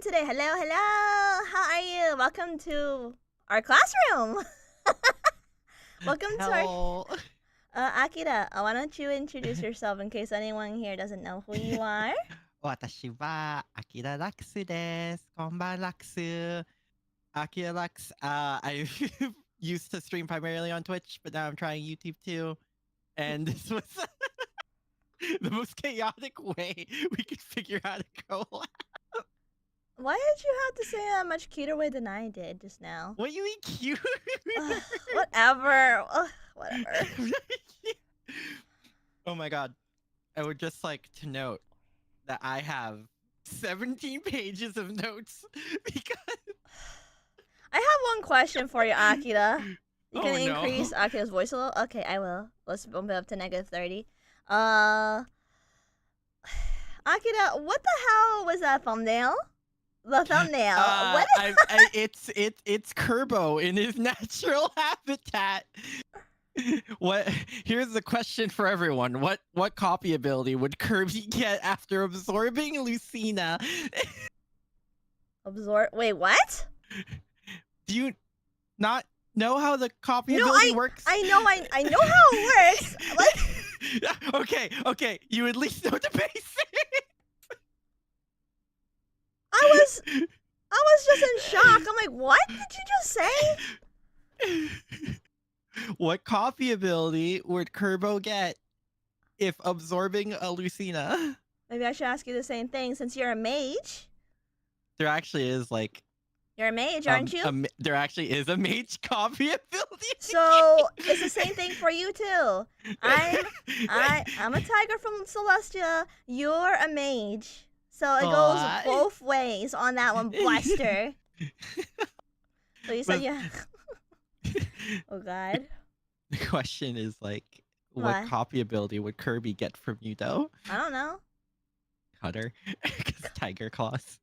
today? Hello, hello. How are you? Welcome to our classroom. Welcome to our... Akira, why don't you introduce yourself in case anyone here doesn't know who you are? 私はアキララックスです。こんばんラックス。Akira Lux. I used to stream primarily on Twitch, but now I'm trying YouTube too. And this was the most chaotic way we could figure out to go. Why did you have to say it a much cuter way than I did just now? What do you mean cute? Whatever. Whatever. Oh my god. I would just like to note that I have 17 pages of notes because... I have one question for you, Akira. You can Oh, increase no. Akira's voice a little? Okay, I will. Let's bump it up to -30. Akira, what the hell was that thumbnail? The thumbnail. What? It's Kirbo in his natural habitat. What? Here's the question for everyone: What copy ability would Kirby get after absorbing Lucina? Absorb? Wait, what? Do you not know how the copy ability works? I know how it works. Like, okay. You at least know the basics. I was just in shock. I'm like, what did you just say? What copy ability would Kirbo get if absorbing a Lucina? Maybe I should ask you the same thing since you're a mage. There actually is like... You're a mage, aren't you? There actually is a mage copy ability. So it's the same thing for you too. I'm a tiger from Celestia. You're a mage. So it goes both ways on that one, Blaster. So you said yeah. Oh god. The question is like, what copy ability would Kirby get from you though? I don't know. Cutter. Because tiger claws.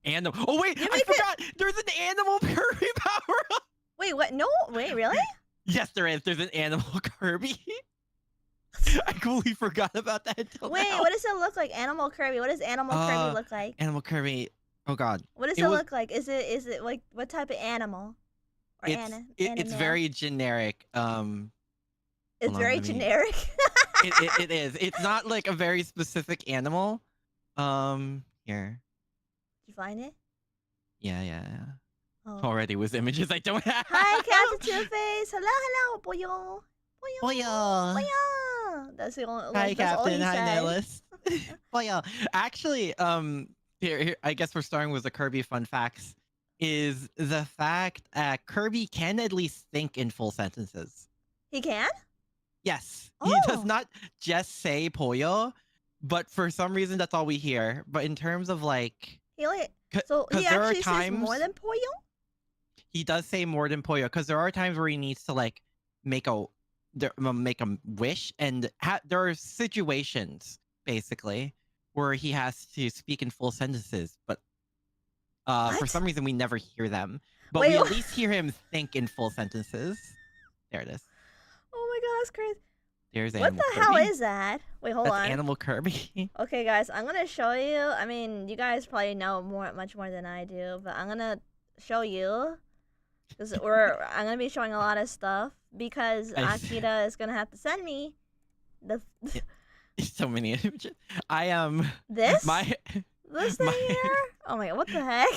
Animal. Oh wait, I forgot. There's an animal Kirby power up. Wait, what? No, wait, really? Yes, there is. There's an animal Kirby. I completely forgot about that until Wait, now. what does it look like? Animal Kirby. What does Animal Kirby look like? Animal Kirby. Oh god. What does it look like? Is it like what type of animal? Or it's very generic. It's very generic. It is. It's not like a very specific animal. Here. Did you find it? Yeah. Oh. Already with images I don't have. Hi, Captain Two-Face. Hello, Boyo. Boyo. That's the only. Hi, Captain. Hi, said. Nihilist. Boyo. Actually, here, I guess we're starting with the Kirby fun facts. Is the fact Kirby can at least think in full sentences. He can? Yes. He does not just say Poyo, but for some reason that's all we hear. But in terms of like... He actually says more than Poyo? He does say more than Poyo, because there are times where he needs to like make a wish, and there are situations, basically, where he has to speak in full sentences, but for some reason we never hear them. But we at least hear him think in full sentences. There it is. Oh my god, that's crazy. There's What the hell is that? Wait, hold on. Animal Kirby. Okay, guys, I'm gonna show you. I mean, you guys probably know much more than I do, but I'm gonna show you because I'm gonna be showing a lot of stuff because Akira is gonna have to send me the. So many images. This thing here. Oh my god, what the heck?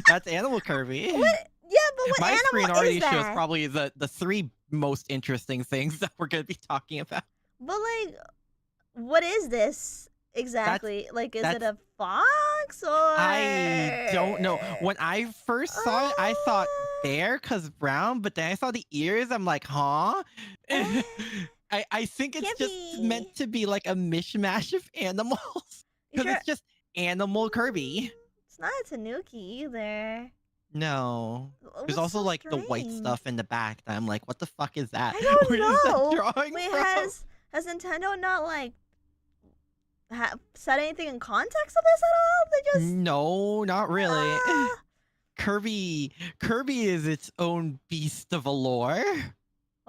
That's Animal Kirby. What? Yeah, but what My animal screen already is that? shows probably the 3 most interesting things that we're going to be talking about. But like, what is this exactly? Is it a fox or? I don't know. When I first saw it, I thought bear because brown, but then I saw the ears. I'm like, huh? I think it's just meant to be like a mishmash of animals because it's just Animal Kirby. It's not a tanuki either. No. There's also like the white stuff in the back that I'm like, what the fuck is that? I don't Where know. is that drawing Wait, from? has Nintendo not like said anything in context of this at all? They just No, not really. Kirby is its own beast of a lore.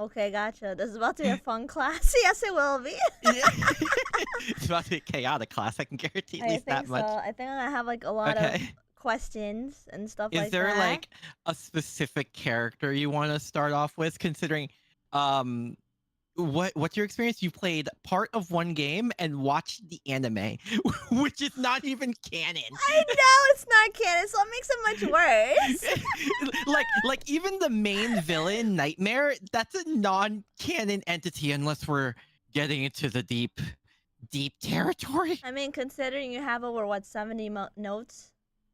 Okay, gotcha. This is about to be a fun class. Yes, it will be. It's about to be a chaotic class. I can guarantee at I least that think so. much. I think I'm gonna have like a lot of Okay. questions and stuff Is like there that. like a specific character you want to start off with, considering um what's your experience? You played part of one game and watched the anime, which is not even canon. I know it's not canon, so it makes it much worse. like even the main villain, Nightmare, that's a non-canon entity unless we're getting into the deep territory. I mean, considering you have over what 70 notes.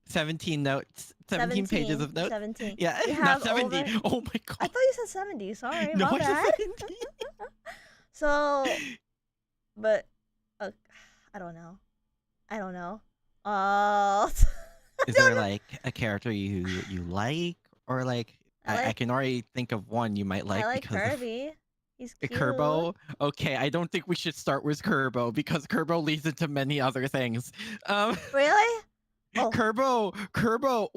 17 notes, 17 pages of notes. 17. Yeah, You not have 70. over... Oh my god. I thought you said 70. Sorry, No, my I said bad. 17. So, but I don't know. I don't know. Is there like a character you like, or like I can already think of one you might like. I like because Kirby. He's cute. Kerbo? Okay, I don't think we should start with Kerbo because Kerbo leads into many other things. Really? Oh. Kerbo.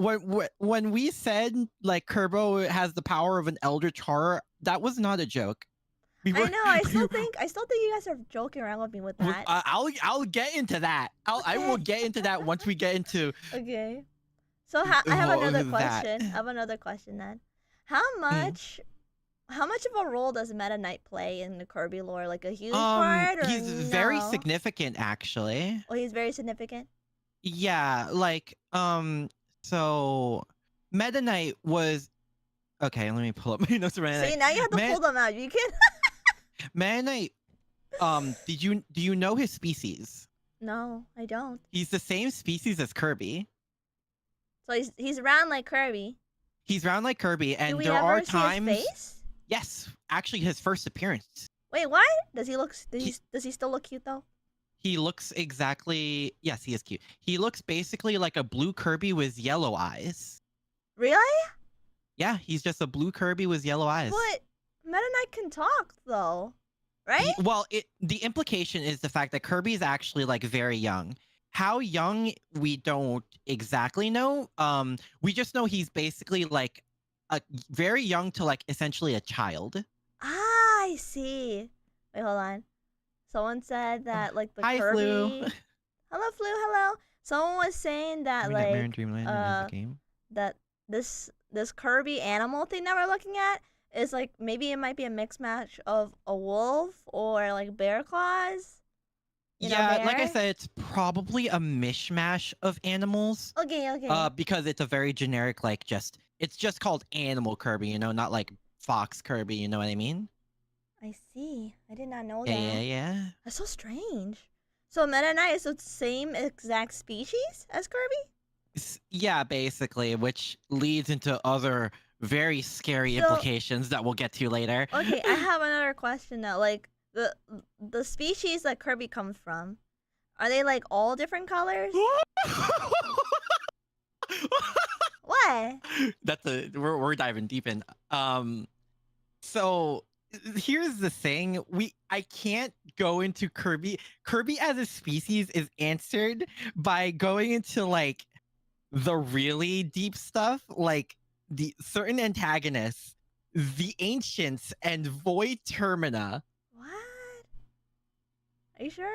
When we said like Kerbo has the power of an eldritch horror, that was not a joke. I know. I still think you guys are joking around with me with that. I'll get into that. I will get into that once we get into. Okay. So I have another question. I have another question then. How much of a role does Meta Knight play in the Kirby lore? Like a huge part, or he's very significant, actually. Oh, he's very significant. Yeah, like so Meta Knight was okay. Let me pull up my notes. See, now you have to pull them out. You can. Meta Knight. Do you know his species? No, I don't. He's the same species as Kirby. So he's round like Kirby. He's round like Kirby, and Do we there ever are see times. His face? Yes, actually, his first appearance. Wait, what? Does he look? Does he still look cute though? He looks exactly. Yes, he is cute. He looks basically like a blue Kirby with yellow eyes. Really? Yeah, he's just a blue Kirby with yellow eyes. But Meta Knight can talk though, right? The implication is the fact that Kirby is actually like very young. How young, we don't exactly know. We just know he's basically like a very young to like essentially a child. Ah, I see. Wait, hold on. Someone said that like the Hi, Kirby. Flu. Hello, Flu. Hello. Someone was saying that Nightmare in Dreamland is a game. That this Kirby animal thing that we're looking at is like maybe it might be a mixed match of a wolf or like bear claws. Yeah, like I said, it's probably a mishmash of animals. Okay. Because it's a very generic, like it's just called Animal Kirby, you know, not like Fox Kirby, you know what I mean? I see. I did not know that. Yeah. That's so strange. So Meta Knight is the same exact species as Kirby? Yeah, basically, which leads into other very scary implications that we'll get to later. Okay, I have another question now. Like the species that Kirby comes from, are they like all different colors? What? We're diving deep in. So here's the thing. I can't go into Kirby. Kirby as a species is answered by going into like the really deep stuff, like the certain antagonists, the ancients, and Void Termina. What? Are you sure?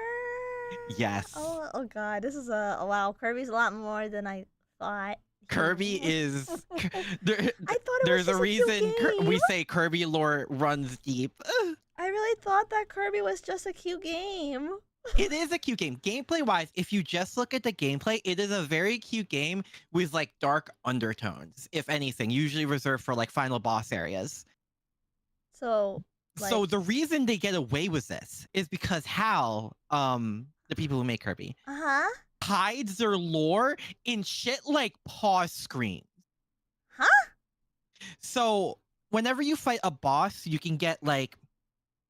Yes. Oh god, this is wow. Kirby's a lot more than I thought. Kirby is. I thought it there's was a just reason a cute game. we say Kirby lore runs deep. I really thought that Kirby was just a cute game. It is a cute game. Gameplay wise, if you just look at the gameplay, it is a very cute game with like dark undertones, if anything, usually reserved for like final boss areas. So the reason they get away with this is because Hal, the people who make Kirby, hides their lore in shit like pause screens. Huh? So whenever you fight a boss, you can get like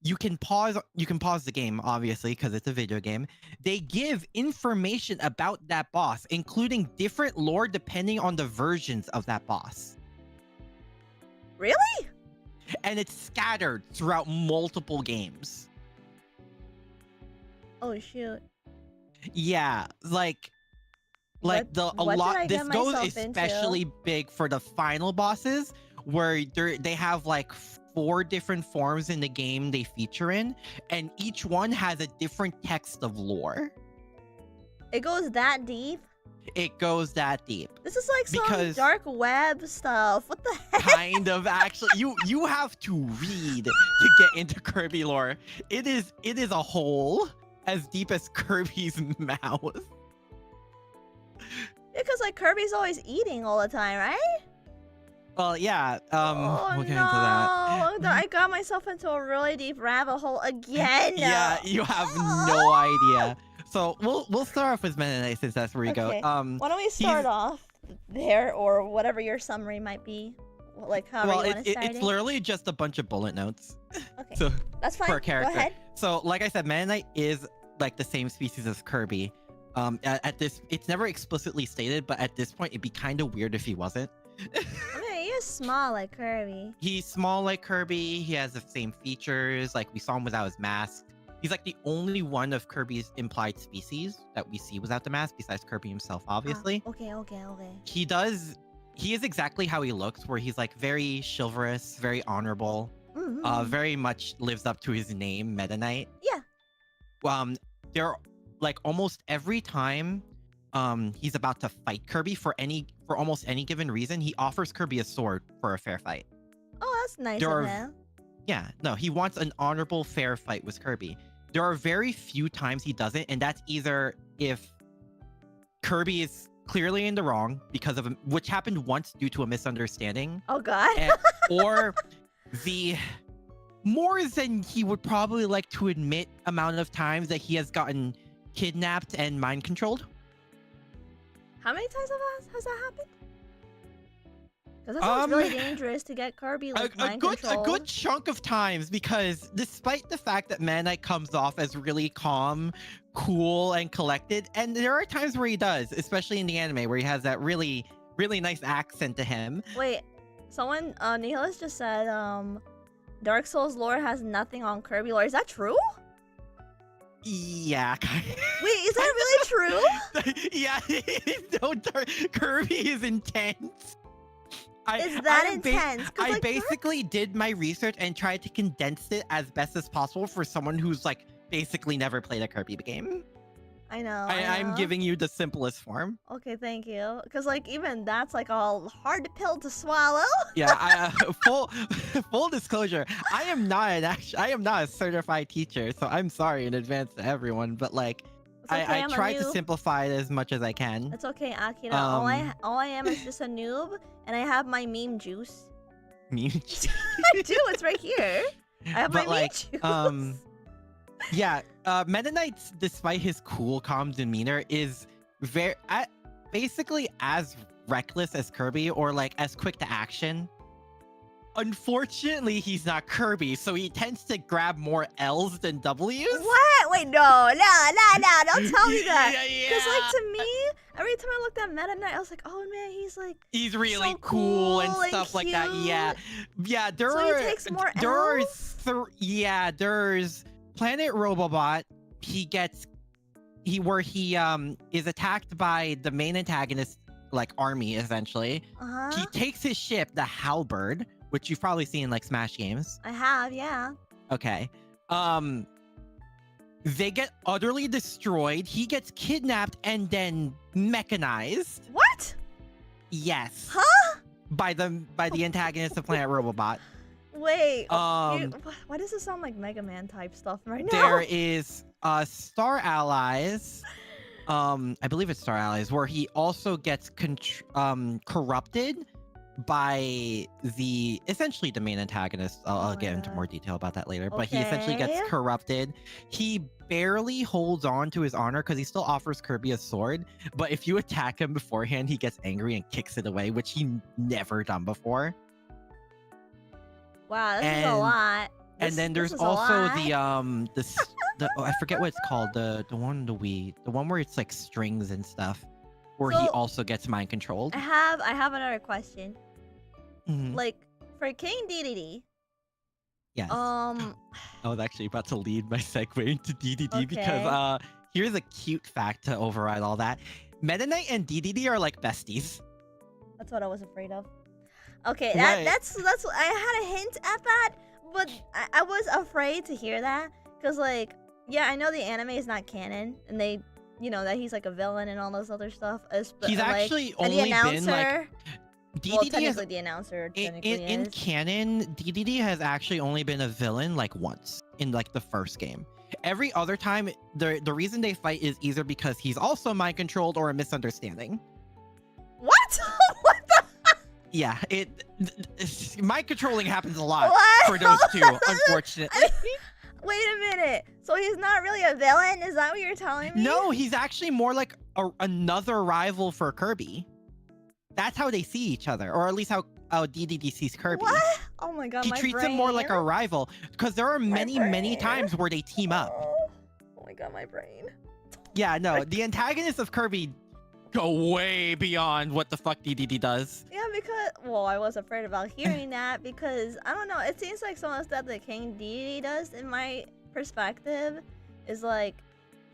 you can pause the game, obviously, because it's a video game. They give information about that boss, including different lore depending on the versions of that boss. Really? And it's scattered throughout multiple games. Oh shoot. Yeah, like What this goes myself especially into? big for the final bosses, where they have like 4 different forms in the game they feature in, and each one has a different text of lore. It goes that deep? It goes that deep. This is like some dark web stuff. What the heck? Kind of, actually. You have to read to get into Kirby lore. It is a hole as deep as Kirby's mouth. Because like Kirby's always eating all the time, right? Well, yeah. We'll get into that. I got myself into a really deep rabbit hole again. Yeah, you have no idea. So we'll start off with Mennonite since that's where you go. Why don't we start off there, or whatever your summary might be, like however you want to start it's literally just a bunch of bullet notes. Okay, so that's fine. Per character. Go ahead. So like I said, Mennonite is like the same species as Kirby. At this, it's never explicitly stated, but at this point, it'd be kind of weird if he wasn't. Okay, he is small like Kirby. He's small like Kirby. He has the same features. Like we saw him without his mask. He's like the only one of Kirby's implied species that we see without the mask, besides Kirby himself, obviously. Okay. He is exactly how he looks, where he's like very chivalrous, very honorable, very much lives up to his name, Meta Knight. Yeah. There, like almost every time, he's about to fight Kirby for almost any given reason, he offers Kirby a sword for a fair fight. Oh, that's nice of him. Yeah, no, he wants an honorable, fair fight with Kirby. There are very few times he doesn't, and that's either if Kirby is clearly in the wrong because of which happened once due to a misunderstanding. Oh God. Or the more than he would probably like to admit amount of times that he has gotten kidnapped and mind controlled. How many times has that happened? Because that sounds really dangerous to get Kirby like mind controlled. A good chunk of times, because despite the fact that Meta Knight comes off as really calm, cool, and collected, and there are times where he does, especially in the anime, where he has that really, really nice accent to him. Wait, someone, Nihilus just said, Dark Souls lore has nothing on Kirby lore. Is that true? Yeah. Wait, is that really true? Yeah, no, Kirby is intense. Is that intense? I basically did my research and tried to condense it as best as possible for someone who's like basically never played a Kirby game. I know. I'm giving you the simplest form. Okay, thank you. Because like even that's like a hard pill to swallow. Yeah, full disclosure, I am not a certified teacher, so I'm sorry in advance to everyone. But like, okay, I try to simplify it as much as I can. It's okay, Akira. All I am is just a noob, and I have my meme juice. Meme juice? I do. It's right here. I have my meme juice. Yeah. Meta Knight, despite his cool, calm demeanor, is basically as reckless as Kirby, or like as quick to action. Unfortunately, he's not Kirby, so he tends to grab more L's than W's. What? Wait, no, don't tell me that. Because like to me, every time I looked at Meta Knight, I was like, oh man, he's really so cool and stuff like that. Yeah. He takes more L's? There's Planet Robobot. He is attacked by the main antagonist, like army essentially. He takes his ship, the Halberd, which you've probably seen in like Smash games. I have, yeah. Okay. They get utterly destroyed. He gets kidnapped and then mechanized. What? Yes. Huh? By the antagonist of Planet Robobot. Wait. Why does this sound like Mega Man type stuff right now? There is Star Allies. I believe it's Star Allies, where he also gets corrupted by essentially the main antagonist. I'll get into more detail about that later. But he essentially gets corrupted. He barely holds on to his honor because he still offers Kirby a sword. But if you attack him beforehand, he gets angry and kicks it away, which he never done before. Wow, this is a lot. And then there's also the I forget what it's called, the one where it's like strings and stuff, where he also gets mind controlled. I have another question. Mm-hmm. Like for King DDD. Yes. I was actually about to lead my segue into DDD because here's a cute fact to override all that. Meta Knight and DDD are like besties. That's what I was afraid of. Okay, What? that's I had a hint at that, but I was afraid to hear that because like yeah, I know the anime is not canon, and they that he's like a villain and all this other stuff. He's Like, actually and the only been like announcer. Well, DDD has technically the announcer technically in is. canon. DDD has actually only been a villain like once in like the first game. Every other time, the reason they fight is either because he's also mind controlled or a misunderstanding. What? What the? Yeah, mind controlling happens a lot What? for those two, unfortunately. Wait a minute. So he's not really a villain? Is that what you're telling me? No, he's actually more like another rival for Kirby. That's how they see each other, or at least how DDD sees Kirby. What? Oh my god, He my treats him more like a rival because there are many brain. times where they team up. Oh my god, my brain. Yeah, no, the antagonists of Kirby go way beyond what the fuck DDD does. Yeah, because well, I was afraid about hearing that because I don't know. It seems like some of the stuff that King Dedede does, in my perspective, is like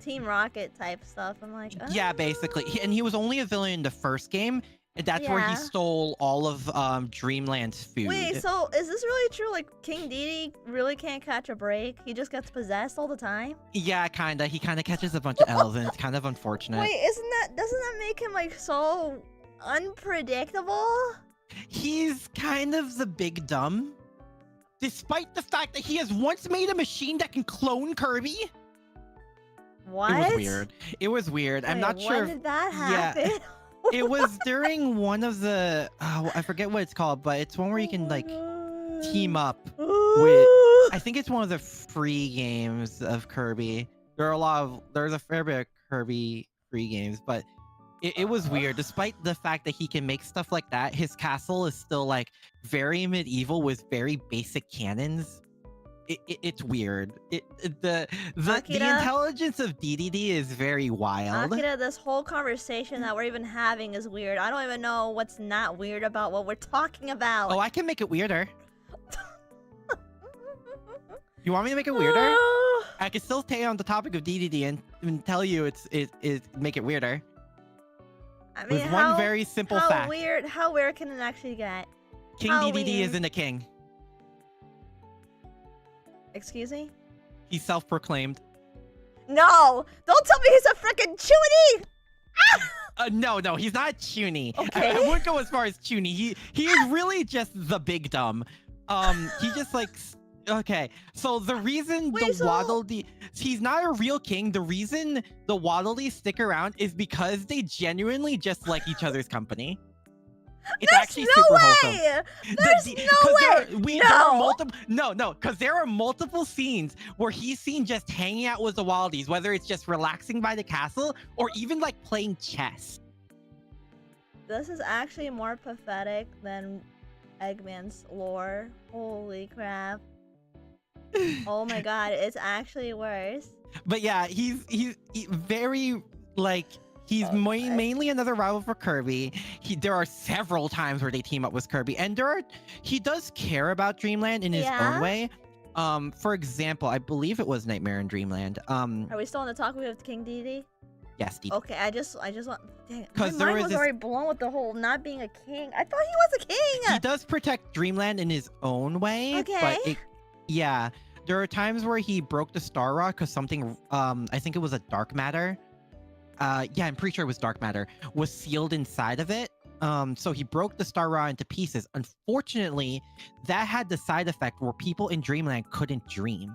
Team Rocket type stuff. I'm like, oh. Yeah, basically, and he was only a villain in the first game. And that's where he stole all of Dreamland's food. Wait, so is this really true? Like King Dedede really can't catch a break? He just gets possessed all the time? Yeah, kinda. He kinda catches a bunch of elves, and it's kind of unfortunate. Wait, doesn't that make him like so unpredictable? He's kind of the big dumb. Despite the fact that he has once made a machine that can clone Kirby. What? It was weird. It was weird. Wait, I'm not sure. When did that happen? Yeah. It was during one of the I forget what it's called, but it's one where you can like team up with. I think it's one of the free games of Kirby. There's a fair bit of Kirby free games, but it was weird. Despite the fact that he can make stuff like that, his castle is still like very medieval with very basic cannons. It's weird. The intelligence of DDD is very wild. Akira, this whole conversation that we're even having is weird. I don't even know what's not weird about what we're talking about. Oh, I can make it weirder. You want me to make it weirder? I can still stay on the topic of DDD and tell you it make it weirder. I mean, with one very simple fact. How weird can it actually get? King DDD isn't a king. Excuse me? He's self-proclaimed. No! Don't tell me he's a frickin' Chuny! No, he's not Chuny. Okay. I wouldn't go as far as Chuny. He is really just the big dumb. He just like... Okay, so the reason Waddle Dee... He's not a real king. The reason the Waddle Dees stick around is because they genuinely just like each other's company. It's actually super wholesome. There's no way! Because there are multiple scenes where he's seen just hanging out with the Waldies, whether it's just relaxing by the castle or even like playing chess. This is actually more pathetic than Eggman's lore. Holy crap. Oh my god, it's actually worse. But yeah, he's very like... He's mainly another rival for Kirby. There are several times where they team up with Kirby, and he does care about Dreamland in his own way. For example, I believe it was Nightmare in Dreamland. Are we still on the topic with King Dedede? Yes, Dedede. Okay, I just want. Dang, my mind was already blown with the whole not being a king. I thought he was a king. He does protect Dreamland in his own way. Okay. But yeah, there are times where he broke the Star Rod because something. I think it was a dark matter. Yeah, I'm pretty sure it was dark matter, was sealed inside of it. So he broke the Star Rod into pieces. Unfortunately, that had the side effect where people in Dreamland couldn't dream.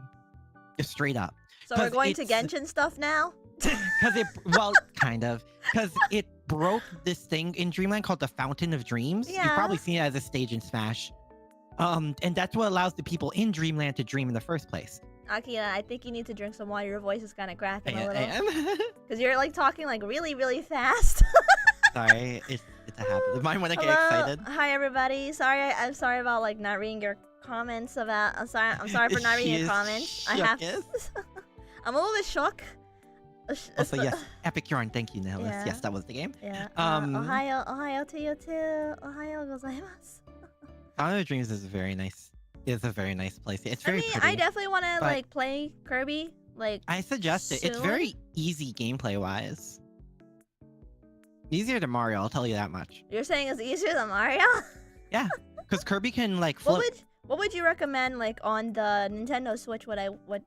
Just straight up. So we're going to Genshin stuff now? Well, kind of. Because it broke this thing in Dreamland called the Fountain of Dreams. Yeah. You've probably seen it as a stage in Smash. And that's what allows the people in Dreamland to dream in the first place. Akira, I think you need to drink some water. Your voice is kind of cracking a little. I am. Because you're like talking like really, really fast. Sorry, it's a habit of mine when I get excited. Hi everybody. I'm sorry about like not reading your comments about. I'm sorry for not reading your comments. I'm a little bit shook. Also, yes, Epicurine, thank you, Nicholas. Yeah. Yes, that was the game. Yeah. Ohio to you too. Ohio gozaimasu. Fountain of Dreams is very nice. It's a very nice place. It's very pretty. I definitely want to like play Kirby. Like I suggest it. It's very easy gameplay wise. Easier than Mario, I'll tell you that much. You're saying it's easier than Mario? Yeah. Because Kirby can like What flip. what would you recommend like on the Nintendo Switch? Which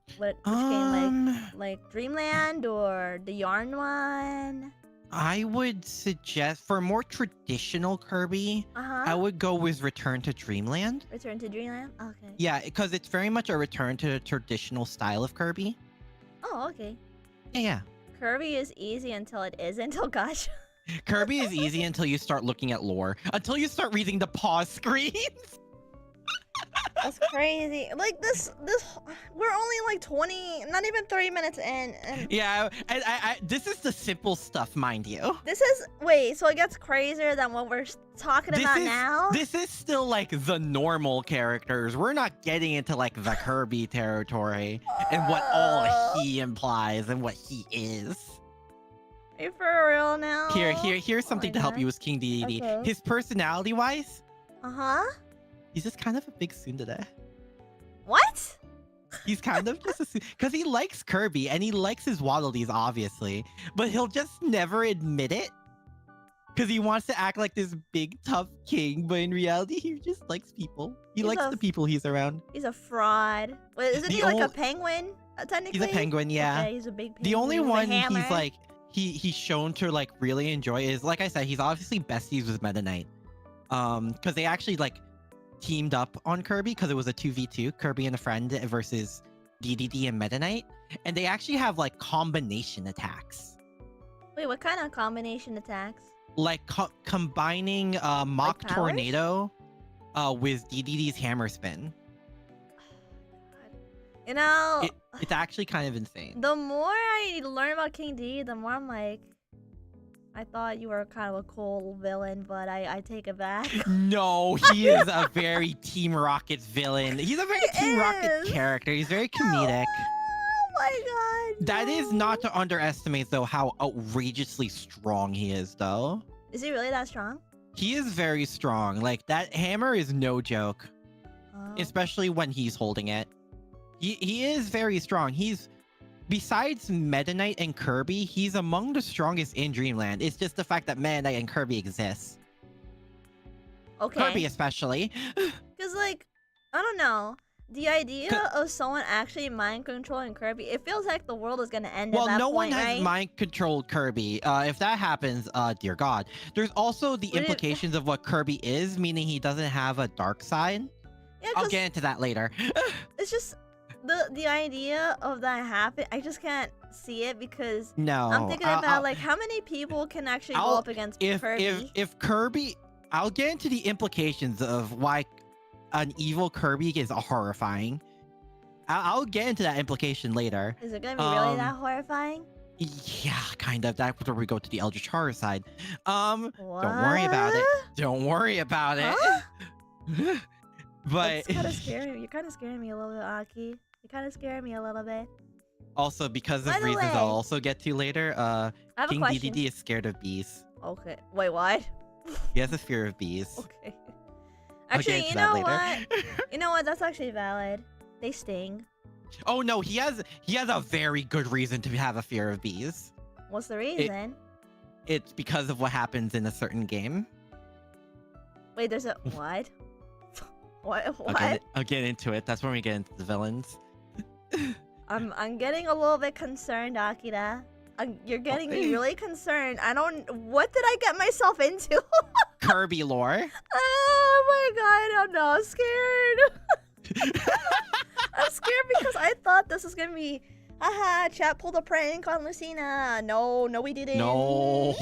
game like Dreamland or the Yarn one? I would suggest for more traditional Kirby, I would go with Return to Dreamland. Return to Dreamland? Okay. Yeah, because it's very much a return to the traditional style of Kirby. Oh, okay. Yeah. Kirby is easy until it isn't. Oh gosh. Kirby is easy until you start looking at lore. Until you start reading the pause screens. That's crazy. Like this, we're only like 20, not even 30 minutes in. And yeah, I this is the simple stuff, mind you. This is, wait, so it gets crazier than what we're talking about now? This is still like the normal characters. We're not getting into like the Kirby territory and what all he implies and what he is. Are you for real now? Here's something to help you with King Dedede. Okay. His personality-wise, he's just kind of a big tsundere. What? He's kind of just a because he likes Kirby and he likes his Waddle Dees, obviously, but he'll just never admit it because he wants to act like this big tough king, but in reality, he just likes people. He likes the people he's around. He's a fraud. Wait, isn't he like a penguin? Technically, he's a penguin. Yeah. Okay, he's a big penguin. The only one he's like he's shown to like really enjoy is, like I said, he's obviously besties with Meta Knight, because they actually like teamed up on Kirby because it was a 2v2, Kirby and a friend versus DDD and Meta Knight, and they actually have like combination attacks. Wait, what kind of combination attacks? Like combining Mach like Tornado with DDD's Hammer Spin. You know, it's actually kind of insane. The more I learn about King D, the more I'm like, I thought you were kind of a cool villain, but I take it back. No, he is a very Team Rocket's villain. He's a very Team Rocket character. He's very comedic. Oh my god. That is not to underestimate, though, how outrageously strong he is, though. Is he really that strong? He is very strong. Like, that hammer is no joke. Especially when he's holding it. He is very strong. Besides Meta Knight and Kirby, he's among the strongest in Dreamland. It's just the fact that Meta Knight and Kirby exists. Okay. Kirby especially. Because, like, I don't know. The idea of someone actually mind controlling Kirby, it feels like the world is going to end at that point, Well, no one has right? mind controlled Kirby. If that happens, dear God. There's also the implications of what Kirby is, meaning he doesn't have a dark side. Yeah, I'll get into that later. It's just... The idea of that happen, I just can't see it because I'm thinking about like how many people can actually go up against Kirby. If Kirby, I'll get into the implications of why an evil Kirby is horrifying. I'll get into that implication later. Is it gonna be really that horrifying? Yeah, kind of. That's where we go to the Eldritch Horror side. Don't worry about it. Don't worry about it. But it's kind of scary. You're kind of scaring me a little bit, Aki. You're kind of scaring me a little bit. Also, because of reasons I'll also get to later, King DDD is scared of bees. Okay. Wait, what? He has a fear of bees. Okay. Actually, you know what? You know what? That's actually valid. They sting. Oh no, he has a very good reason to have a fear of bees. What's the reason? It's because of what happens in a certain game. Wait, there's a what? What? I'll get into it. That's when we get into the villains. I'm getting a little bit concerned, Akira. You're getting me really concerned. What did I get myself into? Kirby lore. Oh my god, I'm not scared. I'm scared because I thought this was gonna be, haha, chat pulled a prank on Lucina. No, we didn't. No,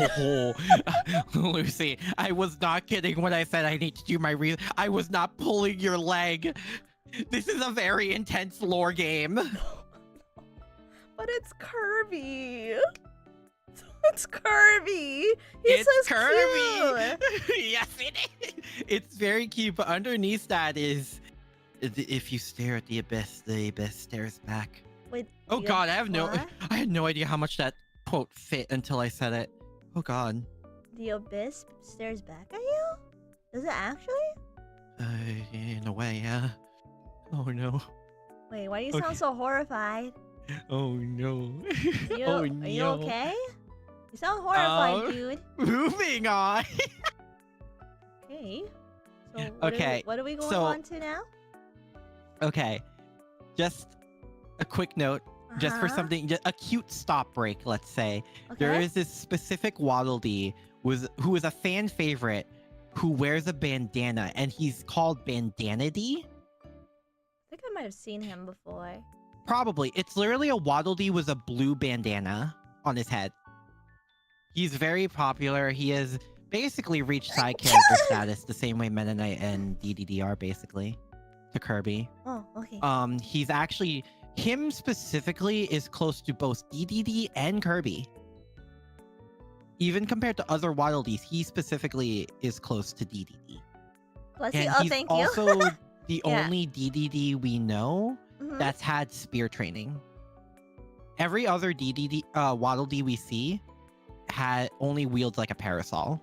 Lucy, I was not kidding when I said I need to do my reason. I was not pulling your leg. This is a very intense lore game. But it's Kirby. It's Kirby. He's it's so Kirby. Cute. Yes, it is. It's very cute, but underneath that is, if you stare at the abyss stares back. Wait, oh God, I had no idea how much that quote fit until I said it. Oh God. The abyss stares back at you? Does it actually? In a way, yeah. Oh no. Wait, why do you sound so horrified? Oh no. Are you okay? You sound horrified, dude. Moving on. Okay. So Okay, what are we going so- on to now? Okay, just a quick note, just for something, a cute stop break, let's say. Okay. There is this specific Waddle Dee who is a fan favorite who wears a bandana, and he's called Bandana Dee. I think I might have seen him before. Probably. It's literally a Waddle Dee with a blue bandana on his head. He's very popular. He has basically reached side character status the same way Mennonite and DDD are, basically, to Kirby. Oh, okay. He's actually, him specifically is close to both DDD and Kirby. Even compared to other Waddle Dees, he specifically is close to DDD. Bless you. And Oh, he's thank you. also the Yeah. only DDD we know Mhm. that's had spear training. Every other DDD Waddle Dee we see only wields like a parasol.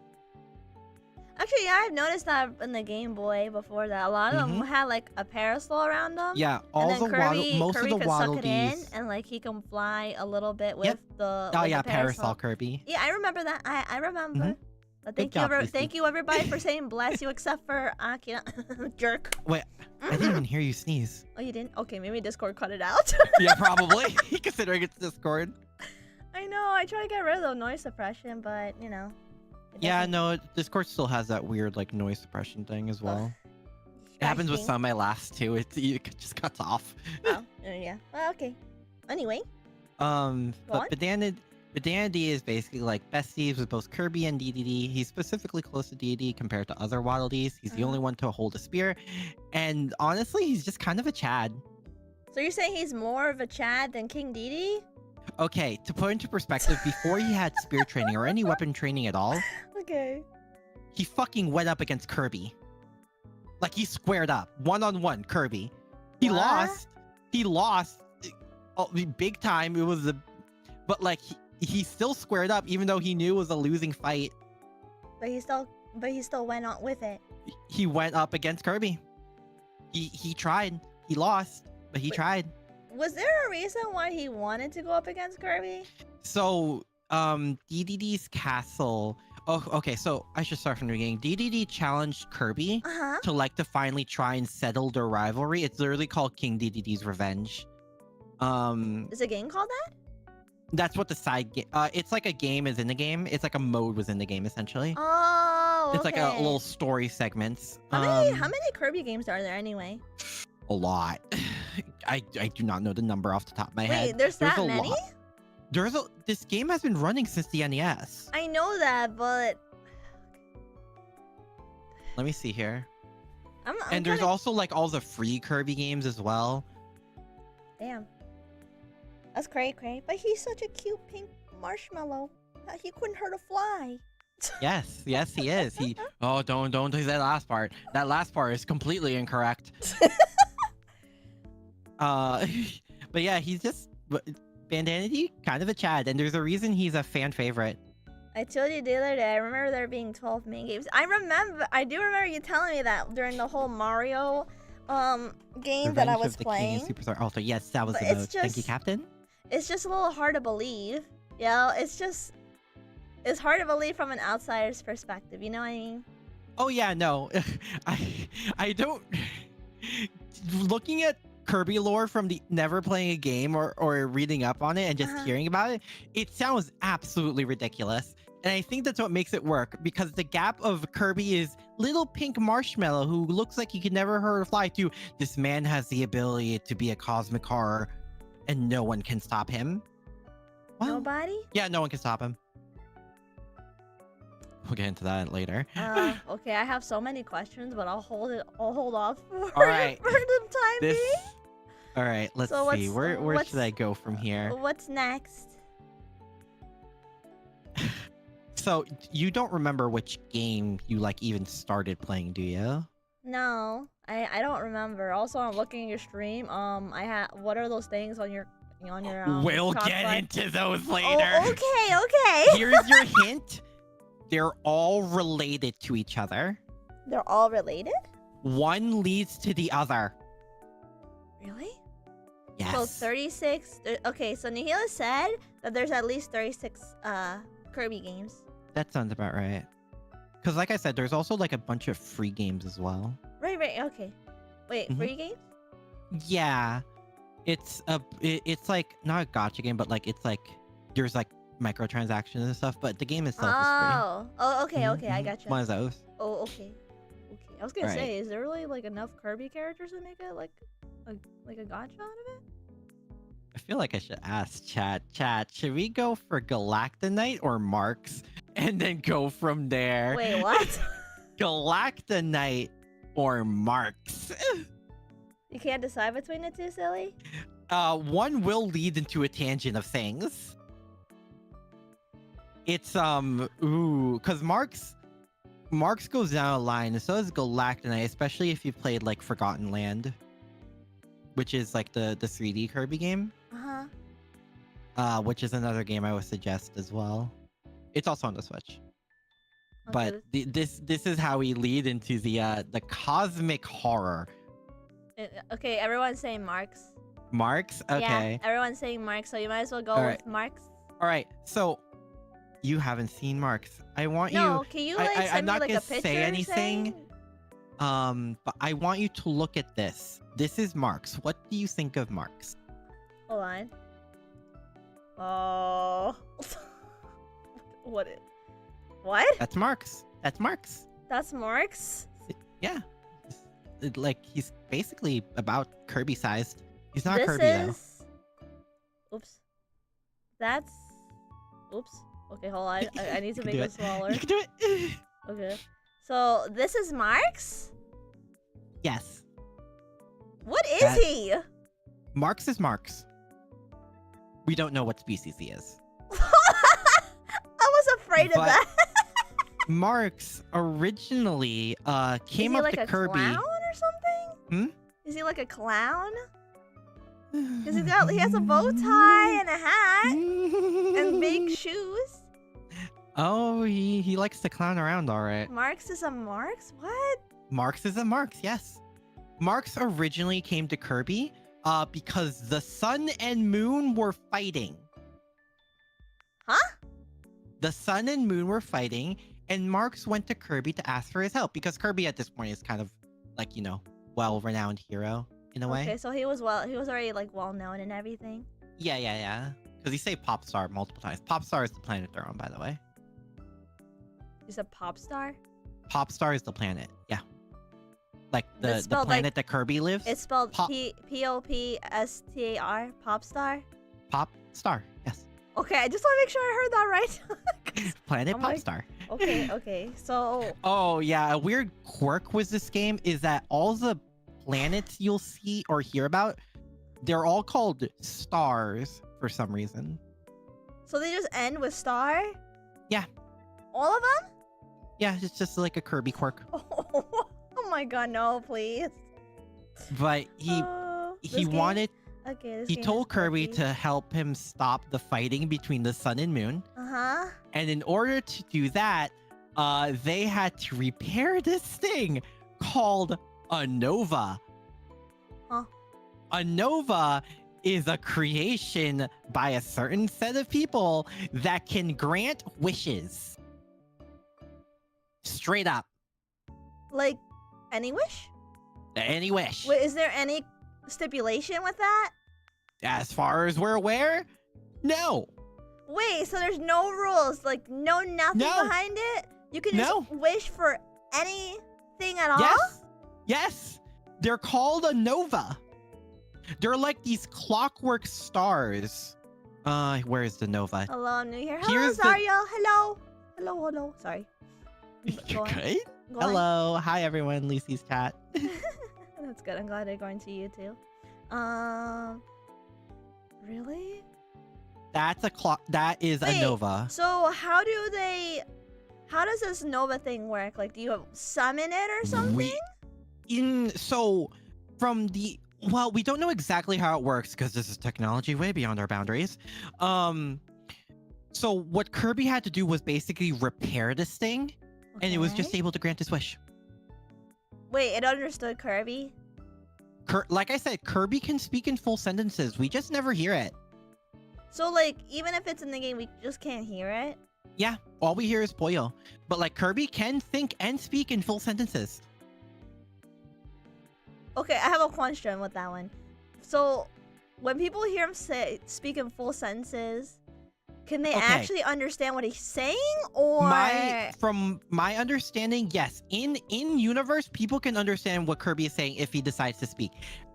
Actually, yeah, I've noticed that in the Game Boy before that. A lot of them had like a parasol around them. Yeah, And all then the Kirby, most Kirby of the could Waddle suck it in, Dees. and like he can fly a little bit with Yep. the. Oh with yeah, the parasol. parasol Kirby. Yeah, I remember that. I remember. But Good job, Lucy. thank you everybody for saying bless you, except for Akira, jerk. Wait, I didn't even hear you sneeze. Oh, you didn't? Okay, maybe Discord cut it out. Yeah, probably. Considering it's Discord. I know. I try to get rid of the noise suppression, but you know. it Yeah, doesn't- no, Discord still has that weird like noise suppression thing as well. It Gosh happens with dang. some of my last too. It just cuts off. Oh, yeah. Well, okay. Anyway. But on. Bandana Dee is basically like besties with both Kirby and DDD. He's specifically close to DDD compared to other Waddle Dees. He's the only one to hold a spear, and honestly, he's just kind of a Chad. So you're saying he's more of a Chad than King Dedede? Okay, to put into perspective, before he had spear training or any weapon training at all, Okay. he fucking went up against Kirby. Like he squared up, one-on-one Kirby. He What? lost. He lost. Big time. It was but like he still squared up, even though he knew it was a losing fight. But he still went on with it. He went up against Kirby. He tried. He lost, but he tried. Was there a reason why he wanted to go up against Kirby? So, DDD's castle. Oh, okay. So I should start from the beginning. DDD challenged Kirby Uh-huh. to finally try and settle their rivalry. It's literally called King DDD's Revenge. Is a game called that? That's what the side game. It's like a game is in the game. It's like a mode within the game essentially. Oh, okay. It's like a little story segments. How many Kirby games are there anyway? A lot. I do not know the number off the top of my head. Wait, there's that a many? lot. This game has been running since the NES. I know that, but Let me see here. I'm And there's kinda... also like all the free Kirby games as well. Damn. That's cray. But he's such a cute pink marshmallow. He couldn't hurt a fly. Yes, he is. Don't do that last part. That last part is completely incorrect. But yeah, he's just Bandana Dee, kind of a Chad, and there's a reason he's a fan favorite. I told you the other day, I remember there being 12 main games. I do remember you telling me that during the whole Mario game that I Revenge was of the King playing. and Superstar Ultra. Yes, that was But the it's mode. Thank you, just- Captain. It's just a little hard to believe. You know, it's hard to believe from an outsider's perspective, you know what I mean? Oh yeah, no. I don't looking at Kirby lore from the never playing a game or reading up on it and just hearing about it, it sounds absolutely ridiculous. And I think that's what makes it work, because the gap of Kirby is little pink marshmallow who looks like he could never hurt a fly to this man has the ability to be a cosmic horror and no one can stop him. Well, Nobody? yeah, no one can stop him. We'll get into that later. Okay, I have so many questions, but I'll hold off for, All right. for the time This. being. All right, let's So see. Where what's- should I go from here? What's next? So you don't remember which game you like even started playing, do you? No, I don't remember. Also, I'm looking at your stream. What are those things on your We'll top get bar? into those later. Oh, okay. Here's your hint. They're all related to each other. They're all related? One leads to the other. Really? Yes. So 36. Okay, so Nihila said that there's at least 36 Kirby games. That sounds about right. Because like I said, there's also like a bunch of free games as well. Right. Okay. Wait, Mhm. free games? Yeah, it's like not a gotcha game, but like it's like there's like microtransactions and stuff, but the game itself is free. Oh, okay, Mhm, okay, I mhm. gotcha. One of those. Oh, okay. Okay. I was gonna Right. say, is there really like enough Kirby characters to make it like a gotcha out of it? I feel like I should ask chat. Chat, should we go for Galactonite or Marks, and then go from there? Wait, what? Galactonite or Marks? You can't decide between the two, silly? One will lead into a tangent of things. It's because Marks goes down a line, and so does Galactonite, especially if you played like Forgotten Land, which is like the 3D Kirby game. Which is another game I would suggest as well. It's also on the Switch. Okay. But this is how we lead into the cosmic horror. Okay, everyone's saying Marks. Marks? Okay. Yeah, everyone's saying Marks, so you might as well go All with right. Marks. All right. So you haven't seen Marks. I want No, you. can you like I'm send me not like gonna a picture say anything. saying- But I want you to look at this. This is Marks. What do you think of Marks? Hold on. Oh. What? What? That's Marks. That's Marks. That's Marks? Yeah. Like he's basically about Kirby sized. He's not This Kirby is... Oops. That's... Oops. Okay, hold on. I need to You make can do it smaller. You can do it. Okay. So, this is Marks? Yes. What is That- he? Marks is Marks. We don't know what species he is. I was afraid of But- that. Marks originally came is he up like to a Kirby. clown or something? Hmm? Is he like a clown? Because he has a bow tie and a hat and big shoes. Oh, he likes to clown around, all right. Marks is a Marks? What? Marks is a Marks, yes. Marks originally came to Kirby because the sun and moon were fighting. Huh? The sun and moon were fighting, and Marks went to Kirby to ask for his help because Kirby at this point is kind of like, you know, well-renowned hero in a way. Okay, so he was already like well known and everything. Yeah. Because he say Pop Star multiple times. Pop Star is the planet they're on, by the way. He's a pop star? Pop Star is the planet. Yeah. Like It's the spelled planet like- that Kirby lives. It's spelled Pop- Popstar? Pop star? Pop Star. Yes. Okay, I just want to make sure I heard that right. Planet I'm Pop like- Star. Okay, so... Oh yeah, a weird quirk with this game is that all the planets you'll see or hear about, they're all called stars for some reason. So they just end with star? Yeah. All of them? Yeah, it's just like a Kirby quirk. Oh my god, no, please. But he This game? wanted Okay, this he game told is Kirby quirky. to help him stop the fighting between the sun and moon. Uh-huh. And in order to do that, they had to repair this thing called a nova. Huh. A nova is a creation by a certain set of people that can grant wishes. Straight up. Like, any wish? Any wish. Wait, is there any stipulation with that? As far as we're aware, no. Wait, so there's no rules, like nothing No. behind it? You can just No. wish for anything at all? Yes. Yes. They're called a nova. They're like these clockwork stars. Where is the nova? Hello, I'm new here. Hello, Here's the- Zario. Hello. Hello. Sorry. You Go on. good? Go on. Hello. Hi, everyone. Lucy's chat. That's good. I'm glad they're going to you too. Really? That's a clock. That is Wait, a nova. So how does this Nova thing work? Like, do you summon it or something? Well, we don't know exactly how it works because this is technology way beyond our boundaries. So what Kirby had to do was basically repair this thing, and it was just Okay. able to grant his wish. Wait, it understood Kirby? Like I said, Kirby can speak in full sentences. We just never hear it. So, like, even if it's in the game, we just can't hear it? Yeah, all we hear is Pollo. But like Kirby can think and speak in full sentences. Okay, I have a question with that one. So, when people hear him speak in full sentences, can they actually understand what he's saying, or from my understanding, yes. In universe, people can understand what Kirby is saying if he decides to speak.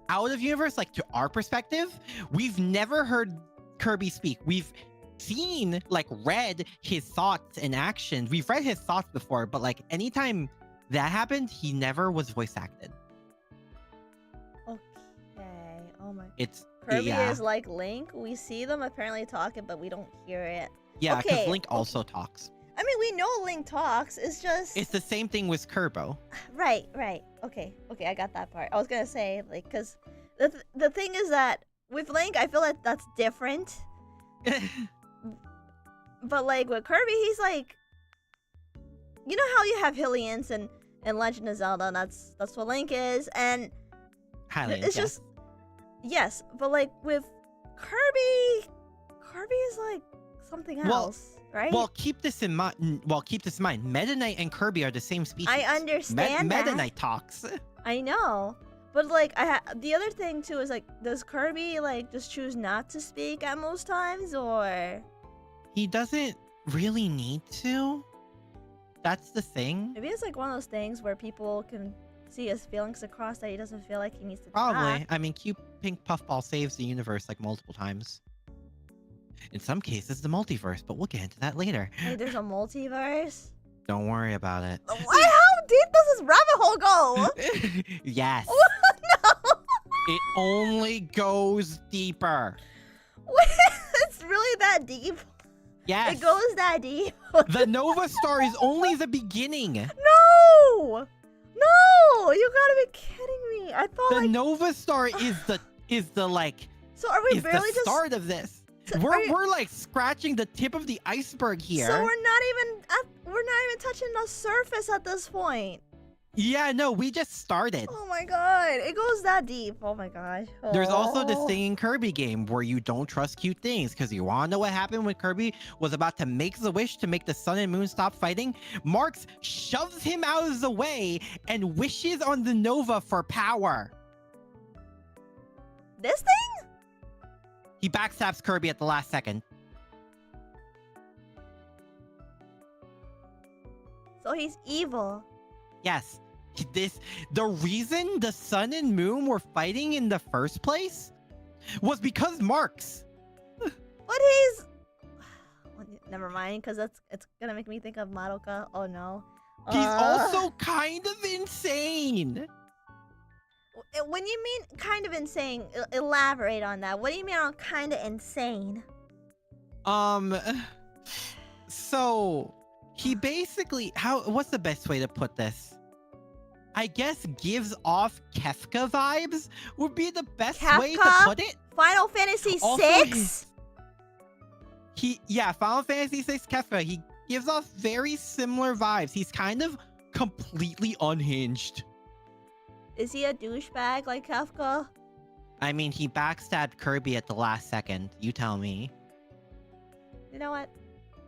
Out of universe, like to our perspective, we've never heard Kirby speak. We've seen, like, read his thoughts and actions. We've read his thoughts before, but like anytime that happened, he never was voice acted. Okay. Oh my. It's Kirby is like Link. We see them apparently talking, but we don't hear it. Yeah, because Link also talks. I mean, we know Link talks. It's just... It's the same thing with Kerbo. Right. Okay, I got that part. I was gonna say, like, because the thing is that with Link, I feel like that's different. But, like, with Kirby, he's like... You know how you have Hylians and Legend of Zelda? That's what Link is, and... Hylians, it's just... Yes, but, like, with Kirby is, like, something else, right? Well, keep this in mind. Meta Knight and Kirby are the same species. I understand that. Meta Knight talks. I know. But, like, the other thing, too, is, like, does Kirby, like, just choose not to speak at most times, or...? He doesn't really need to. That's the thing. Maybe it's, like, one of those things where people can see his feelings across that he doesn't feel like he needs to Probably. talk. I mean, cute pink puffball saves the universe, like, multiple times. In some cases, the multiverse, but we'll get into that later. Hey, there's a multiverse? Don't worry about it. How deep does this rabbit hole go? Yes. No. It only goes deeper. Wait, it's really that deep? Yes. It goes that deep? The Nova Star is only the beginning. No! No! You gotta be kidding me. I thought, the Nova Star is the like... So are we barely the start of this. So we're like scratching the tip of the iceberg here. So we're not even touching the surface at this point. Yeah, no, we just started. Oh my god, it goes that deep. Oh my gosh. Oh. There's also this thing in Kirby game where you don't trust cute things, because you want to know what happened when Kirby was about to make the wish to make the sun and moon stop fighting? Marx shoves him out of the way and wishes on the Nova for power. This thing? He backstabs Kirby at the last second. So he's evil. Yes. The reason the sun and moon were fighting in the first place was because Marx. But he's... Never mind, because it's gonna make me think of Madoka. Oh no. He's also kind of insane. When you mean kind of insane, elaborate on that. What do you mean on kind of insane? So he basically, what's the best way to put this? I guess gives off Kefka vibes would be the best way to put it. Final Fantasy VI? Final Fantasy VI Kefka. He gives off very similar vibes. He's kind of completely unhinged. Is he a douchebag like Kefka? I mean, he backstabbed Kirby at the last second. You tell me. You know what?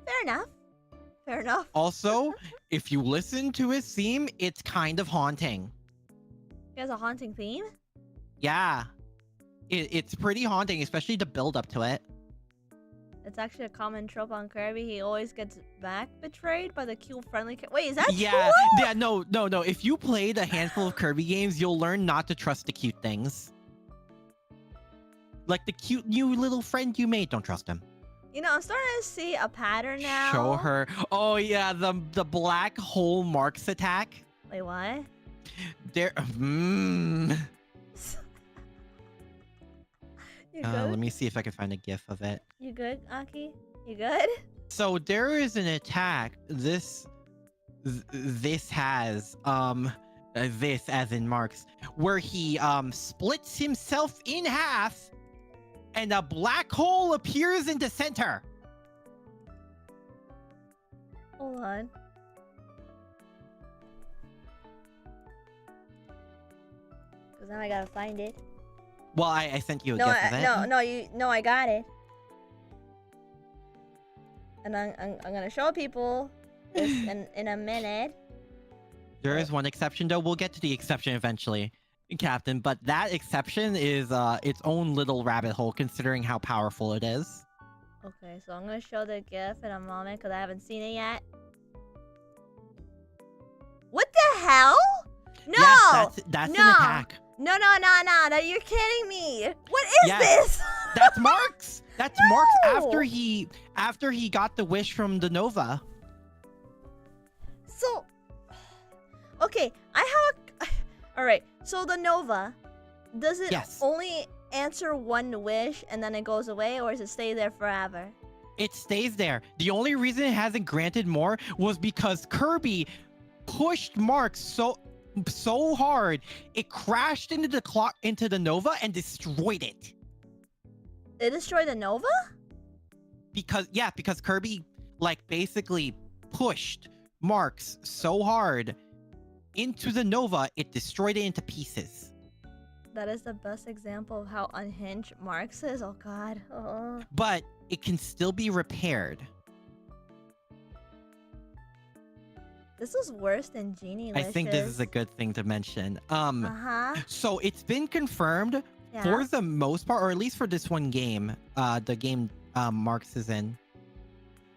Fair enough. Fair enough. Also, if you listen to his theme, it's kind of haunting. He has a haunting theme? Yeah. It's pretty haunting, especially the build up to it. It's actually a common trope on Kirby. He always gets back betrayed by the cute friendly Wait, is that true? Yeah, no. If you played a handful of Kirby games, you'll learn not to trust the cute things. Like the cute new little friend you made, don't trust him. You know, I'm starting to see a pattern now. Show her. Oh yeah, the black hole Marx attack. Wait, what? There. You good? Let me see if I can find a GIF of it. You good, Aki? You good? So there is an attack. This has this as in Marx, where he splits himself in half, and a black hole appears in the center. Hold on. Cause now I gotta find it. Well, I sent you a GIF of it. No, I got it. And I'm gonna show people this in a minute. There is one exception, though. We'll get to the exception eventually, Captain. But that exception is its own little rabbit hole, considering how powerful it is. Okay, so I'm gonna show the GIF in a moment because I haven't seen it yet. What the hell? No! Yes, that's no. an attack. No, you're kidding me. What is this? That's Marks. That's Marks No! after he got the wish from the Nova. So, okay, I have a... Alright, so the Nova, does it only answer one wish and then it goes away, or does it stay there forever? It stays there. The only reason it hasn't granted more was because Kirby pushed Marks so hard it crashed into the Nova and destroyed it. It destroyed the Nova? Because Kirby like basically pushed Marks so hard into the Nova it destroyed it into pieces. That is the best example of how unhinged Marks is. Oh god. Oh. But it can still be repaired. This is worse than Genie Licious. I think this is a good thing to mention. So it's been confirmed for the most part, or at least for this one game, the game Marks is in.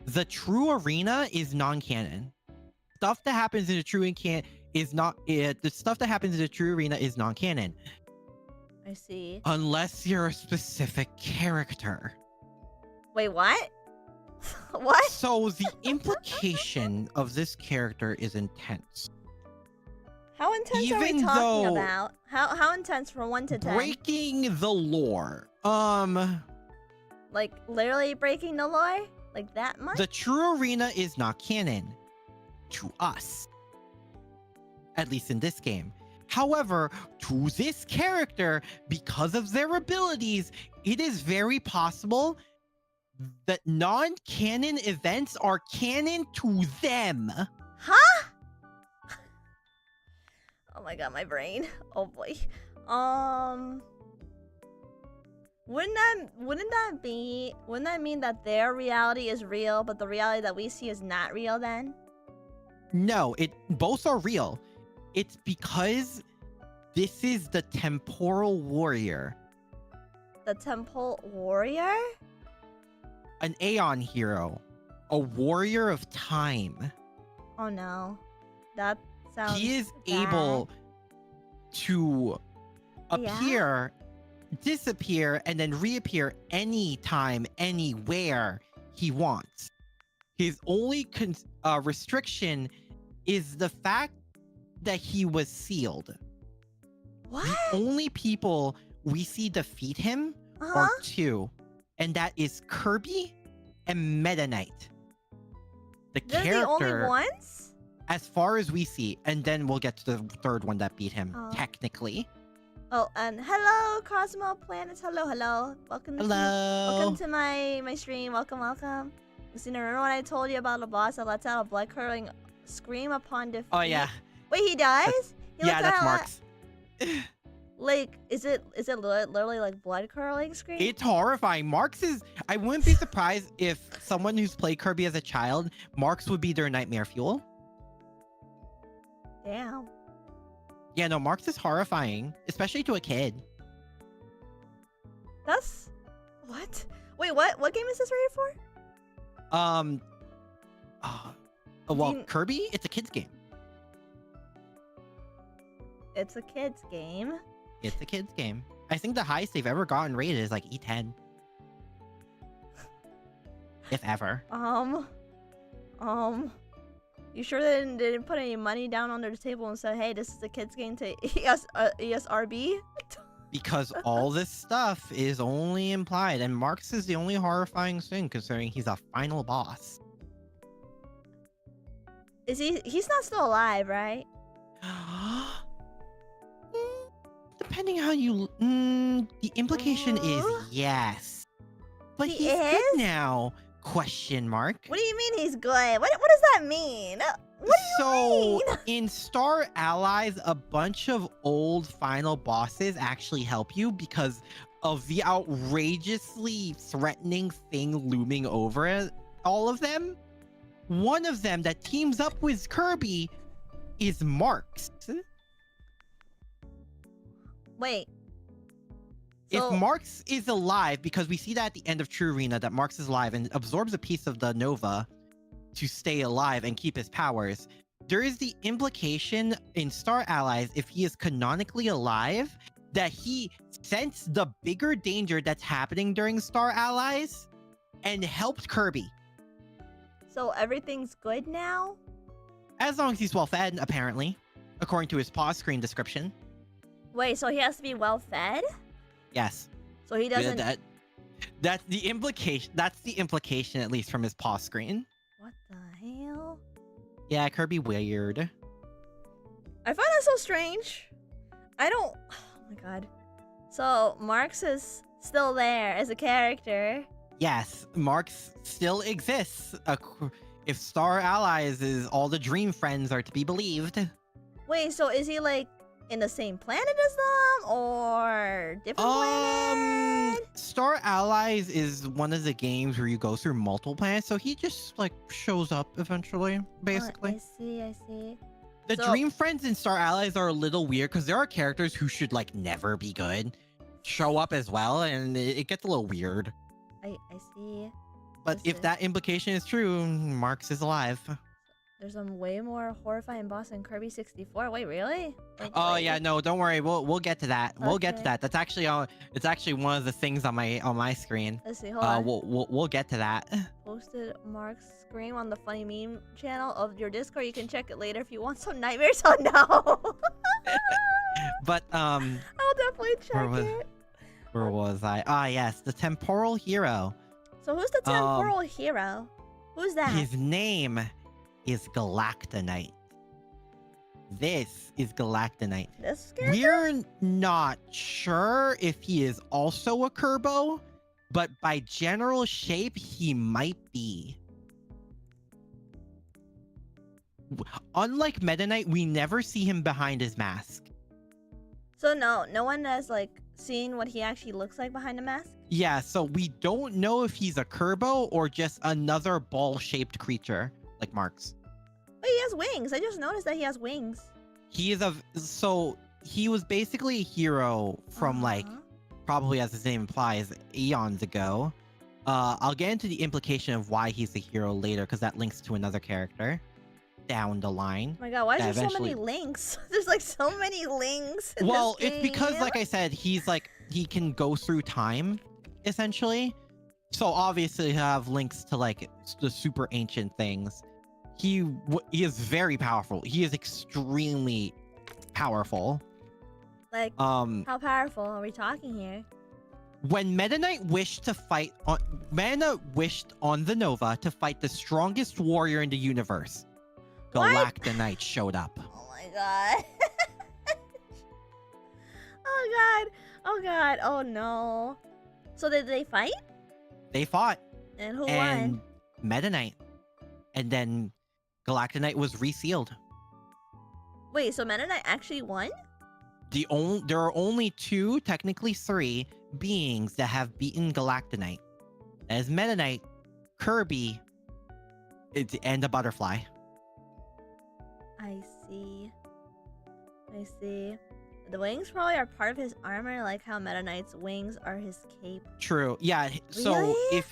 The true arena is non-canon. Stuff that happens in the true the stuff that happens in the true arena is non-canon. I see. Unless you're a specific character. Wait, what? What? So the implication of this character is intense. How intense are we talking about? How intense from 1 to 10? Breaking the lore. Like literally breaking the lore? Like that much? The true arena is not canon to us. At least in this game. However, to this character, because of their abilities, it is very possible that non-canon events are canon to them. Huh? Oh my god, my brain. Oh boy. Wouldn't that mean that their reality is real, but the reality that we see is not real then? No, both are real. It's because this is the temporal warrior. The temple warrior? An Aeon hero. A warrior of time. Oh no. That sounds He is bad. able to appear, disappear, and then reappear anytime, anywhere he wants. His only restriction is the fact that he was sealed. What? The only people we see defeat him are two, and that is Kirby and Meta Knight. They're the only ones? As far as we see, and then we'll get to the third one that beat him, technically. Oh, and hello, Cosmo Planets. Hello. Welcome to my stream. Welcome. Lucina, remember when I told you about a boss that lets out a blood-curdling scream upon defeat? Oh, yeah. Wait, he dies? That's Marks. Like, is it literally like blood-curdling scream? It's horrifying. Marks is... I wouldn't be surprised if someone who's played Kirby as a child, Marks would be their nightmare fuel. Damn. Yeah, no, Marks is horrifying, especially to a kid. That's... What? Wait, what game is this rated for? Kirby? It's a kid's game. It's a kid's game? It's a kid's game. I think the highest they've ever gotten rated is like E10. If ever. You sure they didn't put any money down under the table and said, hey, this is a kid's game to ESRB? Because all this stuff is only implied, and Marks is the only horrifying thing, considering he's a final boss. Is he's not still alive, right? Depending how you... the implication is yes. But he's good now, question mark. What do you mean he's good? What does that mean? What do you mean? In Star Allies, a bunch of old final bosses actually help you because of the outrageously threatening thing looming over all of them, one of them that teams up with Kirby is Marks. Wait. If So, Marks is alive, because we see that at the end of True Arena, that Marks is alive and absorbs a piece of the Nova to stay alive and keep his powers, there is the implication in Star Allies, if he is canonically alive, that he sensed the bigger danger that's happening during Star Allies and helped Kirby. so everything's good now? As long as he's well fed, apparently, according to his pause screen description. Wait, so he has to be well fed? Yes. So he doesn't. That's the implication. That's the implication, at least from his pause screen. What the hell? Yeah, Kirby weird. I find that so strange. I don't. Oh my god. So Marks is still there as a character. Yes, Marks still exists. If Star Allies is all the Dream Friends are to be believed. Wait, so is he like in the same planet as them or different planet? Star Allies is one of the games where you go through multiple planets, so he just like shows up eventually, basically. I see. The So- Dream Friends in Star Allies are a little weird because there are characters who should like never be good show up as well, and it gets a little weird. I see. But if that implication is true, Marks is alive. There's a way more horrifying boss in Kirby 64. Wait, really? Like, Oh wait. yeah, no, don't worry. We'll get to that. We'll get to Okay. that. That's actually it's actually one of the things on my screen. Let's see. Hold on. We'll get to that. Posted Mark's screen on the funny meme channel of your Discord. You can check it later if you want some nightmares. Oh no! But I'll definitely check was- it. where was I? Ah yes, the temporal hero. So who's the temporal hero? Who's that? His name is Galactonite. This is Galactonite. This character? We're not sure if he is also a Kerbo, but by general shape, he might be. Unlike Meta Knight, we never see him behind his mask. So no one has like seen what he actually looks like behind the mask. Yeah, so we don't know if he's a Kerbo or just another ball-shaped creature like Marks. Wait, he has wings. I just noticed that he has wings. He is so he was basically a hero from like Uh-huh. probably, as his name implies, eons ago. I'll get into the implication of why he's a hero later because that links to another character down the line. Oh my god, why is Yeah, there so many eventually- links? There's like so many links. In Well, this it's because, game. like I said, he's like he can go through time, essentially. So obviously, he'll have links to like the super ancient things. He is very powerful. He is extremely powerful. Like, how powerful are we talking here? When Meta Knight wished to fight on Meta wished on the Nova to fight the strongest warrior in the universe, What? Galactonite showed up. Oh my god. Oh god. Oh no. So did they fight? They fought, And who and won? Meta Knight, and then Galactonite was resealed. Wait, so Meta Knight actually won? There are only two, technically three, beings that have beaten Galactonite. That is Meta Knight, Kirby, and the Butterfly. I see. I see. The wings probably are part of his armor, like how Meta Knight's wings are his cape. True. Yeah. So Really?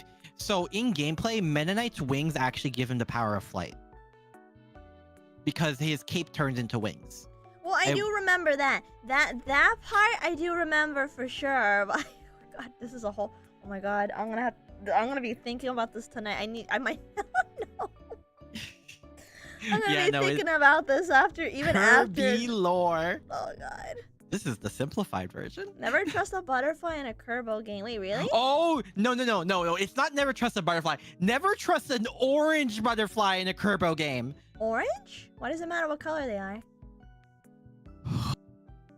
in gameplay, Meta Knight's wings actually give him the power of flight. Because his cape turns into wings. Well, I do remember that. That part I do remember for sure. But God, this is a whole. Oh my God, I'm gonna be thinking about this tonight. I might not know. I'm gonna be thinking about this after. Kirby lore. Oh God. This is the simplified version. Never trust a butterfly in a Kerbo game. Wait, really? Oh, no. It's not never trust a butterfly. Never trust an orange butterfly in a Kerbo game. Orange? Why does it matter what color they are?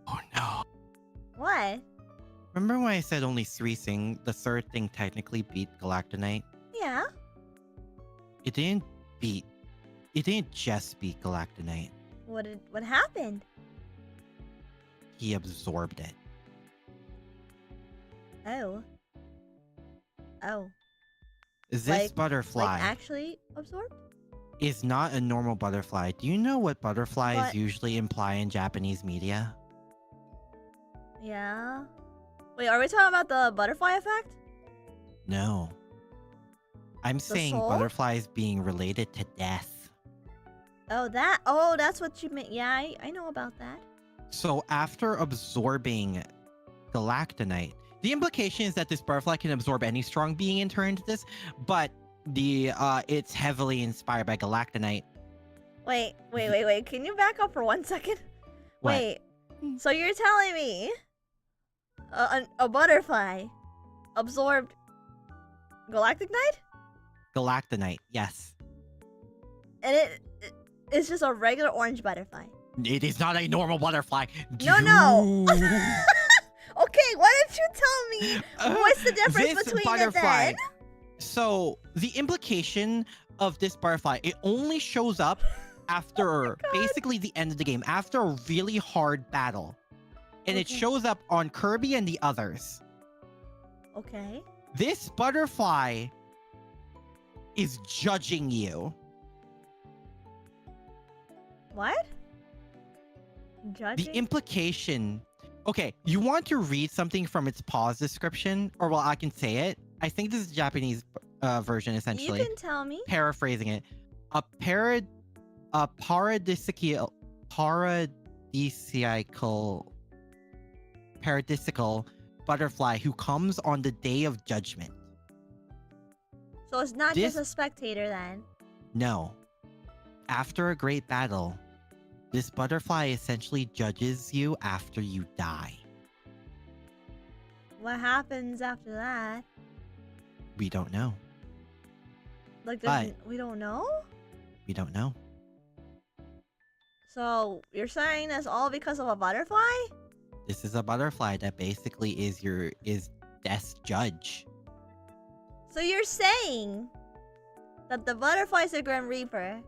Oh, no. What? Remember when I said only three things? The third thing technically beat Galactonite? Yeah. It didn't just beat Galactonite. What happened? He absorbed it. Oh. This butterfly Like actually absorbed? is not a normal butterfly. Do you know what butterflies But- usually imply in Japanese media? Yeah. Wait, are we talking about the butterfly effect? No. I'm saying soul? butterflies being related to death. Oh, that. Oh, that's what you meant. Yeah, I know about that. So after absorbing galactonite, the implication is that this butterfly can absorb any strong being and turn into this, but it's heavily inspired by galactonite. Wait. Can you back up for 1 second? What? Wait. So you're telling me a butterfly absorbed galactic night? Galactonite, yes. And it's just a regular orange butterfly. It is not a normal butterfly. No. Okay, why don't you tell me what's the difference This between butterfly. it then? So the implication of this butterfly, it only shows up after basically the end of the game, after a really hard battle. And it Okay. shows up on Kirby and the others. Okay. This butterfly is judging you. What? The Judging? implication. Okay, you want to read something from its pause description? Or, well, I can say it. I think this is the Japanese version, essentially. You can tell me. Paraphrasing it. A paradisiacal butterfly who comes on the day of judgment. So it's not This- just a spectator then. No. After a great battle, this butterfly essentially judges you after you die. What happens after that? We don't know. Like, we don't know? We don't know. So you're saying that's all because of a butterfly? This is a butterfly that basically is death's judge. So you're saying that the butterfly's a Grim Reaper?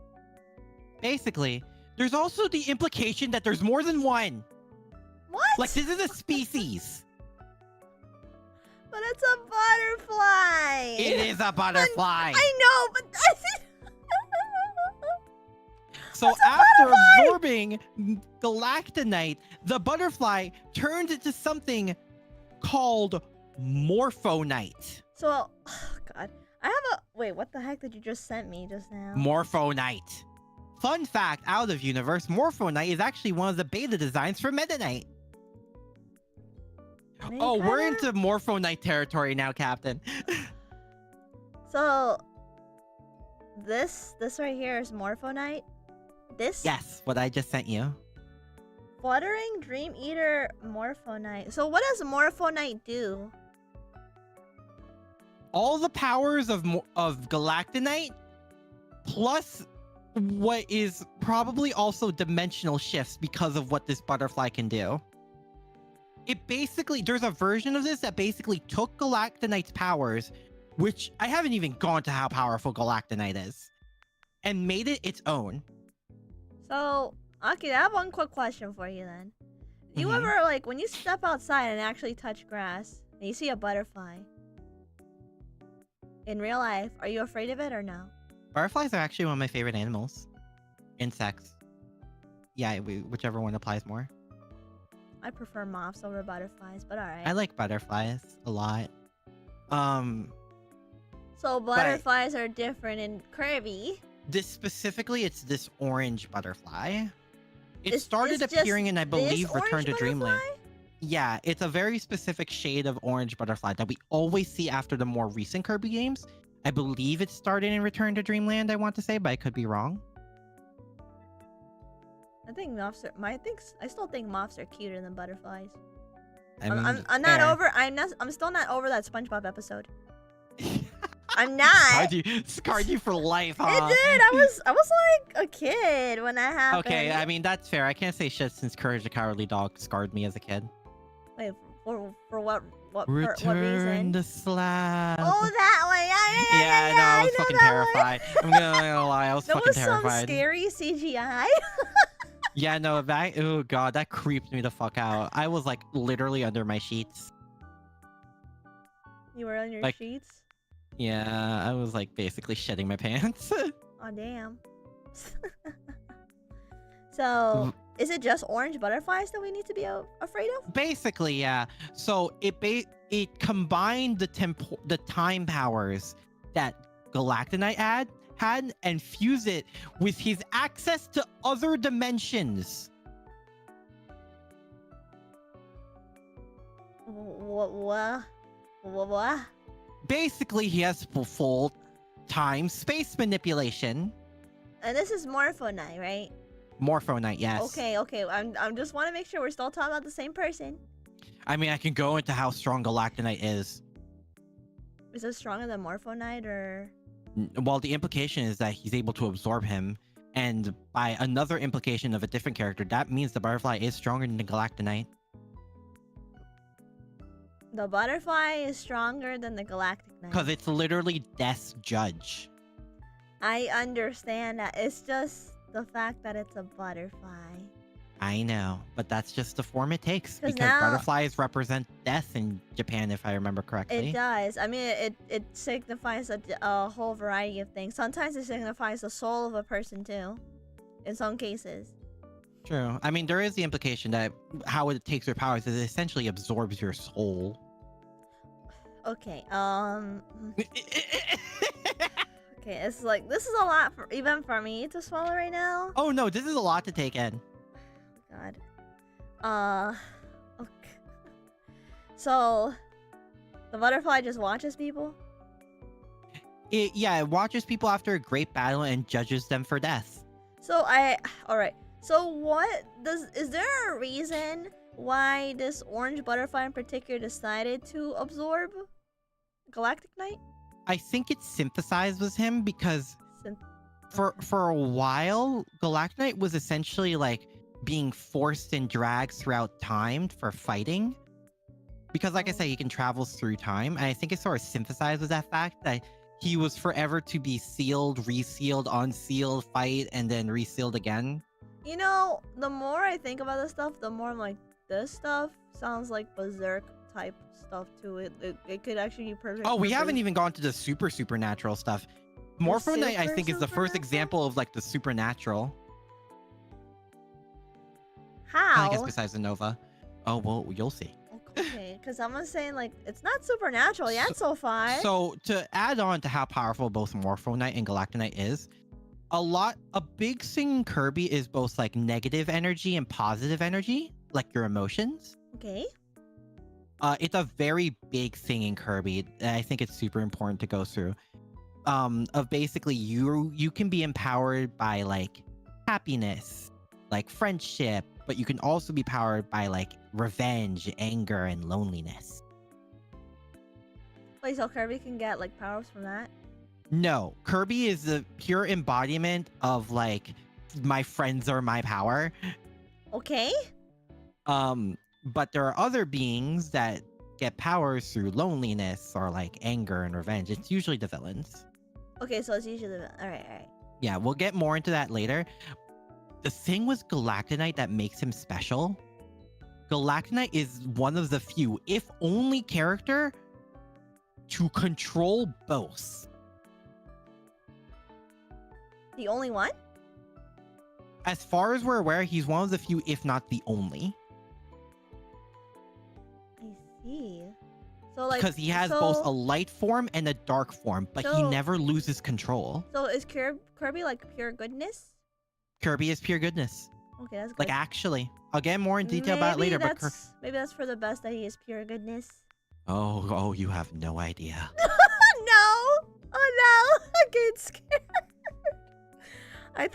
Basically, there's also the implication that there's more than one. What? Like, this is a species. But it's a butterfly. It is a butterfly. I know, but that's So It's a after butterfly! absorbing galactonite, the butterfly turns into something called morphonite. So, oh God, I have a wait. What the heck did you just send me just now? Morphonite. Fun fact, out of universe, morphonite is actually one of the beta designs for Meta Oh, we're into morphonite territory now, Captain. So, this right here is Morphonite. This Yes, what I just sent you. Fluttering Dream Eater Morphonite. So what does Morphonite do? All the powers of galactonite, plus what is probably also dimensional shifts because of what this butterfly can do. It basically, there's a version of this that basically took galactonite's powers, which I haven't even gone to how powerful galactonite is, and made it its own. So, okay, I have one quick question for you then. You Mhm. ever, like, when you step outside and actually touch grass, and you see a butterfly, in real life, are you afraid of it or no? Butterflies are actually one of my favorite animals. Insects. Yeah, whichever one applies more. I prefer moths over butterflies, but alright. I like butterflies a lot. So butterflies are different in Kirby. This specifically, it's this orange butterfly. It Is started this just appearing in, I believe, this Return orange to Dreamland. butterfly? Yeah, it's a very specific shade of orange butterfly that we always see after the more recent Kirby games. I believe it started in Return to Dreamland, I want to say, but I could be wrong. I think moths are. I still think moths are cuter than butterflies. I mean, I'm not fair. over. I'm still not over that SpongeBob episode. I'm not. Scarred you for life, huh? It did. I was like a kid when that happened. Okay, I mean, that's fair. I can't say shit since Courage the Cowardly Dog scarred me as a kid. Wait, for what? What Return reason? the slab. Oh, that one. Yeah, no, I was know fucking that one. terrified. I'm gonna lie, I was That fucking was terrified. some scary CGI. Yeah, no, oh god, that creeped me the fuck out. I was like literally under my sheets. You were on your Like- sheets. Yeah, I was like basically shedding my pants. Oh damn. So, is it just orange butterflies that we need to be afraid of? Basically, yeah. So it combined the time powers that Galactonite had and fused it with his access to other dimensions. What? Basically, he has full time space manipulation. And this is Morphonite, right? Morphonite, yes. Okay. I'm just want to make sure we're still talking about the same person. I mean, I can go into how strong Galactonite is. Is it stronger than Morphonite or? Well, the implication is that he's able to absorb him, and by another implication of a different character, that means the butterfly is stronger than the Galactonite. The butterfly is stronger than the Galactic Knight. Because it's literally Death's judge. I understand that. It's just the fact that it's a butterfly. I know, but that's just the form it takes. Because now, butterflies represent death in Japan, if I remember correctly. It does. I mean, it signifies a whole variety of things. Sometimes it signifies the soul of a person, too. In some cases. True. I mean, there is the implication that how it takes your powers is it essentially absorbs your soul. Okay, okay, it's like, this is a lot, even for me to swallow right now. Oh no, this is a lot to take in. God. Okay. So, the butterfly just watches people? It watches people after a great battle and judges them for death. So, alright. So is there a reason why this orange butterfly in particular decided to absorb Galactic Knight? I think it synthesized with him because for a while, Galactic Knight was essentially like being forced and dragged throughout time for fighting. Because like I said, he can travel through time. And I think it sort of synthesized with that fact that he was forever to be sealed, resealed, unsealed, fight, and then resealed again. You know, the more I think about this stuff, the more I'm like, this stuff sounds like Berserk type stuff too. It could actually be perfect. Oh, we haven't even gone to the supernatural stuff. Morphonite, I think, is the first example of like the supernatural. How? I guess besides the Nova. Oh, well, you'll see. Okay, because I'm saying like it's not supernatural yet so far. So to add on to how powerful both Morphonite and Galactonite is, a big thing in Kirby is both like negative energy and positive energy, like your emotions. Okay. It's a very big thing in Kirby. And I think it's super important to go through. Of basically you can be empowered by like happiness, like friendship, but you can also be powered by like revenge, anger, and loneliness. Wait, so Kirby can get like powers from that? No, Kirby is the pure embodiment of like my friends are my power. Okay. But there are other beings that get powers through loneliness or like anger and revenge. It's usually the villains. Okay, so it's usually the all right. Yeah, we'll get more into that later. The thing with Galactonite that makes him special, Galactonite is one of the few, if only character, to control both. The only one? As far as we're aware, he's one of the few, if not the only. I see. So like, because he has both a light form and a dark form, but he never loses control. So is Kirby like pure goodness? Kirby is pure goodness. Okay, that's good. Like actually, I'll get more in detail about it later. But maybe that's for the best that he is pure goodness. Oh, you have no idea. No! Oh no! I'm getting scared. I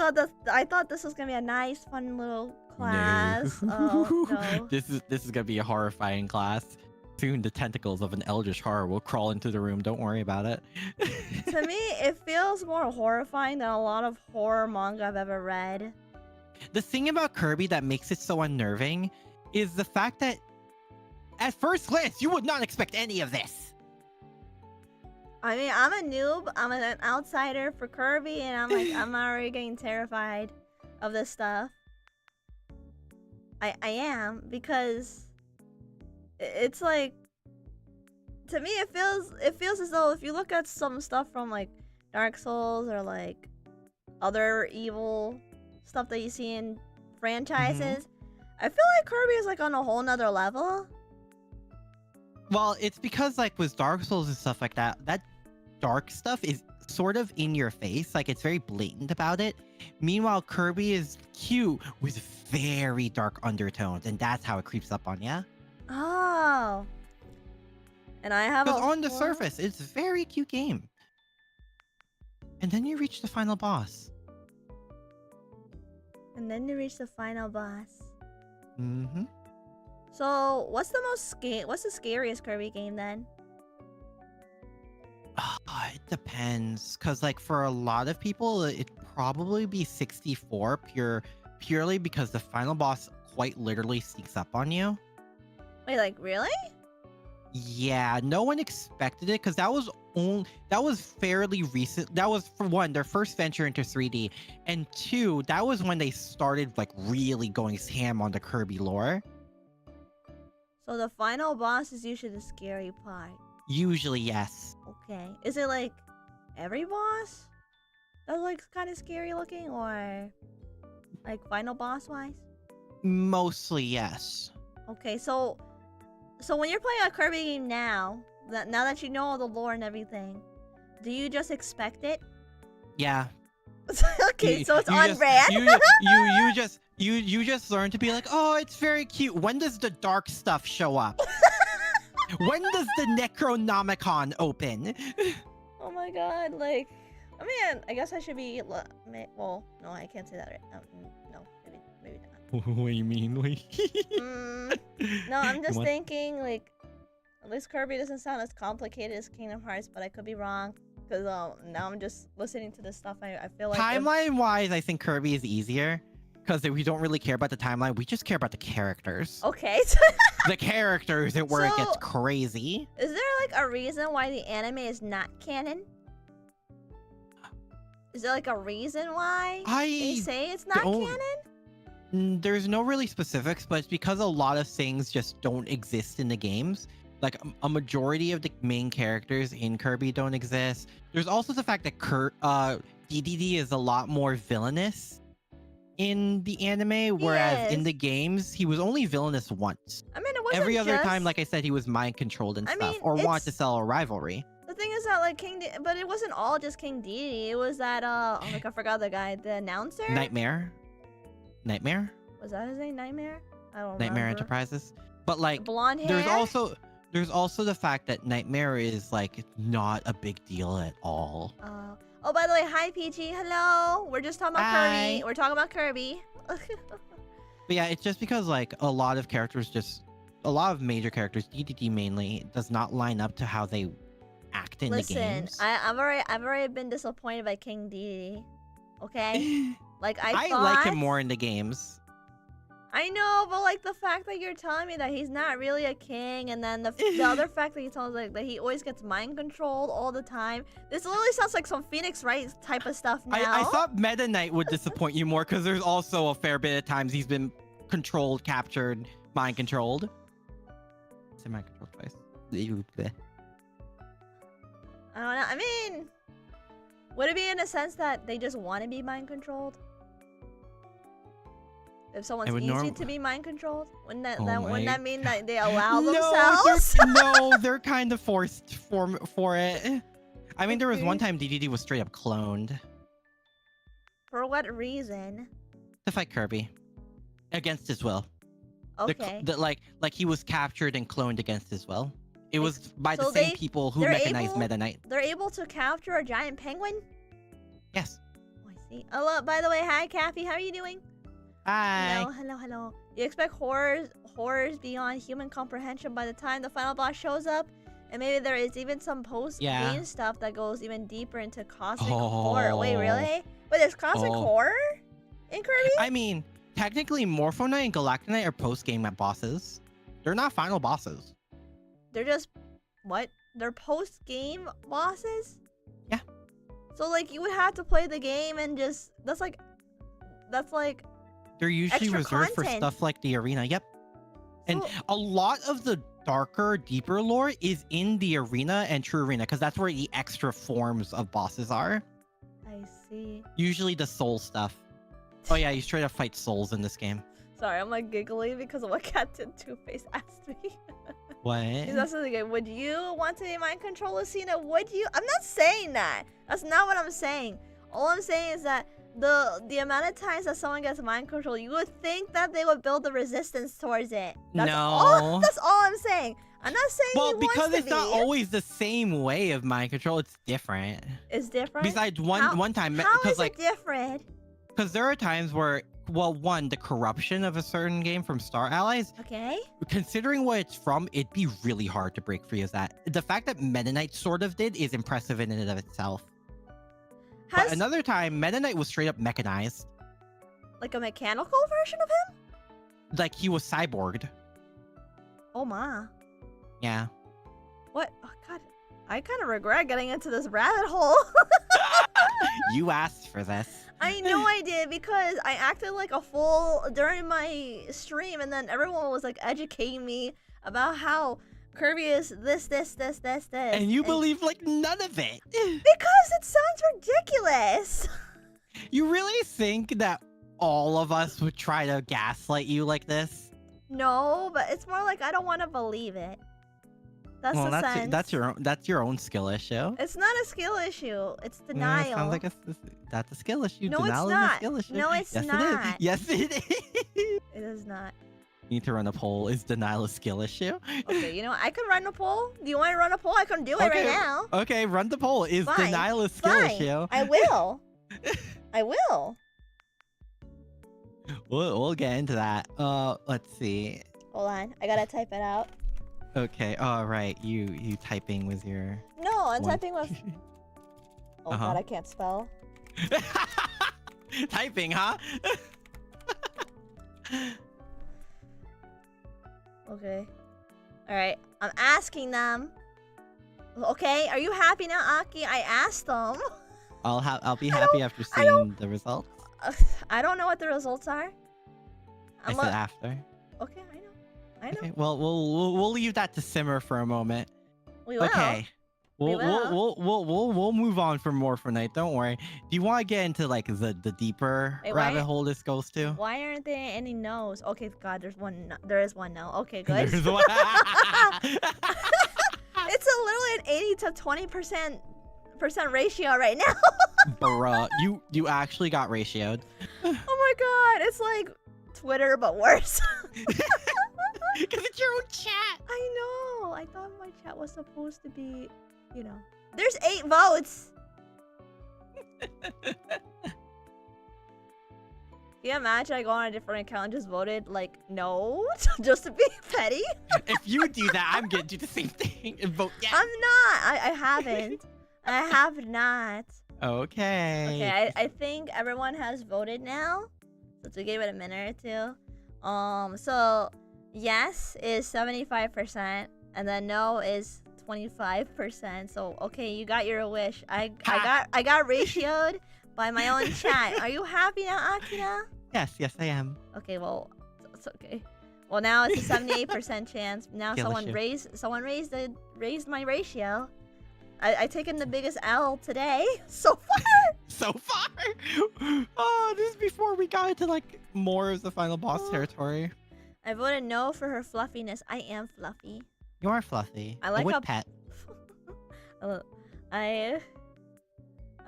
thought this was gonna be a nice, fun little class. No. Oh no! This is gonna be a horrifying class. Soon the tentacles of an eldritch horror will crawl into the room. Don't worry about it. To me, it feels more horrifying than a lot of horror manga I've ever read. The thing about Kirby that makes it so unnerving is the fact that at first glance, you would not expect any of this. I mean, I'm a noob. I'm an outsider for Kirby, and I'm already getting terrified of this stuff. I am, because it's like, to me it feels as though if you look at some stuff from like Dark Souls or like other evil stuff that you see in franchises, I feel like Kirby is like on a whole nother level. Well, it's because like with Dark Souls and stuff like that, that dark stuff is sort of in your face. Like it's very blatant about it. Meanwhile, Kirby is cute with very dark undertones, and that's how it creeps up on you. Oh. And I have Because on the surface, it's a very cute game. And then you reach the final boss. And then you reach the final boss. Mm-hmm. So, what's the scariest Kirby game then? It depends, because like for a lot of people, it'd probably be 64 purely because the final boss quite literally sneaks up on you. Wait, like really? Yeah, no one expected it because that was fairly recent. That was, for one, their first venture into 3D, and two, that was when they started like really going ham on the Kirby lore. So the final boss is usually the scary part. Usually, yes. Okay. Is it like every boss that's like kind of scary looking, or like final boss wise? Mostly, yes. Okay, so when you're playing a Kirby game now that you know all the lore and everything, do you just expect it? Yeah. Okay, so it's on brand. You just learn to be like, oh, it's very cute. When does the dark stuff show up? When does the Necronomicon open? Oh my god, like, I mean, I guess I should be, well, no, I can't say that right. No, maybe not. What do you mean? No, I'm just thinking, like, at least Kirby doesn't sound as complicated as Kingdom Hearts, but I could be wrong. Because now I'm just listening to this stuff, I feel like... Timeline-wise, I think Kirby is easier. Because we don't really care about the timeline, we just care about the characters. Okay. The characters is where it gets crazy. Is there, like, a reason why the anime is not canon? Is there, like, a reason why they say it's not canon? There's no really specifics, but it's because a lot of things just don't exist in the games. Like, a majority of the main characters in Kirby don't exist. There's also the fact that DDD is a lot more villainous in the anime, whereas in the games, he was only villainous once. I mean, it wasn't Every other time, like I said, he was mind-controlled and stuff, or wanted to sell a rivalry. The thing is that, like, but it wasn't all just King Dedede. It was that, oh, like, I forgot the guy, the announcer? Nightmare? Was that his name, Nightmare? I don't remember. Nightmare Enterprises? But, like, blonde hair? There's also the fact that Nightmare is, like, not a big deal at all. Oh, by the way, hi, PG. Hello. We're just talking about Kirby. We're talking about Kirby. But yeah, it's just because, like, a lot of major characters, DDD mainly, does not line up to how they act in the games. I've already been disappointed by King Dedede. Okay? Like, I like him more in the games. I know, but like the fact that you're telling me that he's not really a king, and then the other fact that you tell us like that he always gets mind controlled all the time. This literally sounds like some Phoenix Wright type of stuff now. I thought Meta Knight would disappoint you more because there's also a fair bit of times he's been controlled, captured, mind controlled. Say mind controlled twice. I don't know. I mean, would it be in a sense that they just want to be mind controlled? If someone's easy to be mind controlled, wouldn't that mean that they allow themselves? They're kind of forced for it. I mean, there was one time DDD was straight up cloned. For what reason? To fight Kirby, against his will. Okay. Like he was captured and cloned against his will. It was by the same people who mechanized Meta Knight. They're able to capture a giant penguin? Yes. Oh, I see. Oh, by the way, hi, Kathy. How are you doing? Hi. Hello. You expect horrors beyond human comprehension by the time the final boss shows up? And maybe there is even some post-game stuff that goes even deeper into cosmic horror. Wait, really? Wait, there's cosmic horror in Kirby? I mean, technically, Morpho Knight and Galactic Knight are post-game bosses. They're not final bosses. They're just... what? They're post-game bosses? Yeah. So, like, you would have to play the game and just... That's like... They're usually reserved for stuff like the arena. Yep. And a lot of the darker, deeper lore is in the arena and true arena, because that's where the extra forms of bosses are. I see. Usually the soul stuff. Oh yeah, you straight up fight souls in this game. Sorry, I'm like giggling because of what Captain Two-Face asked me. What? He's also like, would you want to be mind control Lucina? Would you? I'm not saying that. That's not what I'm saying. All I'm saying is that the amount of times that someone gets mind control, you would think that they would build the resistance towards it. That's that's all I'm saying. I'm not saying well, he wants because to it's not always the same way of mind control. It's different. It's different. Besides one time, how because is like it different? because there are times where, well, one, the corruption of a certain game from Star Allies. Okay. Considering what it's from, it'd be really hard to break free of that. The fact that Meta Knight sort of did is impressive in and of itself. But another time, Meta Knight was straight up mechanized. Like a mechanical version of him? Like he was cyborged. Oh my. Yeah. What? Oh god. I kind of regret getting into this rabbit hole. You asked for this. I know I did because I acted like a fool during my stream, and then everyone was like educating me about how Kirby is this. And you believe like none of it. Because it sounds ridiculous. You really think that all of us would try to gaslight you like this? No, but it's more like I don't want to believe it. That's well, the sense. that's your own skill issue. It's not a skill issue. It's denial. Yeah, sounds like that's a skill issue. No, Denial it's not. Is a skill issue. No, it's yes, not. It is. Yes, it is. It is not. You need to run a poll. Is denial a skill issue? Okay, you know, I can run a poll. Do you want to run a poll? I can do it right now. Okay, run the poll. Is Fine. denial a skill issue? I will. I will. We'll get into that. Let's see. Hold on. I gotta type it out. Okay. All right. You typing with your. No, I'm typing with. Oh god, I can't spell. Typing, huh? Okay. All right. I'm asking them. Okay. Are you happy now, Aki? I asked them. I'll be happy after seeing the results. I don't know what the results are. I said after. Okay, I know. Okay, well, we'll leave that to simmer for a moment. We will. Okay. We'll move on for more for night. Don't worry. Do you want to get into like the deeper rabbit hole this goes to? Why aren't there any no's? Okay, God, there's one. No, there is one no. Okay, good. There's one. It's literally an 80 to 20% ratio right now. Bruh, you actually got ratioed. Oh my God, it's like Twitter but worse. Because it's your own chat. I know. I thought my chat was supposed to be, you know. There's 8 votes. Can you imagine I go on a different account and just voted like no, just to be petty? If you do that, I'm gonna do the same thing and vote yes. I'm not. I haven't. I have not. Okay. Okay, I think everyone has voted now. So give it a minute or two. So yes is 75%, and then no is 25%. So okay, you got your wish. I got ratioed by my own chat. Are you happy now, Akira? Yes, I am. Okay, well, it's okay. Well, now it's a 78% chance. Now someone raised my ratio. I taken the biggest L today so far. So far. Oh, this is before we got into like more of the final boss territory. I voted no for her fluffiness. I am fluffy. You are fluffy. I like a pet. I'm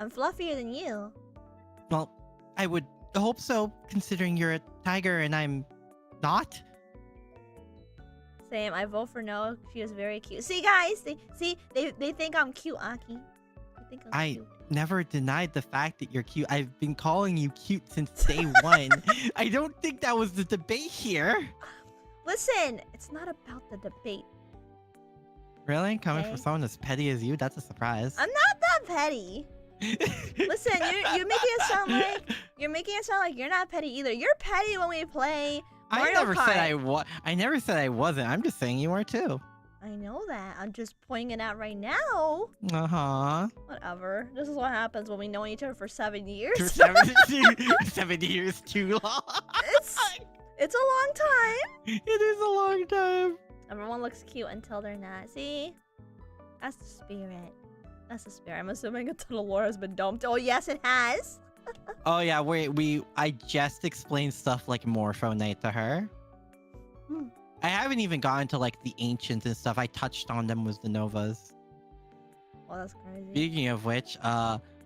fluffier than you. Well, I would hope so, considering you're a tiger and I'm not. Same. I vote for no. She is very cute. See, guys, they think I'm cute, Aki. They think I'm cute. Never denied the fact that you're cute. I've been calling you cute since day one. I don't think that was the debate here. Listen, it's not about the debate. Really? Coming from someone as petty as you? That's a surprise. I'm not that petty. Listen, you're making it sound like you're not petty either. You're petty when we play Mario I never Kart. said I never said I wasn't. I'm just saying you are too. I know that. I'm just pointing it out right now. Uh-huh. Whatever. This is what happens when we know each other for 7 years. 7 years too long. It's a long time. It is a long time. Everyone looks cute until they're not. See? That's the spirit. That's the spirit. I'm assuming a ton of lore has been dumped. Oh, yes, it has. Oh yeah, I just explained stuff like Morpho-Knight to her. I haven't even gotten to like the ancients and stuff. I touched on them with the Novas. Oh, that's crazy. Speaking of which,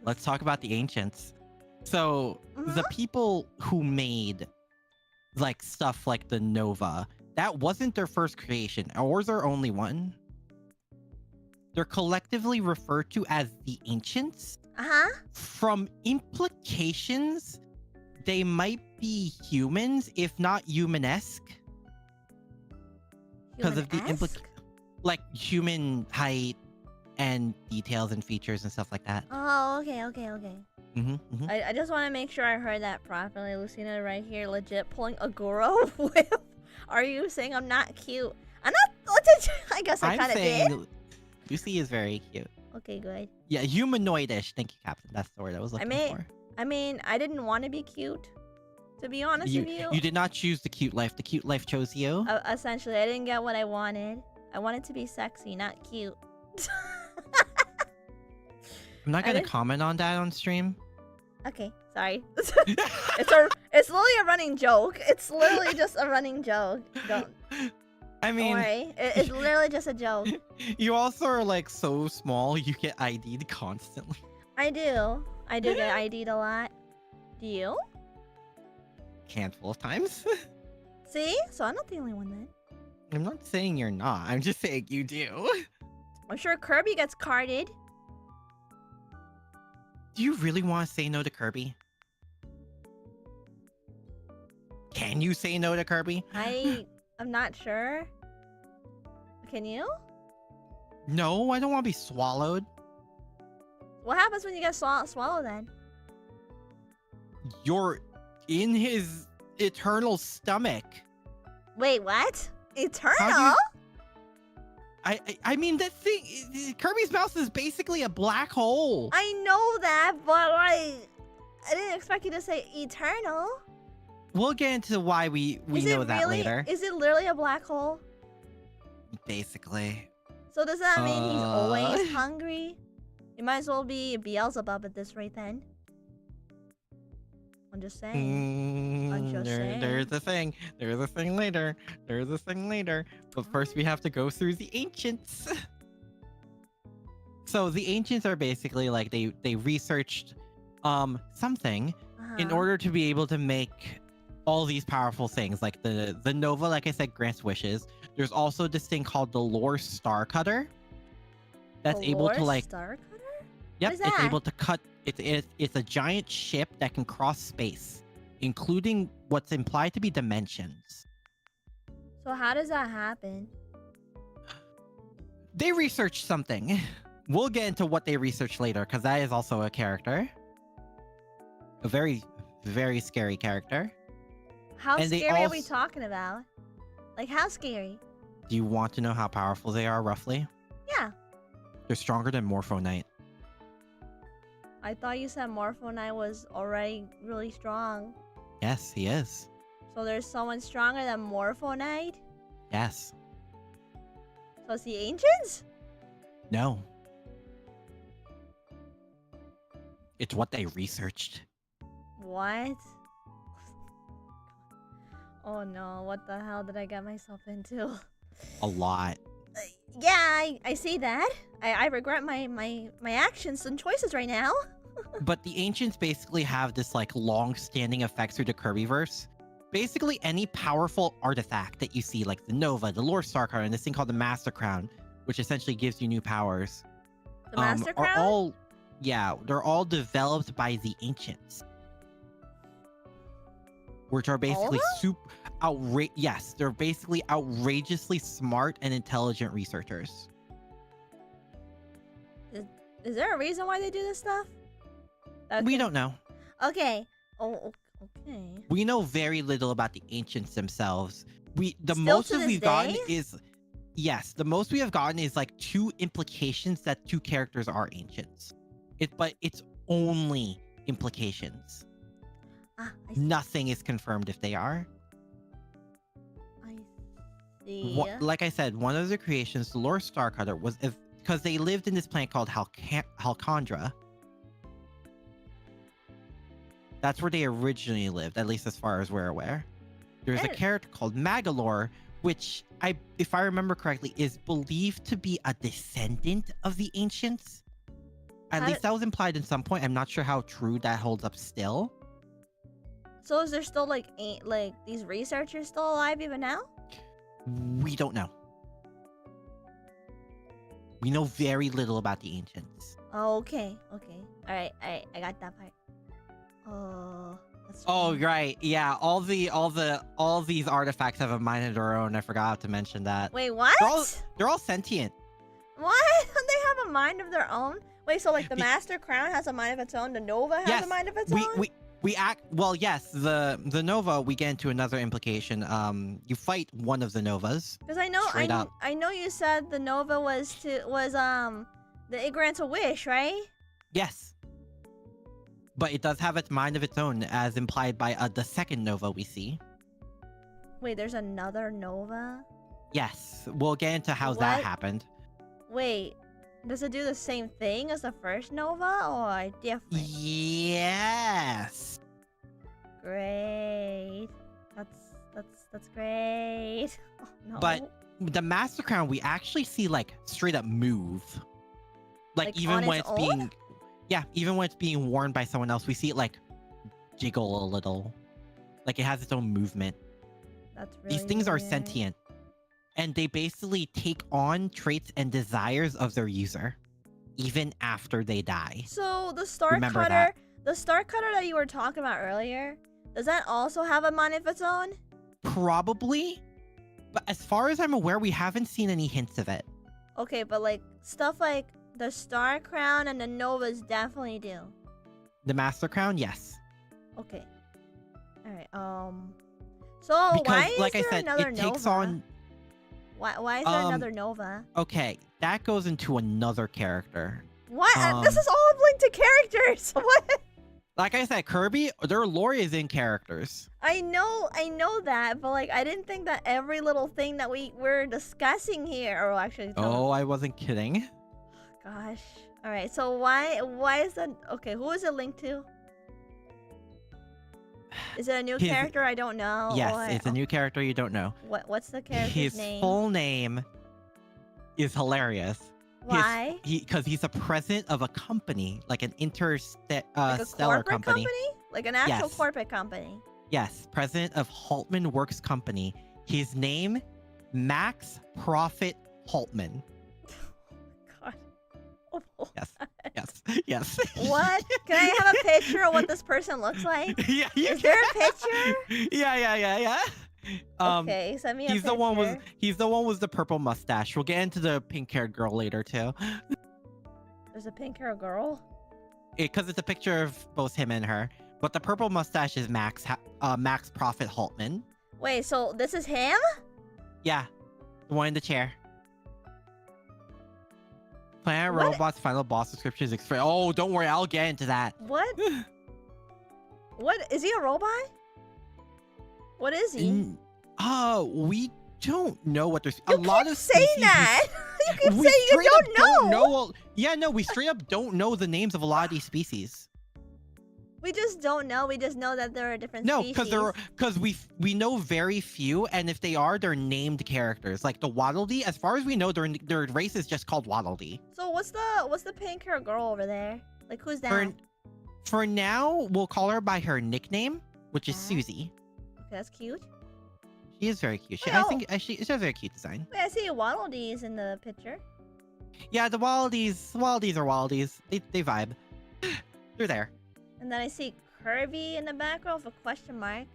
let's talk about the ancients. So the people who made like stuff like the Nova, that wasn't their first creation, or their only one. They're collectively referred to as the ancients. From implications, they might be humans, if not humanesque. Because of the like human height and details and features and stuff like that. Oh, okay. I just want to make sure I heard that properly. Lucina right here, legit pulling a Goro whip. Are you saying I'm not cute? I'm not. I guess I kind of did. Lucy is very cute. Okay, good. Yeah, humanoidish. Thank you, Captain. That's the word I was looking for. I mean, I didn't want to be cute. To be honest with you. You did not choose the cute life. The cute life chose you. Essentially, I didn't get what I wanted. I wanted to be sexy, not cute. I'm not gonna comment on that on stream. Okay, sorry. It's literally a running joke. It's literally just a running joke. I mean, don't worry. It's literally just a joke. You also are like so small. You get ID'd constantly. I do. I do get ID'd a lot. Do you? Handful of times. See? So I'm not the only one then. I'm not saying you're not. I'm just saying you do. I'm sure Kirby gets carded. Do you really want to say no to Kirby? Can you say no to Kirby? I'm not sure. Can you? No, I don't want to be swallowed. What happens when you get swallowed then? You're in his eternal stomach. Wait, what? Eternal? I mean, that thing, Kirby's mouth is basically a black hole. I know that, but I didn't expect you to say eternal. We'll get into why we know that later. Is it literally a black hole? Basically. So does that mean he's always hungry? He might as well be Beelzebub at this rate then. I'm just saying. There's a thing. There's a thing later. There's a thing later. But first we have to go through the ancients. So the ancients are basically like they researched something in order to be able to make all these powerful things. Like the Nova, like I said, grants wishes. There's also this thing called the Lore Star Cutter. That's able to like Star Cutter? Yep, it's able to cut. It's a giant ship that can cross space, including what's implied to be dimensions. So how does that happen? They researched something. We'll get into what they researched later, because that is also a character. A very, very scary character. How scary are we talking about? Like, how scary? Do you want to know how powerful they are, roughly? Yeah. They're stronger than Morpho-Knight. I thought you said Morpho-Knight was already really strong. Yes, he is. So there's someone stronger than Morpho-Knight? Yes. So it's the Ancients? No. It's what they researched. What? Oh no, what the hell did I get myself into? A lot. Yeah, I see that. I regret my actions and choices right now. But the ancients basically have this like long-standing effect through the KirbyVerse. Basically, any powerful artifact that you see, like the Nova, the Lore Star Card, and this thing called the Master Crown, which essentially gives you new powers. The Master Crown? Are all, yeah, they're all developed by the ancients, which are basically yes, they're basically outrageously smart and intelligent researchers. Is there a reason why they do this stuff? Okay. We don't know. Okay. Oh, okay. We know very little about the ancients themselves. The most we've gotten is the most we have gotten is like 2 implications that 2 characters are ancients. But it's only implications. Nothing is confirmed if they are. I see. Like I said, one of the creations, the Lord Starcutter, was because they lived in this planet called Halcondra. That's where they originally lived, at least as far as we're aware. There's a character called Magalore, which, if I remember correctly, is believed to be a descendant of the ancients. At least that was implied in some point. I'm not sure how true that holds up still. So is there still like these researchers still alive even now? We don't know. We know very little about the ancients. Oh, okay. All right. I got that part. Oh. Oh, right. Yeah. All these artifacts have a mind of their own. I forgot to mention that. Wait, what? They're all sentient. What? They have a mind of their own? Wait, so like the Master Crown has a mind of its own, the Nova has a mind of its own? Well, yes, the Nova, we get into another implication. You fight one of the Novas. Because I know you said the Nova it grants a wish, right? Yes. But it does have its mind of its own, as implied by the second Nova we see. Wait, there's another Nova? Yes. We'll get into how that happened. Wait, does it do the same thing as the first Nova, or different? Yes. Great. That's great. Oh, no. But the Master Crown, we actually see like straight up move. Like even when it's being... Yeah, even when it's being worn by someone else, we see it like jiggle a little. Like it has its own movement. That's really These things are weird. sentient. And they basically take on traits and desires of their user, even after they die. So the Starcutter that you were talking about earlier, does that also have a mind of its own? Probably. But as far as I'm aware, we haven't seen any hints of it. Okay, but like stuff like the Star Crown and the Novas definitely do. The Master Crown, yes. Okay. Alright, so because, why is like there I said, another it Nova? takes on... Why is there another Nova? Okay, that goes into another character. What? This is all linked to characters. What? Like I said, Kirby, their lore is in characters. I know that, but like I didn't think that every little thing that we're discussing here, or actually. Oh, I wasn't kidding. Gosh. All right. So why is that? Okay, who is it linked to? Is it a new character I don't know? Yes, or... it's a new character you don't know. What's the character's name? His full name is hilarious. Why? Because he's a president of a company, like an like a stellar company. Like an actual corporate company. Yes, president of Haltman Works Company. His name, Max Profit Haltman. God. Oh, Yes. What? Can I have a picture of what this person looks like? Yeah. Is there a picture? Yeah. Okay, send me a picture. He's the one with the purple mustache. We'll get into the pink-haired girl later too. There's a pink-haired girl? Because it's a picture of both him and her. But the purple mustache is Max Profit Haltman. Wait, so this is him? Yeah, the one in the chair. Planet Robot's final boss description is explained. Oh, don't worry, I'll get into that. What? What? Is he a robot? What is he? We don't know what there's. You keep saying that. You keep saying you don't know. Yeah, no, we straight up don't know the names of a lot of these species. We just don't know. We just know that there are different species. No, because we know very few, and if they are, they're named characters. Like the Waddle Dee, as far as we know, their race is just called Waddle Dee. So what's the pink hair girl over there? Like who's that? For now, we'll call her by her nickname, which is Susie. Okay, that's cute. She is very cute. I think she has a very cute design. Wait, I see Waddle Dees in the picture. Yeah, the Waddle Dees are Waddle Dees. They vibe. They're there. And then I see Kirby in the background with a question mark.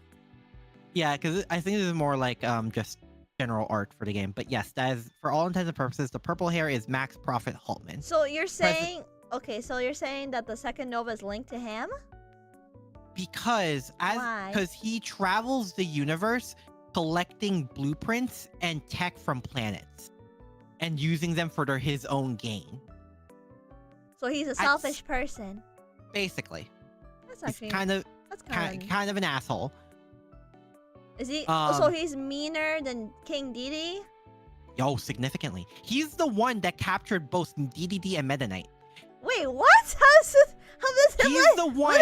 Yeah, because I think this is more like just general art for the game. But yes, that is, for all intents and purposes, the purple hair is Max Profit Haltman. So you're saying... Okay, so you're saying that the second Nova is linked to him? Because he travels the universe collecting blueprints and tech from planets and using them for his own gain. So he's a selfish person. Basically. That's actually he's kind of an asshole. Is he? So he's meaner than King Dedede? Oh, significantly. He's the one that captured both Dedede and Meta Knight. Wait, what? How does it He's the one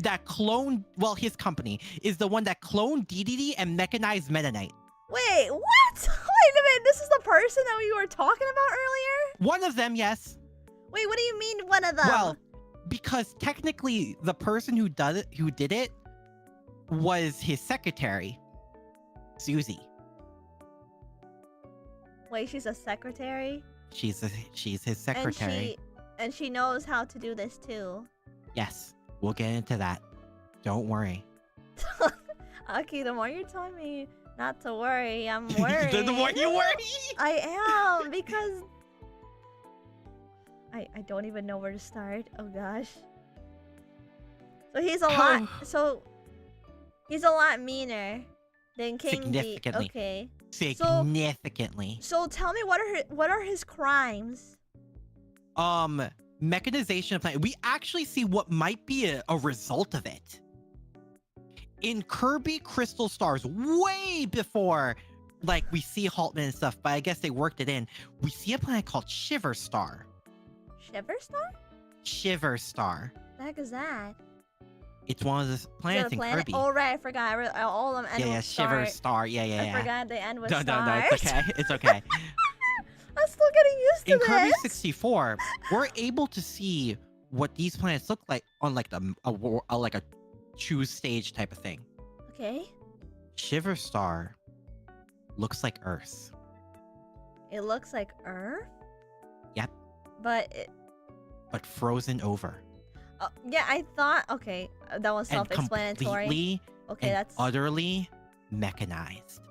that cloned. Well, his company is the one that cloned Dedede and mechanized Meta Knight. Wait, what? Wait a minute. This is the person that we were talking about earlier? One of them, yes. Wait, what do you mean one of them? Well, because technically the person who did it was his secretary, Susie. Wait, she's a secretary? She's his secretary. And she knows how to do this too. Yes, we'll get into that. Don't worry. Aki, the more you're telling me not to worry, I'm worried. The more you worry? I am, because I don't even know where to start. Oh gosh. So he's a lot meaner than King Significantly. Okay. Significantly. So tell me, what are his crimes? Mechanization of planet. We actually see what might be a result of it. In Kirby Crystal Stars, way before, like, we see Haltman and stuff, but I guess they worked it in. We see a planet called Shiver Star. Shiver Star? Shiver Star. What the heck is that? It's one of the planets in Kirby. Oh, right, I forgot. All of them end with Shiver Star. Yeah. I forgot they end with No, stars. it's okay. It's okay. I'm still getting used to In this. Kirby 64, we're able to see what these planets look like on like a choose stage type of thing. Okay. Shiver Star looks like Earth. It looks like Earth? Yep. But frozen over. Yeah, I thought, okay, that was self-explanatory. Completely okay, and utterly mechanized.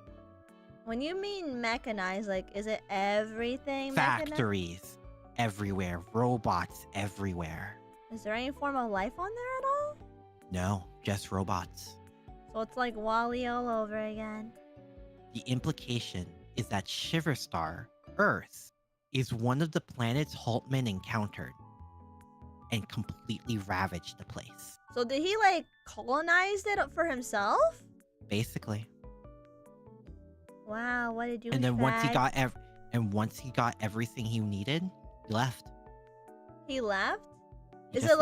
When you mean mechanized, like, is it everything mechanized? Factories everywhere, robots everywhere. Is there any form of life on there at all? No, just robots. So it's like WALL-E all over again. The implication is that Shiver Star, Earth, is one of the planets Haltman encountered and completely ravaged the place. So did he, like, colonize it for himself? Basically. Wow, what did you? And then once he got everything he needed, he left. He left? Is it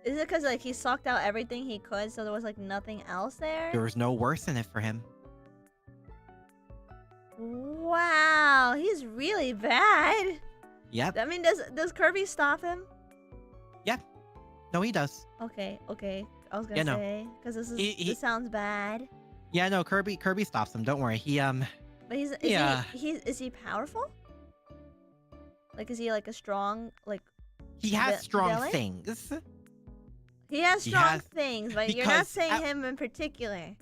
because like he sucked out everything he could, so there was like nothing else there? There was no worse in it for him. Wow, he's really bad. Yep. I mean, does Kirby stop him? Yep. No, he does. Okay. I was gonna say, because this sounds bad. Yeah, no, Kirby stops him. Don't worry. But is he powerful? Like, is he like a strong, like? He has strong villain? things. He has strong things, but you're not saying him in particular.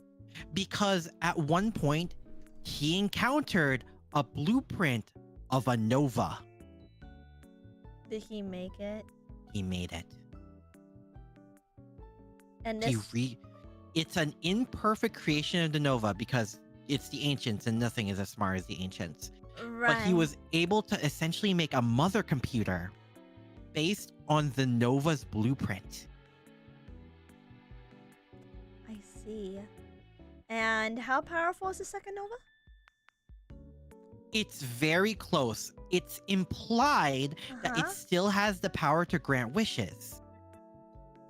Because at one point, he encountered a blueprint of a nova. Did he make it? He made it. And this... It's an imperfect creation of the nova because it's the ancients and nothing is as smart as the ancients. Right. But he was able to essentially make a mother computer based on the nova's blueprint. I see. And how powerful is the second nova? It's very close. It's implied that it still has the power to grant wishes.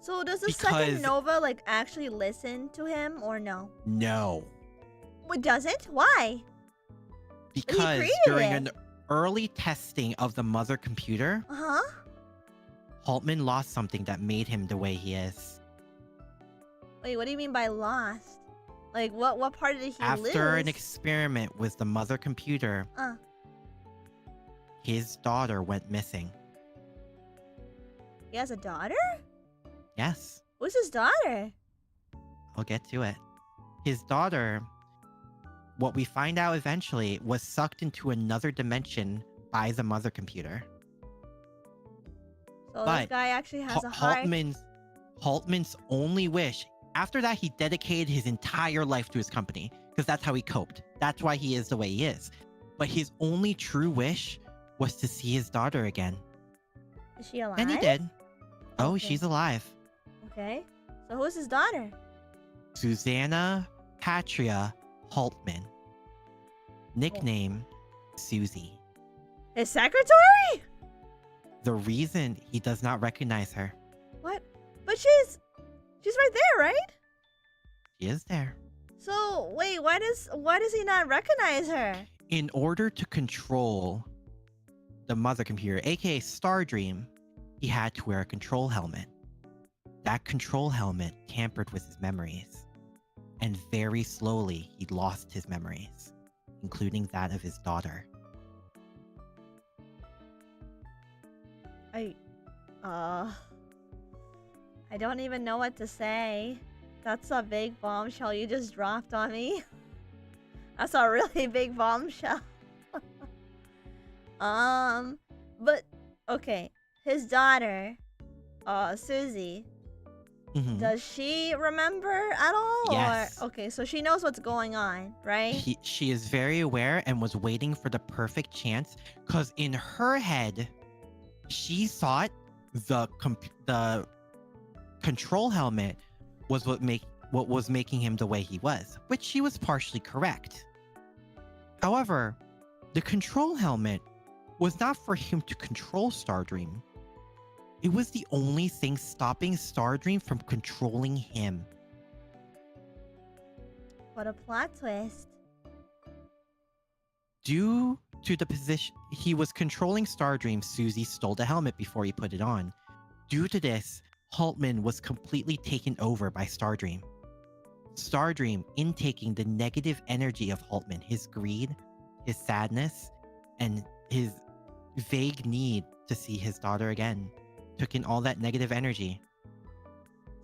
So does the second nova like actually listen to him or no? No. What does it? Why? Because during an early testing of the mother computer, Haltman lost something that made him the way he is. Wait, what do you mean by lost? Like, what part did he lose? After an experiment with the mother computer, his daughter went missing. He has a daughter? Yes. Who's his daughter? I'll get to it. His daughter, what we find out eventually, was sucked into another dimension by the mother computer. So this guy actually has a heart. Haltman's only wish. After that, he dedicated his entire life to his company because that's how he coped. That's why he is the way he is. But his only true wish was to see his daughter again. Is she alive? And he did. Oh, she's alive. Okay. So who's his daughter? Susanna Patria Haltman, nickname Susie. His secretary? The reason he does not recognize her. What? But she's right there, right? She is there. So wait, why does he not recognize her? In order to control the mother computer, aka Stardream, he had to wear a control helmet. That control helmet tampered with his memories, and very slowly he lost his memories, including that of his daughter. I don't even know what to say. That's a big bombshell you just dropped on me. That's a really big bombshell. But okay, his daughter, Susie, does she remember at all? Yes. Or, okay, so she knows what's going on, right? She is very aware and was waiting for the perfect chance, because in her head, she thought the control helmet was what was making him the way he was, which she was partially correct. However, the control helmet was not for him to control Stardream. It was the only thing stopping Stardream from controlling him. What a plot twist. Due to the position he was controlling Stardream, Susie stole the helmet before he put it on. Due to this, Haltman was completely taken over by Stardream. Stardream, intaking the negative energy of Haltman, his greed, his sadness, and his vague need to see his daughter again, took in all that negative energy.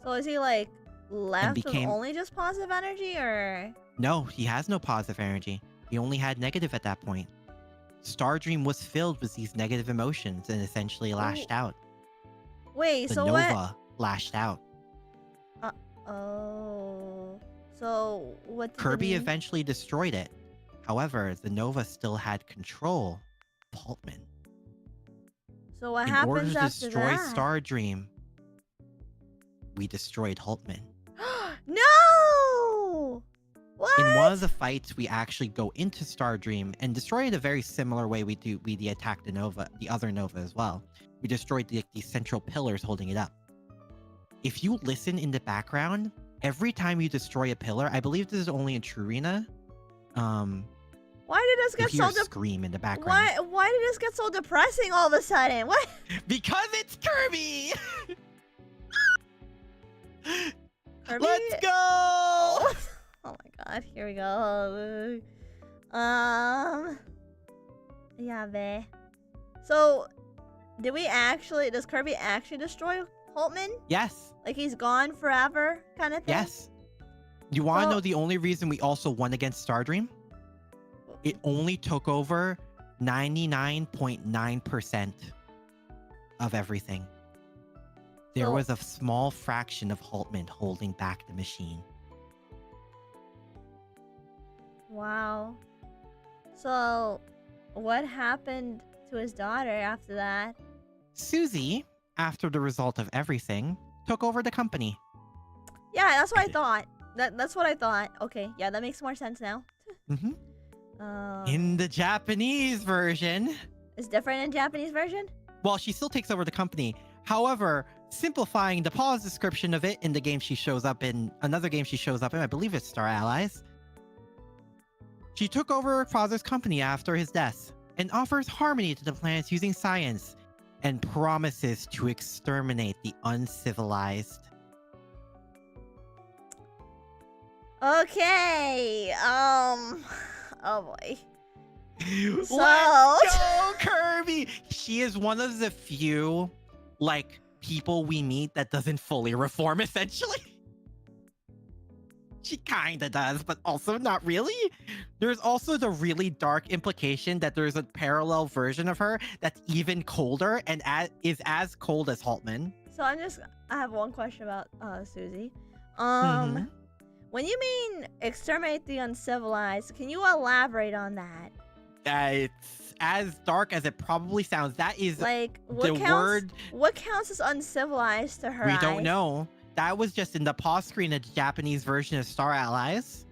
So is he like left with only just positive energy, or? No, he has no positive energy. He only had negative at that point. Stardream was filled with these negative emotions and essentially lashed out. Wait, The so Nova what? lashed out. Oh. So what did Kirby he... eventually destroyed it. However, the Nova still had control of Haltman. So what In order happens to after destroy that? Stardream, we destroyed Haltman. No! What? In one of the fights, we actually go into Stardream and destroy it a very similar way we attack the Nova, the other Nova as well. We destroyed the central pillars holding it up. If you listen in the background, every time you destroy a pillar, I believe this is only in Trurina. Why did this get you hear so a scream in the background. Why did this get so depressing all of a sudden? What? Because it's Kirby! Kirby? Let's go! Oh my god, here we go. Yeah, bae. So, does Kirby actually destroy Haltman? Yes. Like he's gone forever kind of thing? Yes. You want to know the only reason we also won against Stardream? It only took over 99.9% of everything. There was a small fraction of Haltman holding back the machine. Wow. So, what happened to his daughter after that? Susie, after the result of everything, took over the company. Yeah, that's what I thought. That's what I thought. Okay, yeah, that makes more sense now. In the Japanese version... It's different in Japanese version? Well, she still takes over the company. However, simplifying the pause description of it in the game she shows up in, another game she shows up in, I believe it's Star Allies. She took over her father's company after his death and offers harmony to the planets using science and promises to exterminate the uncivilized. Okay, oh boy. Let's go, Kirby! She is one of the few, like, people we meet that doesn't fully reform, essentially. She kinda does, but also not really. There's also the really dark implication that there's a parallel version of her that's even colder and is as cold as Haltman. So I have one question about Susie. When you mean exterminate the uncivilized, can you elaborate on that? It's as dark as it probably sounds. That is like word. What counts as uncivilized to her? We don't know. That was just in the pause screen of the Japanese version of Star Allies.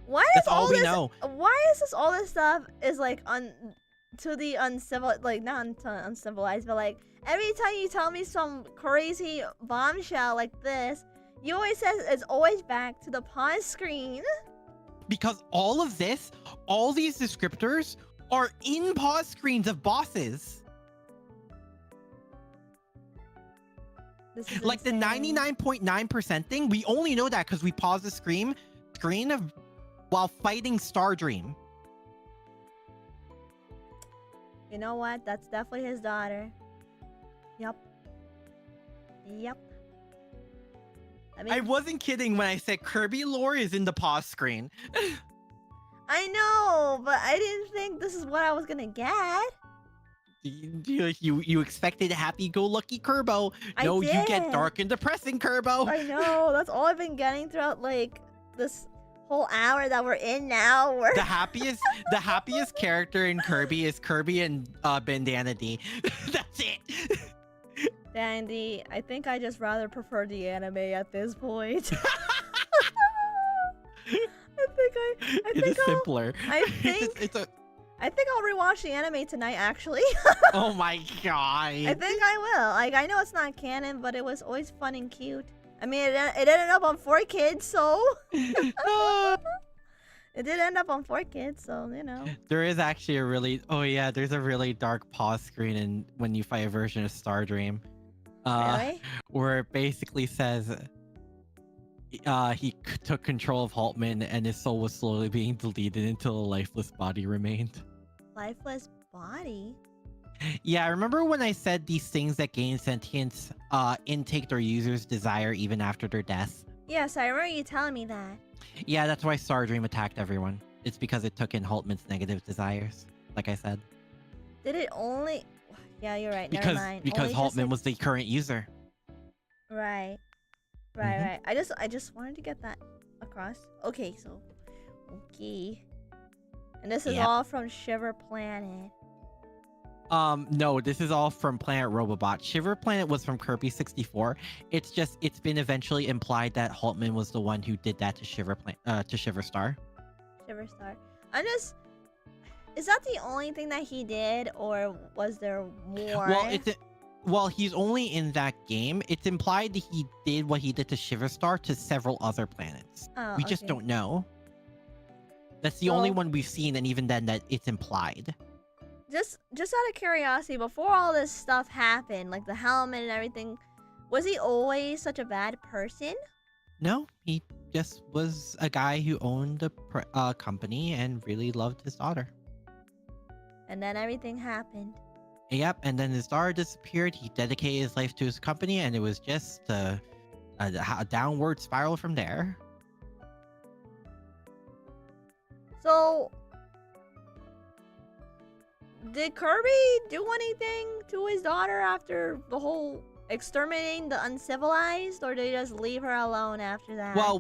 Why That's is all all we this? know. Why is this all this stuff is like to the uncivil, like not uncivilized, but like every time you tell me some crazy bombshell like this, you always says it's always back to the pause screen. Because all of this, all these descriptors are in pause screens of bosses. This is Like the insane. 99.9% thing, we only know that because we paused the screen of while fighting Stardream. You know what? That's definitely his daughter. Yup. Yep. I wasn't kidding when I said Kirby lore is in the pause screen. I know, but I didn't think this is what I was gonna get. You expected happy-go-lucky Kirbo. No, I you get did. dark and depressing Kirbo. I know. That's all I've been getting throughout like this whole hour that we're in now. The happiest character in Kirby is Kirby and Bandana D. That's it. Dandy, I think I just rather prefer the anime at this point. It is simpler. I think It's a. I think I'll rewatch the anime tonight, actually. Oh my god. I think I will. Like, I know it's not canon, but it was always fun and cute. I mean, it ended up on 4Kids, so... It did end up on 4Kids, so, you know. There is actually a really... Oh yeah, there's a really dark pause screen in when you fight a version of Stardream. Really? Where it basically says... he took control of Haltman and his soul was slowly being deleted until a lifeless body remained. Lifeless body? Yeah, remember when I said these things that gain sentience intake their users' desire even after their death? Yes, I remember you telling me that. Yeah, that's why Stardream attacked everyone. It's because it took in Haltman's negative desires, like I said. Did it only... Yeah, you're right. Because Never mind. because Only just, Haltman was the current user. Right. Right. I just wanted to get that across. Okay, so... Okay. And this is all from Shiver Planet. No, this is all from Planet Robobot. Shiver Planet was from Kirby 64. It's been eventually implied that Haltman was the one who did that to Shiver Star. Shiver Star. Is that the only thing that he did, or was there more? Well, he's only in that game. It's implied that he did what he did to Shiver Star to several other planets. Oh, we just don't know. That's the only one we've seen, and even then, that it's implied. Just out of curiosity, before all this stuff happened, like the helmet and everything, was he always such a bad person? No, he just was a guy who owned a company and really loved his daughter. And then everything happened. Yep, and then his daughter disappeared. He dedicated his life to his company, and it was just a downward spiral from there. So, did Kirby do anything to his daughter after the whole exterminating the uncivilized, or did he just leave her alone after that? Well,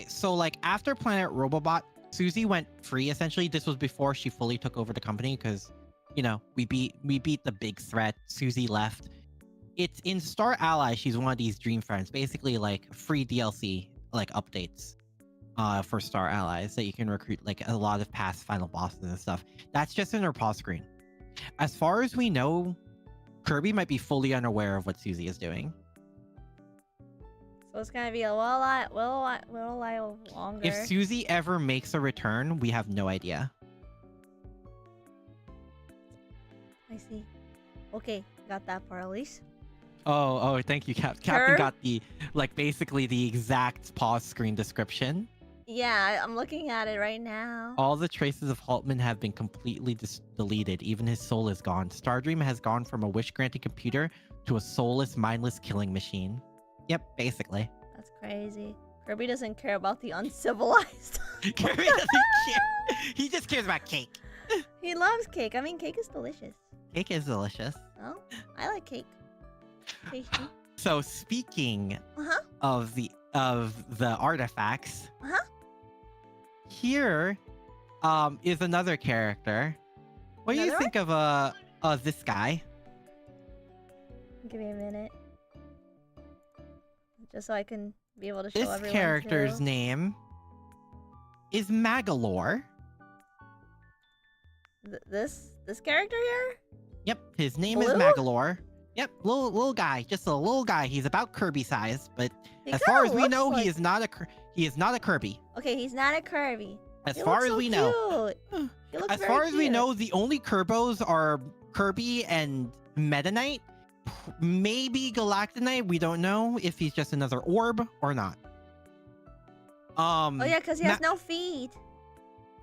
so like after Planet Robobot, Susie went free. Essentially, this was before she fully took over the company because, you know, we beat the big threat. Susie left. It's in Star Ally. She's one of these dream friends, basically like free DLC like updates. For Star Allies that you can recruit like a lot of past final bosses and stuff. That's just in her pause screen. As far as we know, Kirby might be fully unaware of what Susie is doing. So it's gonna be a little longer. If Susie ever makes a return, we have no idea. I see. Okay, got that part at least. Oh, thank you, Captain got the basically the exact pause screen description. Yeah, I'm looking at it right now. All the traces of Haltman have been completely deleted. Even his soul is gone. Stardream has gone from a wish-granting computer to a soulless, mindless killing machine. Yep, basically. That's crazy. Kirby doesn't care about the uncivilized. Kirby doesn't care. He just cares about cake. He loves cake. I mean, cake is delicious. Cake is delicious. Oh, I like cake. Tasty. So speaking of the artifacts, here is another character. What do you think of this guy? Give me a minute, just so I can be able to show everyone. This character's name is Magalore. This character here? Yep, his name Blue? is Magalore. Yep, little guy, just a little guy. He's about Kirby size, but He as far as we looks know, like... he is not a Kirby. Okay, he's not a Kirby. As He far looks as so we know. cute. He looks As very far as we cute. know, the only Kerbos are Kirby and Meta Knight. Maybe Galactonite. We don't know if he's just another orb or not. Oh yeah, because he has no feet.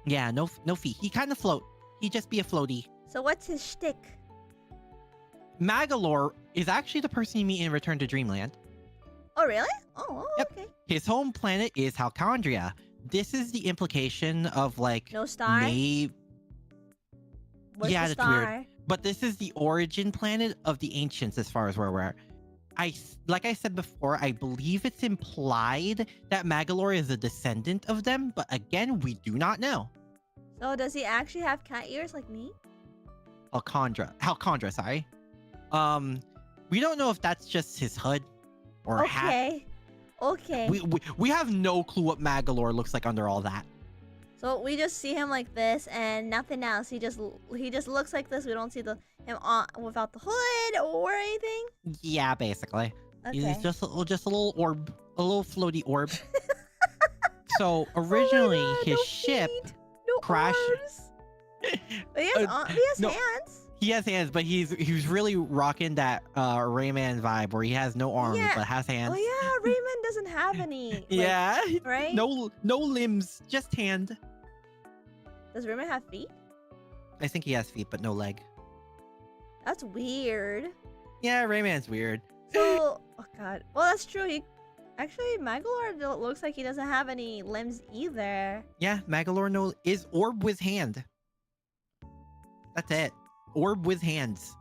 Yeah, no feet. He kind of float. He just be a floaty. So what's his shtick? Magalore is actually the person you meet in Return to Dreamland. Oh really? Oh, Yep. okay. His home planet is Halcondria. This is the implication of like No star? Where's yeah, the that's star? weird. But this is the origin planet of the ancients as far as where we're at. Like I said before, I believe it's implied that Magalore is a descendant of them, but again, we do not know. So does he actually have cat ears like me? Halcondra, sorry. We don't know if that's just his hood or hat. Okay. Okay. We have no clue what Magalore looks like under all that. So we just see him like this and nothing else. He just looks like this. We don't see him on without the hood or anything. Yeah, basically. Okay. He's just a little orb, a little floaty orb. So originally, Oh my God, his no ship feet, no crashed. arms. But he has no. hands. He has hands, but he's really rocking that Rayman vibe where he has no arms Yeah. but has hands. Oh yeah, Rayman doesn't have any. Like, Yeah. Right? No limbs, just hand. Does Rayman have feet? I think he has feet, but no leg. That's weird. Yeah, Rayman's weird. So, oh god. Well, that's true. Actually, Magalore looks like he doesn't have any limbs either. Yeah, Magalore is orb with hand. That's it. Orb with hands.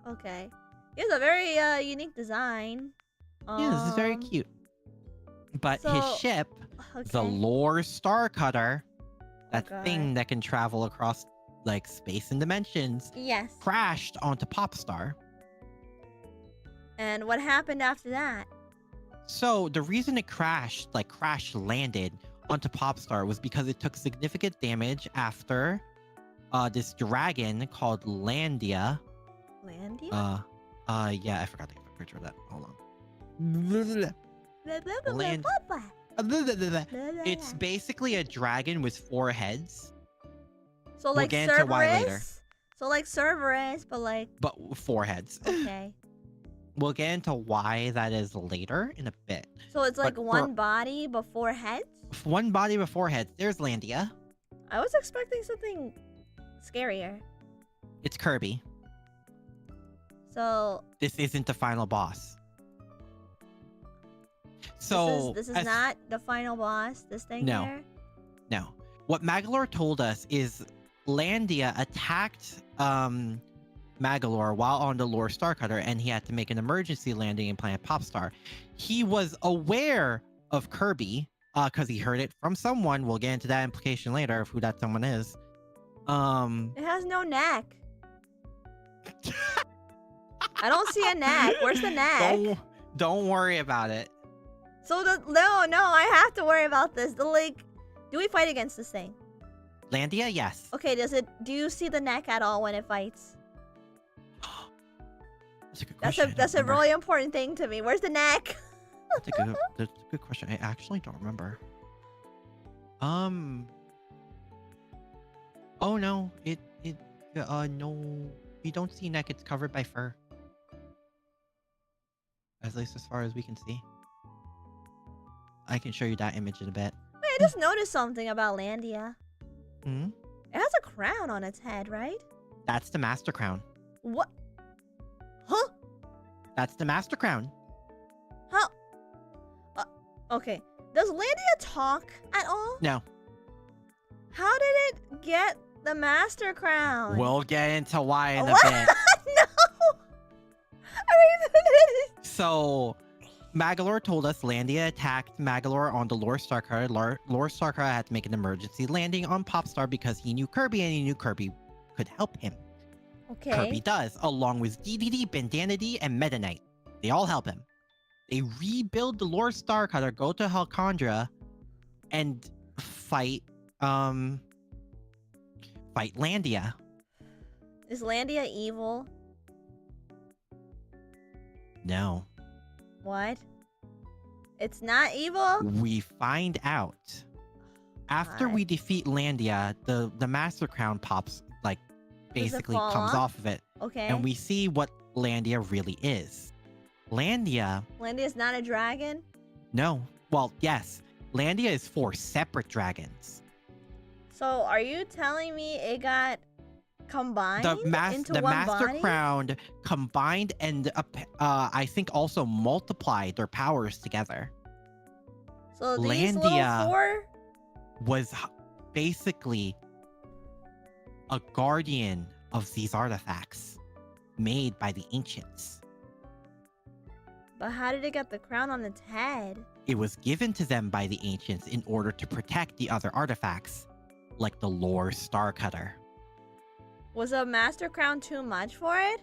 Okay. He has a very unique design. Yeah, this is very cute. But his so- ship, Okay. the Lore Star Cutter, that God. thing that can travel across like space and dimensions, Yes. crashed onto Popstar. And what happened after that? So the reason it crash landed onto Popstar was because it took significant damage after this dragon called Landia. Landia? Yeah, I forgot to take a picture of that. Hold on. Blah, blah, blah, Land- blah, blah, blah, blah, It's blah. basically a dragon with 4 heads, So like get into why later. Cerberus? So like Cerberus, but like... but 4 heads. Okay. We'll get into why that is later in a bit. So it's like But one body but 4 heads? One body with 4 heads. There's Landia. I was expecting something scarier. It's Kirby. So This isn't the final boss. So this is as- not the final boss, this thing No. here? No. What Magalore told us is Landia attacked Magalore while on the Lore Star Cutter, and he had to make an emergency landing in planet Popstar. He was aware of Kirby because he heard it from someone. We'll get into that implication later of who that someone is. It has no neck. I don't see a neck. Where's the neck? Don't worry about it. So no, I have to worry about this. Do we fight against this thing? Landia, yes. Okay, do you see the neck at all when it fights? That's a good question. That's a I don't remember. really important thing to me. Where's the neck? That's a good question. I actually don't remember. Oh no, no, we don't see neck. It's covered by fur. At least as far as we can see. I can show you that image in a bit. Wait, I just noticed something about Landia. Hmm? It has a crown on its head, right? That's the Master Crown. What? Huh? That's the Master Crown. How? Okay. Does Landia talk at all? No. How did it get the Master Crown? We'll get into why in a What? bit. No! I mean, So, Magalore told us Landia attacked Magalore on the Lore Star Cutter. Lore Star Cutter had to make an emergency landing on Popstar because he knew Kirby and he knew Kirby could help him. okay. Kirby does, along with DDD, Bandana D, and Meta Knight. They all help him. They rebuild the Lore Star Cutter, go to Halcondra, and fight fight Landia. Is Landia evil? No. What? It's not evil? We find out after we defeat Landia, the Master Crown pops, like, basically comes off of it. Okay. And we see what Landia really is. Landia's not a dragon? No. Well, yes. Landia is 4 separate dragons. So are you telling me it got combined into the one Master body? Crown combined and I think also multiplied their powers together. So these little 4 was basically a guardian of these artifacts made by the ancients. But how did it get the crown on its head? It was given to them by the ancients in order to protect the other artifacts, like the Lore Starcutter. Was a Master Crown too much for it?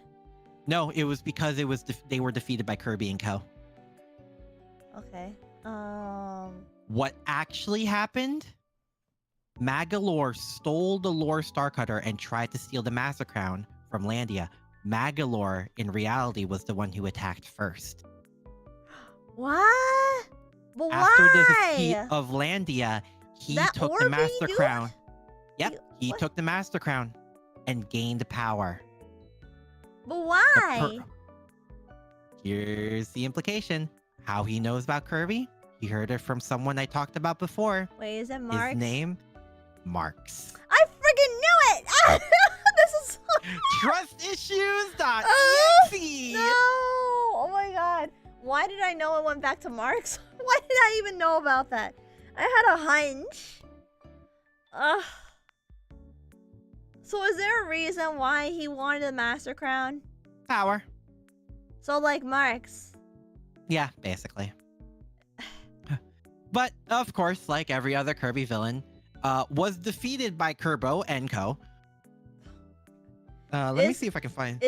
No, it was because they were defeated by Kirby and Co. Okay. What actually happened? Magalore stole the Lore Starcutter and tried to steal the Master Crown from Landia. Magalore, in reality, was the one who attacked first. What? But After why? the defeat of Landia, he took the Master Crown. Yep, he took the Master Crown and gained power. But why? Here's the implication. How he knows about Kirby? He heard it from someone I talked about before. Wait, is it Marks? His name? Marks. I freaking knew it! This is Trustissues.exe. No! Oh my god. Why did I know it went back to Marks? Why did I even know about that? I had a hunch. Ugh. So is there a reason why he wanted the Master Crown? Power. So like Marks. Yeah, basically. But, of course, like every other Kirby villain, was defeated by Kirbo and Co. Let me see if I can find...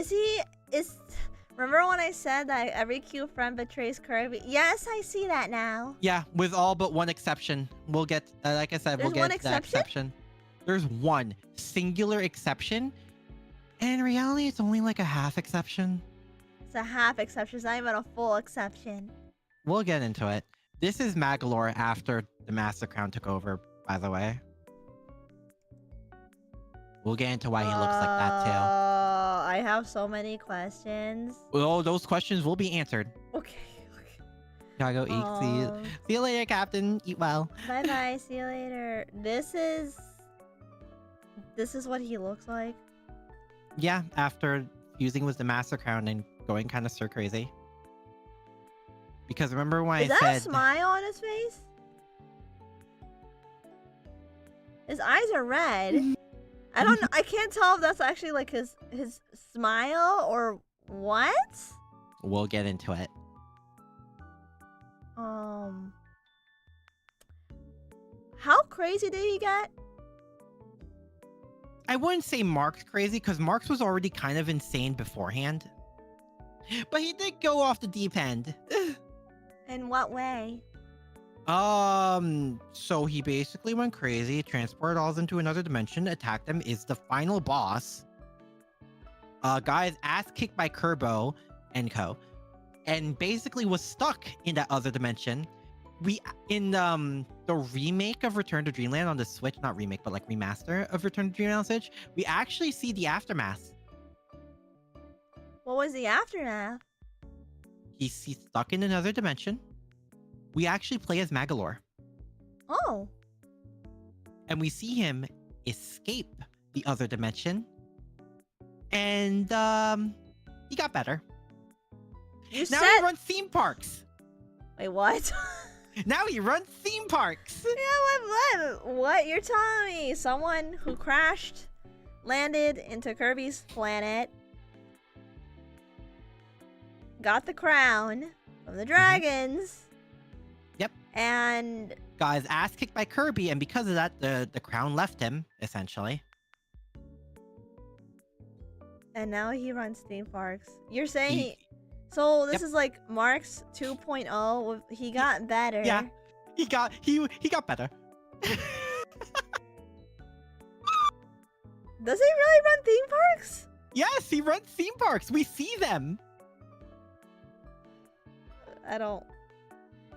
Remember when I said that every cute friend betrays Kirby? Yes, I see that now. Yeah, with all but one exception. We'll get, like I said, we'll get that exception. There's one singular exception. And in reality, it's only like a half exception. It's a half exception. It's not even a full exception. We'll get into it. This is Magalore after the Master Crown took over, by the way. We'll get into why he looks like that, too. I have so many questions. Well, those questions will be answered. Okay. Gotta go eat. See you later, Captain. Eat well. Bye-bye. See you later. This is what he looks like? Yeah, after fusing with the Master Crown and going kind of stir crazy. Because remember when I said... Is that a smile on his face? His eyes are red. I don't know. I can't tell if that's actually like his smile or what? We'll get into it. How crazy did he get? I wouldn't say Mark's crazy because Mark's was already kind of insane beforehand. But he did go off the deep end. In what way? So he basically went crazy, transported all into another dimension, attacked them, is the final boss. Got his ass kicked by Kirbo and Co. And basically was stuck in that other dimension. In the remake of Return to Dreamland on the Switch, not remake, but like remaster of Return to Dreamland on Switch, we actually see the aftermath. What was the aftermath? He's stuck in another dimension. We actually play as Magalore. Oh. And we see him escape the other dimension. And he got better. He runs theme parks. Wait, what? Now he runs theme parks. Yeah, what? You're telling me someone who crashed, landed into Kirby's planet, got the crown from the dragons. Yep. And got his ass kicked by Kirby, and because of that, the crown left him, essentially. And now he runs theme parks. You're saying so this is like Mark's 2.0. He got better. Yeah. He got better. Does he really run theme parks? Yes, he runs theme parks. We see them. I don't.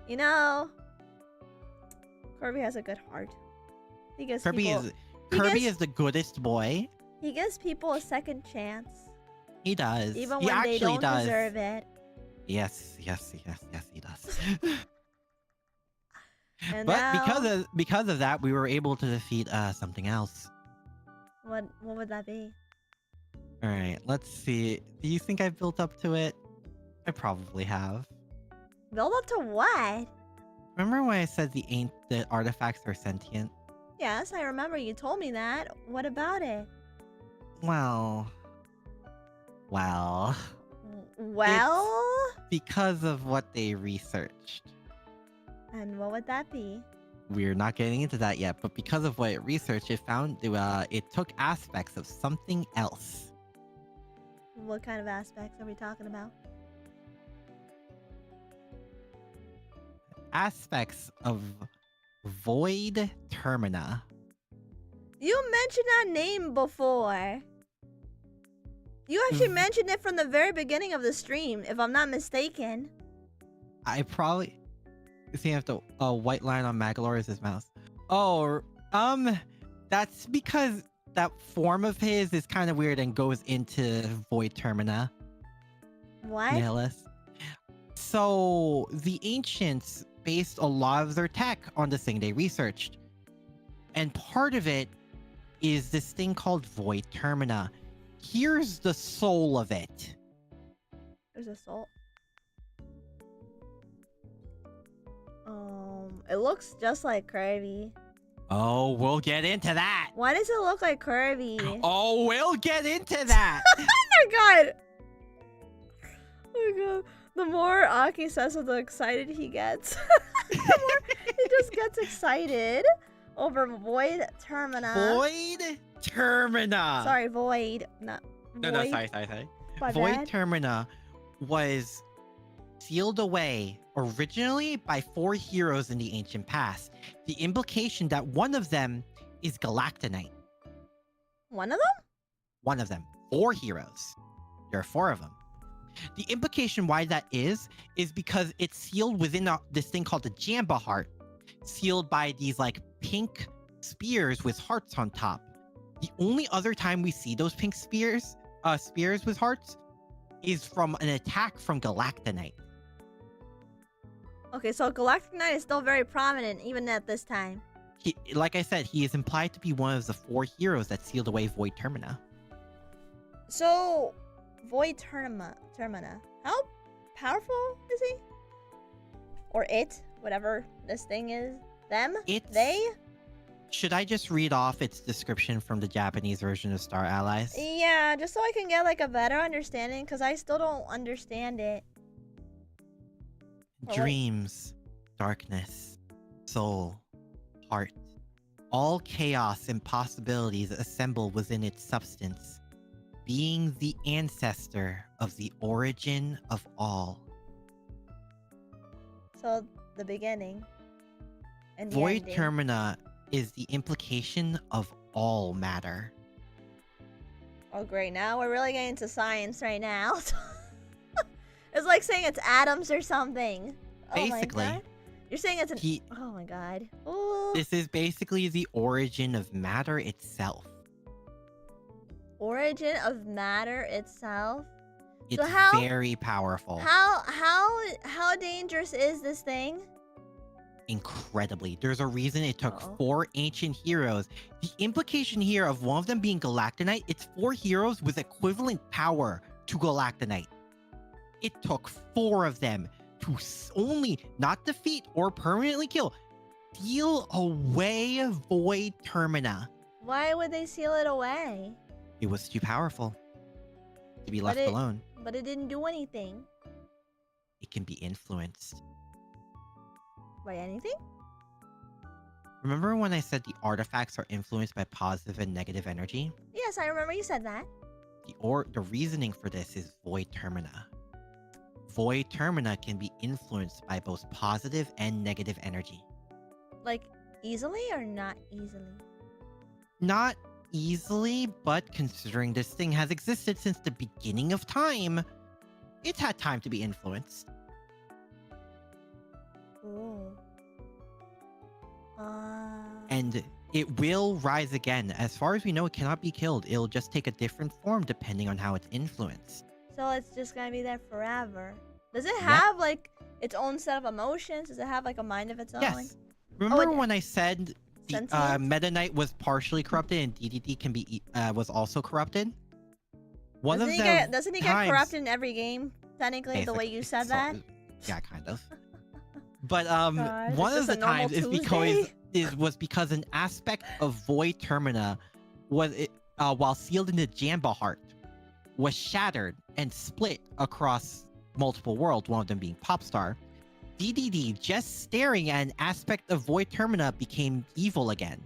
You know, Kirby has a good heart. He gives Kirby people, is the goodest boy. He gives people a second chance. He does. Even he when they actually don't does. deserve it. Yes, he does. And But now, because of that, we were able to defeat something else. what would that be? All right, let's see. Do you think I've built up to it? I probably have. Build up to what? Remember when I said the artifacts are sentient? Yes, I remember you told me that. What about it? Well. Well? Because of what they researched. And what would that be? We're not getting into that yet, but because of what it researched, it found it took aspects of something else. What kind of aspects are we talking about? Aspects of Void Termina. You mentioned that name before. You actually mentioned it from the very beginning of the stream, if I'm not mistaken. I probably see if the white line on Magalore is his mouse. Oh, that's because that form of his is kind of weird and goes into Void Termina. What? Nihilus. So the ancients based a lot of their tech on this thing they researched. And part of it is this thing called Void Termina. Here's the soul of it. There's a soul. It looks just like Kirby. Oh, we'll get into that. Why does it look like Kirby? Oh, we'll get into that. Oh my god! Oh my god. The more Aki says it, the excited he gets. The more he just gets excited over Void Termina. Void Termina. Sorry, Void. Not Void. No, sorry. My Void bad. Termina was sealed away originally by 4 heroes in the ancient past. The implication that one of them is Galactonite. One of them? One of them. 4 heroes. There are 4 of them. The implication why that is because it's sealed within this thing called the Jamba Heart, sealed by these like pink spears with hearts on top. The only other time we see those pink spears with hearts is from an attack from Galactonite. Okay, so Galactic Knight is still very prominent even at this time. Like I said, he is implied to be one of the 4 heroes that sealed away Void Termina. So, Void Termina. How powerful is he? Or it? Whatever this thing is. Them? They? Should I just read off its description from the Japanese version of Star Allies? Yeah, just so I can get like a better understanding, because I still don't understand it. Dreams, darkness, soul, heart. All chaos and possibilities assemble within its substance, being the ancestor of the origin of all. So, the beginning. And the Void ending. Termina is the implication of all matter. Oh, great. Now we're really getting into science right now. It's like saying it's atoms or something. Basically. Oh my god. You're saying it's an... Oh my god. Ooh. This is basically the origin of matter itself. Origin of matter itself? It's so very powerful. How dangerous is this thing? Incredibly. There's a reason it took 4 ancient heroes. The implication here of one of them being Galactonite, it's 4 heroes with equivalent power to Galactonite. It took 4 of them to only not defeat or permanently kill, seal away Void Termina. Why would they seal it away? It was too powerful to be left alone. But it didn't do anything. It can be influenced. By anything? Remember when I said the artifacts are influenced by positive and negative energy? Yes, I remember you said that. The reasoning for this is Void Termina. Void Termina can be influenced by both positive and negative energy. Like, easily or not easily? Not easily, but considering this thing has existed since the beginning of time, it's had time to be influenced. Ooh. And it will rise again. As far as we know, it cannot be killed. It'll just take a different form depending on how it's influenced. So it's just gonna be there forever. Does it have like its own set of emotions? Does it have like a mind of its own? Yes. Remember when I said Sentient? Meta Knight was partially corrupted and DDD can be was also corrupted? Doesn't he get corrupted in every game? Technically, the way you said that. Yeah, kind of. But God, one of the times was because an aspect of Void Termina while sealed in the Jamba heart was shattered and split across multiple worlds, one of them being Popstar. DDD, just staring at an aspect of Void Termina, became evil again.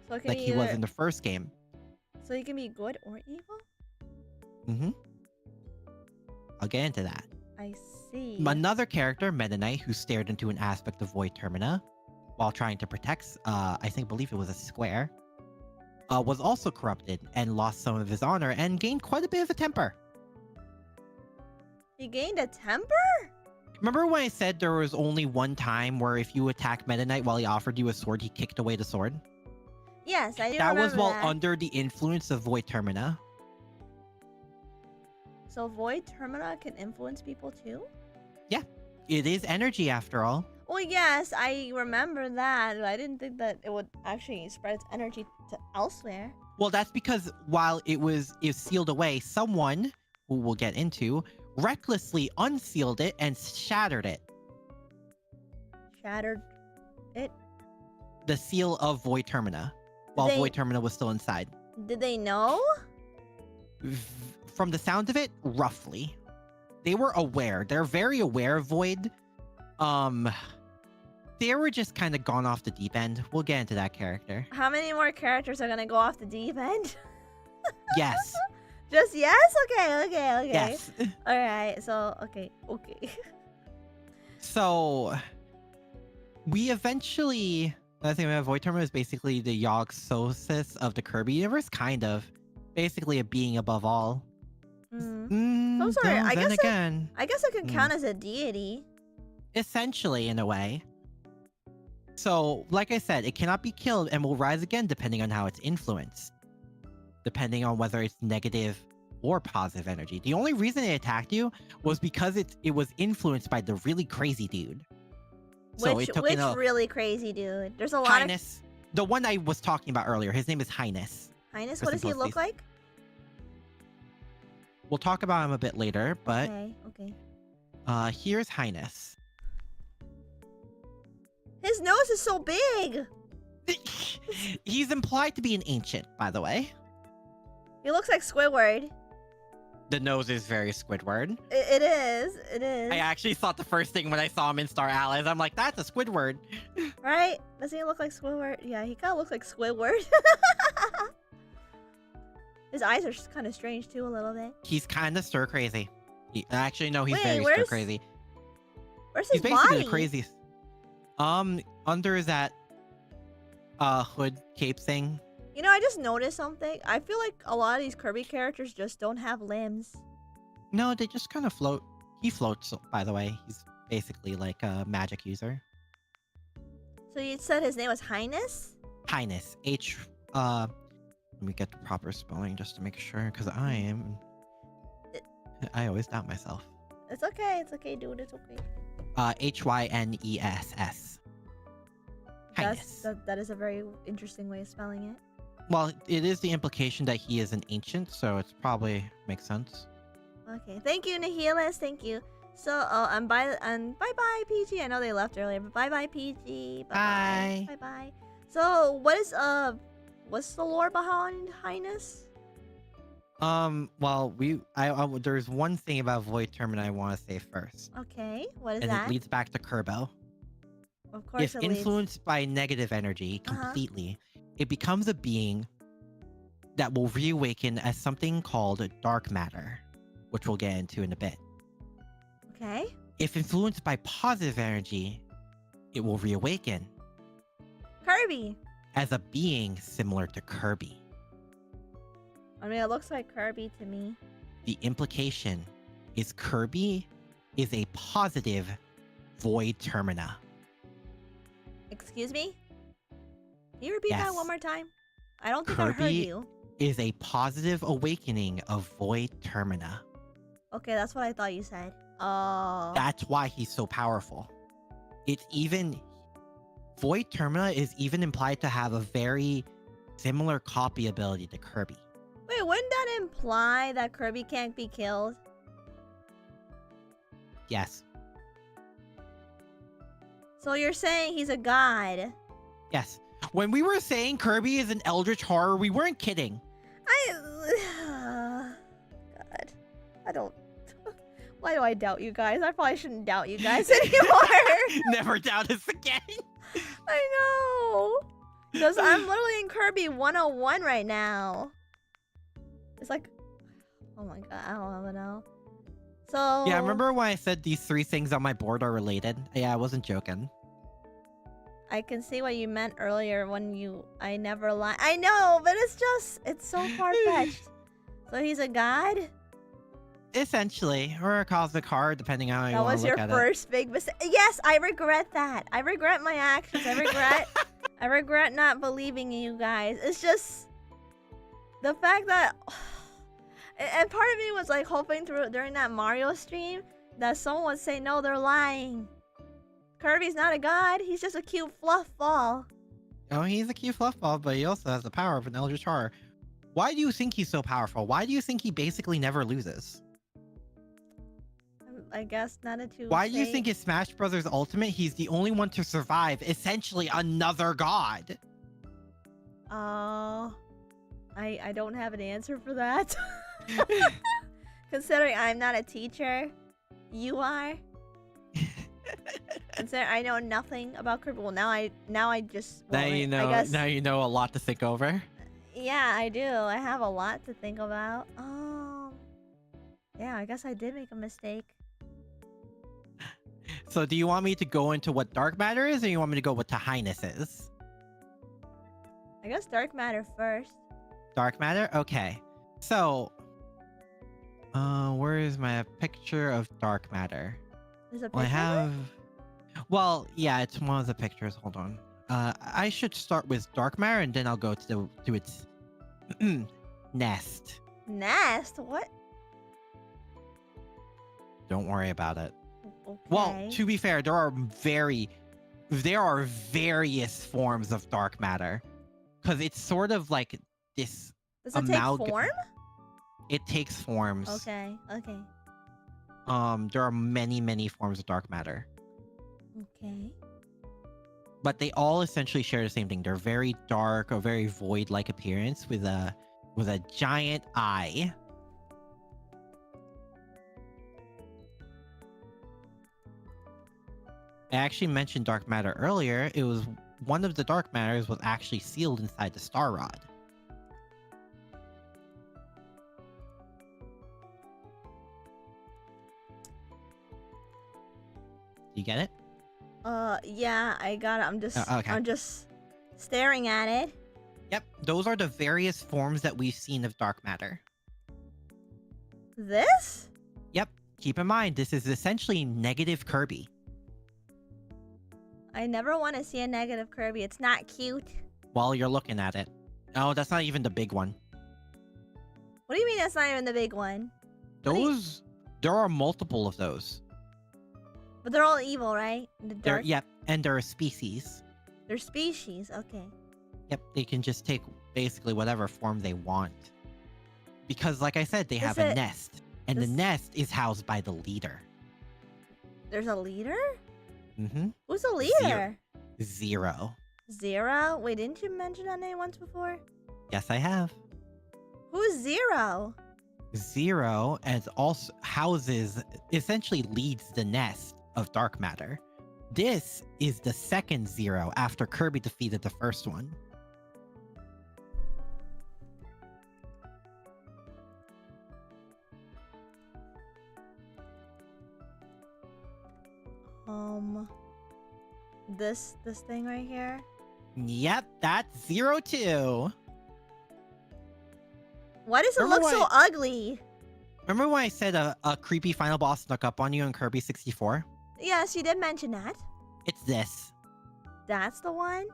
So it can like be he was in the first game. So he can be good or evil? Mm-hmm. I'll get into that. I see. Another character, Meta Knight, who stared into an aspect of Void Termina while trying to protect, believe it was a square, was also corrupted and lost some of his honor and gained quite a bit of a temper. He gained a temper? Remember when I said there was only one time where if you attack Meta Knight while he offered you a sword, he kicked away the sword? Yes, I do That remember was while that. under the influence of Void Termina. So Void Termina can influence people too? Yeah, it is energy after all. Well, yes, I remember that. But I didn't think that it would actually spread its energy to elsewhere. Well, that's because while it was sealed away, someone, who we'll get into, recklessly unsealed it and shattered it. Shattered it? The seal of Void Termina, while Void Termina was still inside. Did they know? From the sound of it, roughly. They were aware. They're very aware of Void. They were just kind of gone off the deep end. We'll get into that character. How many more characters are gonna go off the deep end? Yes. Just yes? Okay. Yes. Alright, so, okay. So, we eventually... I think Void Termina is basically the Yogg-Sothoth of the Kirby universe, kind of. Basically a being above all. I'm sorry, I guess it can count as a deity. Essentially, in a way. So, like I said, it cannot be killed and will rise again depending on how it's influenced. Depending on whether it's negative or positive energy. The only reason it attacked you was because it was influenced by the really crazy dude. Which really crazy dude? There's a lot Highness. The one I was talking about earlier. His name is Highness. Highness? What does he look like? We'll talk about him a bit later, but... Okay. Here's Highness. His nose is so big! He's implied to be an ancient, by the way. He looks like Squidward. The nose is very Squidward. It is. I actually thought the first thing when I saw him in Star Allies, I'm like, that's a Squidward. Right? Doesn't he look like Squidward? Yeah, he kind of looks like Squidward. His eyes are kind of strange too, a little bit. He's kind of stir crazy. He's very stir crazy. Where's his body? He's basically body? the craziest. Under that hood cape thing. You know, I just noticed something. I feel like a lot of these Kirby characters just don't have limbs. No, they just kind of float. He floats, by the way. He's basically like a magic user. So you said his name was Highness? Highness. Let me get the proper spelling just to make sure, because I always doubt myself. It's okay, dude. It's okay. Hyness. Highness. That is a very interesting way of spelling it. Well, it is the implication that he is an ancient, so it's probably makes sense. Okay, thank you, Nihilus. Thank you. So, bye bye, PG. I know they left earlier, but bye bye, PG. Bye. So, what's the lore behind Highness? Well, there's one thing about Void Termina I want to say first. Okay, what is that? And it leads back to Kerbo. Of course, if influenced by negative energy completely, it becomes a being that will reawaken as something called dark matter, which we'll get into in a bit. Okay. If influenced by positive energy, it will reawaken. Kirby. as a being similar to Kirby. I mean, it looks like Kirby to me. The implication is Kirby is a positive void termina. Excuse me? Can you repeat that Yes. one more time? I don't think I heard Kirby you. is a positive awakening of void termina. Okay, that's what I thought you said. Oh. That's why he's so powerful. It's even... Void termina is even implied to have a very similar copy ability to Kirby. Wait, wouldn't that imply that Kirby can't be killed? Yes. So you're saying he's a god? Yes. When we were saying Kirby is an eldritch horror, we weren't kidding. God. I don't... Why do I doubt you guys? I probably shouldn't doubt you guys anymore. Never doubt us again. I know. Because I'm literally in Kirby 101 right now. It's like... Oh my god, I don't even know. So... Yeah, remember when I said these 3 things on my board are related? Yeah, I wasn't joking. I can see what you meant earlier when you... I never lie. I know, but it's just... It's so far-fetched. So he's a god? Essentially, or a cosmic horror, depending on how you That want was to look your at first big mistake. Yes, I regret that. I regret my actions. I regret not believing in you guys. It's just... The fact that... And part of me was like hoping during that Mario stream that someone would say, no, they're lying. Kirby's not a god. He's just a cute fluff ball. Oh, he's a cute fluff ball, but he also has the power of an eldritch horror. Why do you think he's so powerful? Why do you think he basically never loses? I guess not a two. Why do you think in Smash Brothers Ultimate, he's the only one to survive, essentially another god? Oh, I don't have an answer for that. Considering I'm not a teacher, you are. Considering I know nothing about Kirby. Well, now I just. Well, Now you know. I guess, now you know a lot to think over. Yeah, I do. I have a lot to think about. Yeah, I guess I did make a mistake. So, do you want me to go into what dark matter is, or you want me to go what to highness is? I guess dark matter first. Dark matter? Okay. So, where is my picture of dark matter? There's a picture. Well, I have... Well, yeah, it's one of the pictures. Hold on. I should start with dark matter, and then I'll go to its nest. Nest? What? Don't worry about it. Okay. Well, to be fair, there are various forms of dark matter, because it's sort of like this. Does it take form? It takes forms. Okay. Okay. There are many forms of dark matter, Okay. but they all essentially share the same thing. They're very dark or very void-like appearance with a giant eye. I actually mentioned dark matter earlier. It was one of the dark matters was actually sealed inside the star rod. You get it? Yeah, I got it. Okay. I'm just staring at it. Yep, those are the various forms that we've seen of dark matter. This? Yep, keep in mind, this is essentially negative Kirby. I never want to see a negative Kirby. It's not cute. While you're looking at it. Oh, that's not even the big one. What do you mean that's not even the big one? Those, there are multiple of those. But they're all evil, right? Yep, and they're a species. They're species, okay. Yep, they can just take basically whatever form they want. Because like I said, they have a nest. And the nest is housed by the leader. There's a leader? Mm-hmm. Who's the leader? Zero. Zero? Wait, didn't you mention that name once before? Yes, I have. Who's Zero? Zero as also houses, essentially leads the nest of dark matter. This is the second Zero after Kirby defeated the first one. This thing right here? Yep, that's 02. Why does it look so ugly? Remember when I said a creepy final boss snuck up on you in Kirby 64? Yes, you did mention that. It's this. That's the one?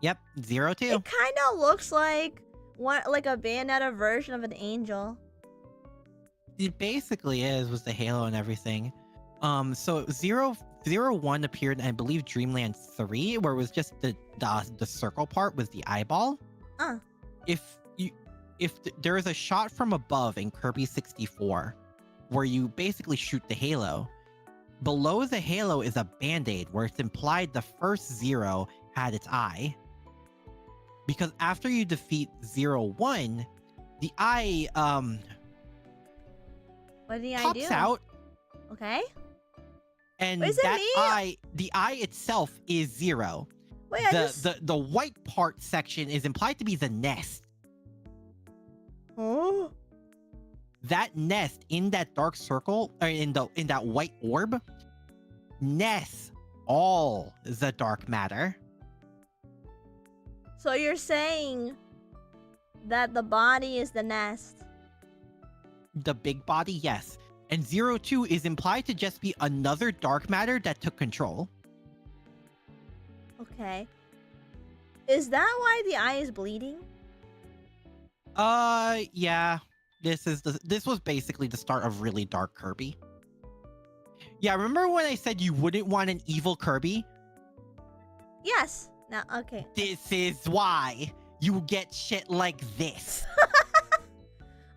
Yep, 02. It kind of looks like a Bayonetta version of an angel. It basically was the halo and everything. So 01 appeared in, I believe, Dreamland 3, where it was just the circle part with the eyeball. If there is a shot from above in Kirby 64 where you basically shoot the halo, below the halo is a band-aid where it's implied the first Zero had its eye. Because after you defeat 01, the eye what did the eye pops do? out. Okay. And Wait, the eye itself is Zero. Wait, the white part section is implied to be the nest. Oh. That nest in that dark circle, or in that white orb, nests all the dark matter. So you're saying that the body is the nest? The big body, yes. And 02 is implied to just be another dark matter that took control. Okay. Is that why the eye is bleeding? Yeah. This was basically the start of really dark Kirby. Yeah, remember when I said you wouldn't want an evil Kirby? Yes. Now, okay. This is why you get shit like this.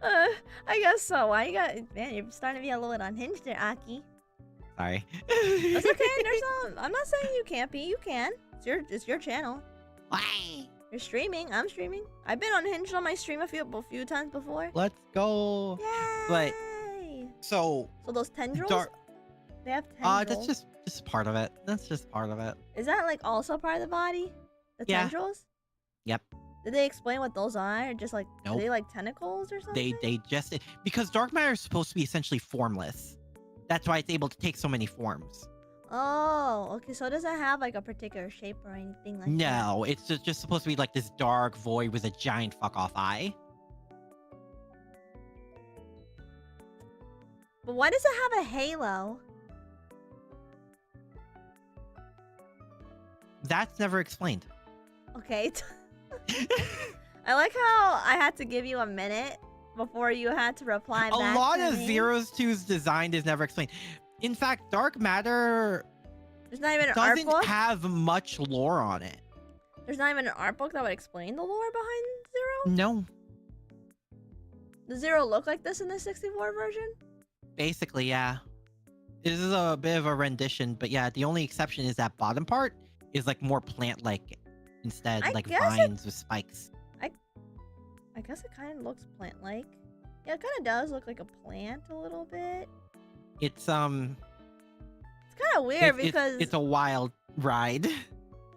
I guess so. Why you got... Man, you're starting to be a little bit unhinged there, Aki. Sorry. It's okay. I'm not saying you can't be. You can. It's your channel. Why? You're streaming. I'm streaming. I've been unhinged on my stream a few times before. Let's go. Yay! But so those tendrils? They have tendrils. That's just part of it. That's just part of it. Is that like also part of the body? The tendrils? Yep. Did they explain what those are? Or just like nope. Are they like tentacles or something? They just because dark matter is supposed to be essentially formless. That's why it's able to take so many forms. Oh, okay. So it doesn't have like a particular shape or anything like that? No, it's just supposed to be like this dark void with a giant fuck off eye. But why does it have a halo? That's never explained. Okay. I like how I had to give you a minute before you had to reply back. A lot of 02's design is never explained. In fact, dark matter there's not even an art book? doesn't have much lore on it. There's not even an art book that would explain the lore behind Zero? No. Does Zero look like this in the 64 version? Basically, yeah. This is a bit of a rendition, but yeah, the only exception is that bottom part is like more plant-like instead, like vines with spikes. I guess it kind of looks plant-like. Yeah, it kind of does look like a plant a little bit. It's kind of weird because it's a wild ride.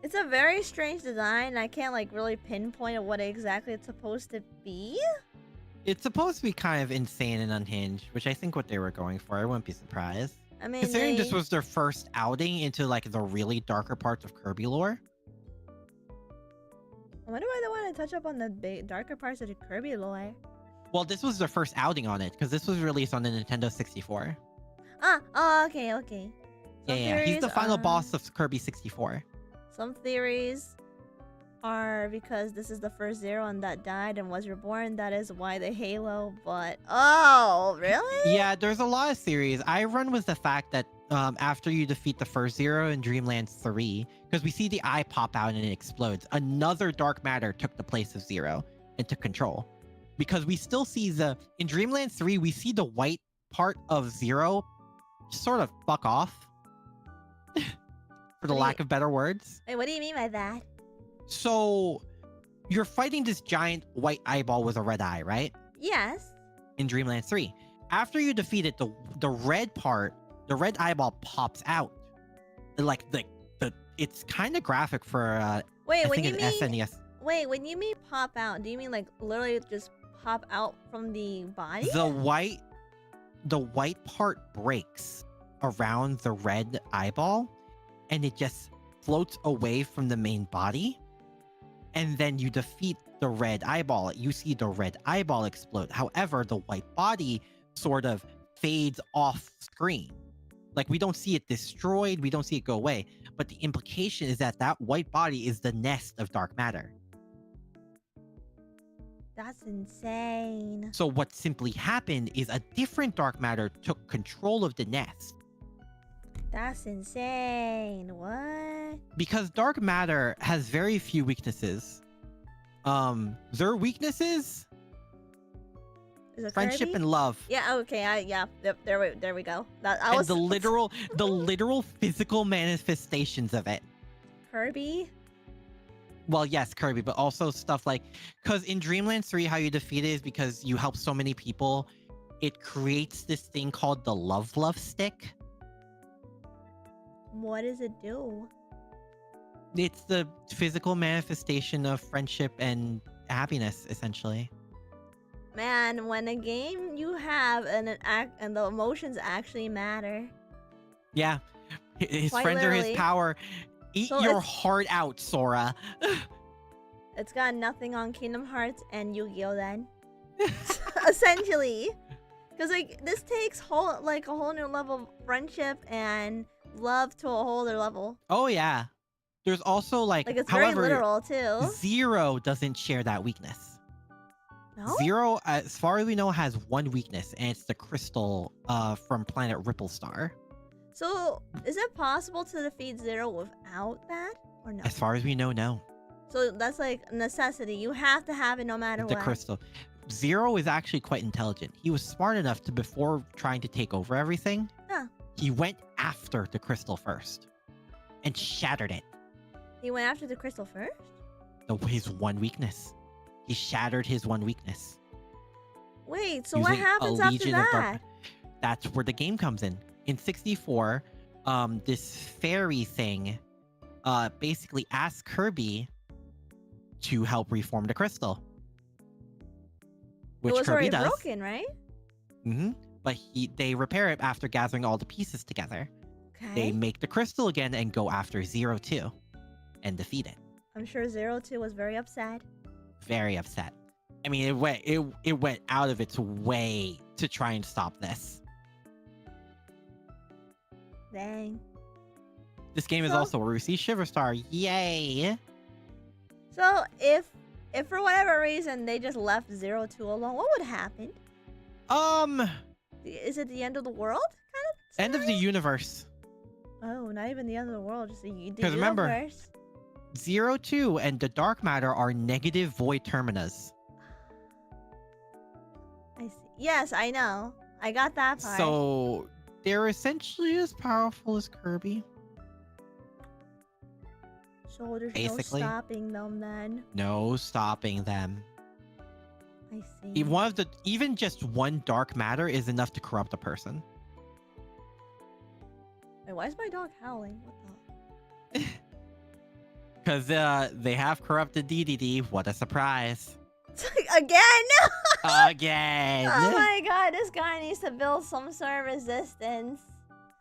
It's a very strange design. I can't like really pinpoint what exactly it's supposed to be. It's supposed to be kind of insane and unhinged, which I think what they were going for. I wouldn't be surprised. I mean, considering this was their first outing into like the really darker parts of Kirby lore. I wonder why they want to touch up on the darker parts of the Kirby lore. Well, this was their first outing on it because this was released on the Nintendo 64. Oh, okay. Yeah, he's the final boss of Kirby 64. Some theories are because this is the first Zero and that died and was reborn. That is why the halo, but... Oh, really? Yeah, there's a lot of theories. I run with the fact that after you defeat the first Zero in Dreamland 3, because we see the eye pop out and it explodes, another dark matter took the place of Zero and took control. Because we still see in Dreamland 3, we see the white part of Zero sort of fuck off. For the lack of better words. Wait, what do you mean by that? So, you're fighting this giant white eyeball with a red eye, right? Yes. In Dreamland 3. After you defeat it, the red part, the red eyeball pops out. Like, it's kind of graphic for, Wait, I think an SNES. Wait, when you mean pop out, do you mean like literally just pop out from the body? The white part breaks around the red eyeball, and it just floats away from the main body. and then you defeat the red eyeball. You see the red eyeball explode. However, the white body sort of fades off screen. Like, we don't see it destroyed, we don't see it go away. But the implication is that that white body is the nest of dark matter. That's insane. So what simply happened is a different dark matter took control of the nest. That's insane. What? Because dark matter has very few weaknesses. Their weaknesses? Is it Friendship Kirby? and love. Yeah. Okay. Yeah. There we go. That I And was the literal physical manifestations of it. Kirby. Well, yes, Kirby, but also stuff like, because in Dreamland 3, how you defeat it is because you help so many people. It creates this thing called the love stick. What does it do? It's the physical manifestation of friendship and happiness, essentially. Man, when a game you have and the emotions actually matter. Yeah. His Quite friends are his literally. power. Eat So your it's- heart out, Sora. It's got nothing on Kingdom Hearts and Yu-Gi-Oh then. Essentially. Because like this takes a whole new level of friendship and love to a whole other level. Oh, yeah. There's also Like it's very however, literal too. Zero doesn't share that weakness. No? Zero, as far as we know, has one weakness, and it's the crystal from planet Ripple Star. So is it possible to defeat Zero without that? Or no? As far as we know, no. So that's like a necessity. You have to have it no matter The what. crystal. Zero is actually quite intelligent. He was smart enough to, before trying to take over everything, Huh. he went after the crystal first and shattered it. He went after the crystal first? His one weakness. He shattered his one weakness. Wait, so what using a happens after legion of that? That's where the game comes in. In 64, this fairy thing basically asked Kirby to help reform the crystal. Which It was Kirby already does. broken, right? But they repair it after gathering all the pieces together. Okay. They make the crystal again and go after Zero 2 and defeat it. I'm sure Zero 2 was very upset. Very upset. I mean, it went out of its way to try and stop this. Dang. This game is So- also where we see Shiver Star. Yay! So if for whatever reason they just left Zero 2 alone, what would happen? Is it the end of the world? Kind of. End of the universe. Oh, not even the end of the world. Just the universe. 'Cause remember- 0-2 and the dark matter are negative void terminas. I see. Yes, I know. I got that part. So they're essentially as powerful as Kirby. So there's basically- no stopping them then. No stopping them. I see. Even just one dark matter is enough to corrupt a person. Wait, why is my dog howling? What the? Because they have corrupted DDD. What a surprise. Again? Again. Oh my god, this guy needs to build some sort of resistance.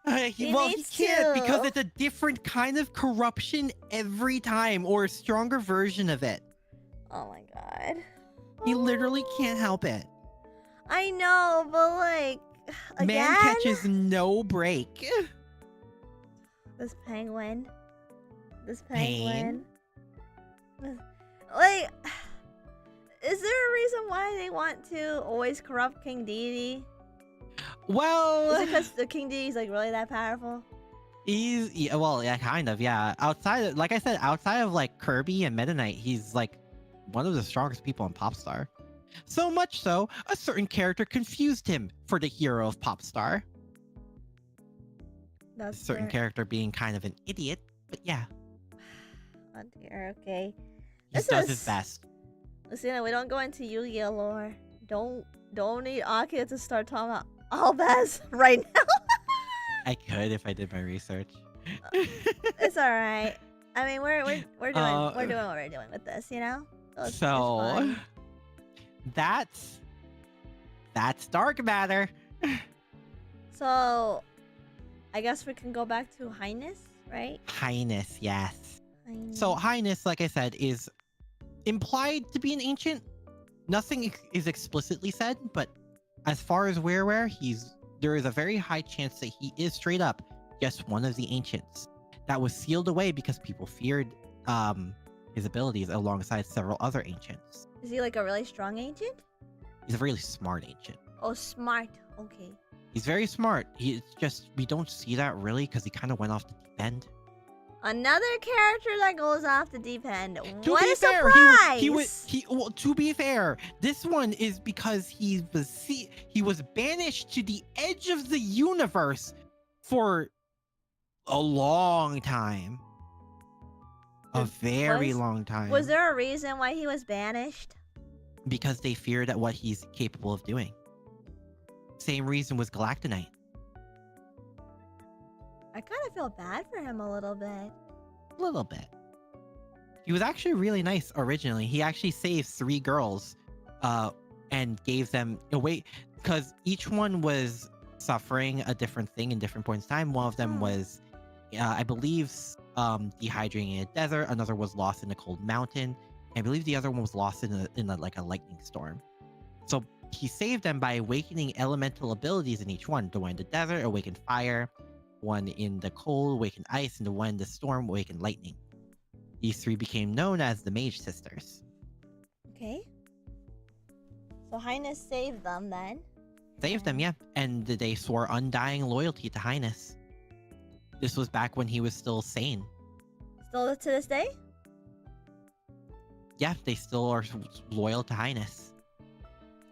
He He needs can't to. because it's a different kind of corruption every time, or a stronger version of it. Oh my god. He literally can't help it. I know, but like, again? Man catches no break. This penguin. This Pain? penguin. Like, is there a reason why they want to always corrupt King Dedede? Well, Is it because the King Dedede's like really that powerful? yeah, kind of, yeah. Like I said, outside of like Kirby and Meta Knight, he's like one of the strongest people in Popstar. So much so, a certain character confused him for the hero of Popstar. A That's certain fair. character being kind of an idiot, but yeah, Oh dear, okay. he This does is- his best. Listen, we don't go into Yu-Gi-Oh lore. Don't need Akia to start talking about Albaz right now. I could if I did my research. It's alright. I mean, we're doing what we're doing with this, you know. It's So fine. that's dark matter. So, I guess we can go back to Highness, right? Highness, yes. Highness. So Highness, like I said, is implied to be an ancient. Nothing is explicitly said, but as far as we're aware, there is a very high chance that he is straight up just one of the ancients that was sealed away because people feared his abilities alongside several other ancients. Is he like a really strong ancient? He's a really smart ancient. Oh, smart. Okay. He's very smart. It's just we don't see that really because he kind of went off the deep end. Another character that goes off the deep end. To What be a fair, surprise! well, to be fair, this one is because he was banished to the edge of the universe for a long time. A very long time. Was there a reason why he was banished? Because they feared at what he's capable of doing. Same reason was Galactonite. I kind of feel bad for him a little bit. A little bit. He was actually really nice originally. He actually saved 3 girls and gave them away because each one was suffering a different thing in different points in time. One of them was, I believe, dehydrating in a desert. Another was lost in a cold mountain. I believe the other one was lost in a lightning storm. So he saved them by awakening elemental abilities in each one. The one in the desert awakened fire. One in the cold awakened ice, and the one in the storm awakened lightning. These 3 became known as the Mage Sisters. Okay. So Highness saved them then. Saved them, yeah. And they swore undying loyalty to Highness. This was back when he was still sane. Still to this day? Yeah, they still are loyal to Highness.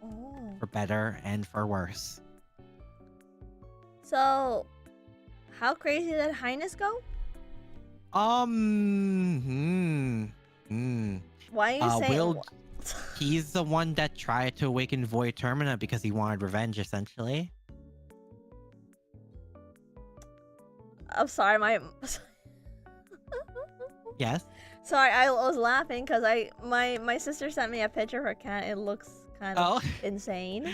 Oh. For better and for worse. So, how crazy did Highness go? Why are you saying... He's the one that tried to awaken Void Termina because he wanted revenge, essentially. I'm sorry, Yes? Sorry, I was laughing because my sister sent me a picture of her cat. It looks kind of insane.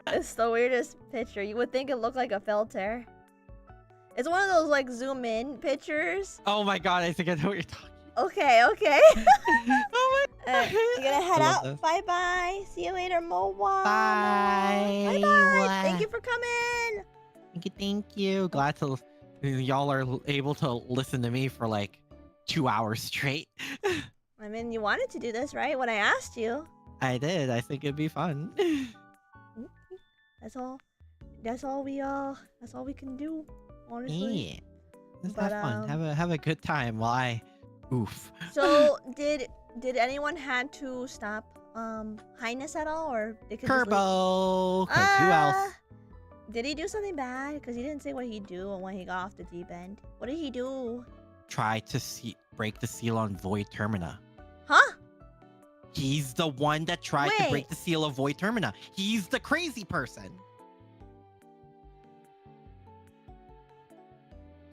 It's the weirdest picture. You would think it looked like a filter. It's one of those like zoom in pictures. Oh my god, I think I know what you're talking about. Okay. Oh my god. You gonna head out? Bye bye. See you later, Moa. Bye. Bye bye. Thank you for coming. Thank you. Glad to y'all are able to listen to me for like 2 hours straight. I mean, you wanted to do this, right? When I asked you. I did. I think it'd be fun. That's all we can do, honestly. Yeah. Let's have fun. Have a good time while I oof. So did anyone had to stop Highness at all, or they could Kerbo, because who else? Did he do something bad? Because he didn't say what he'd do when he got off the deep end. What did he do? Try to break the seal on Void Termina. Huh? He's the one that tried to break the seal of Void Termina. He's the crazy person.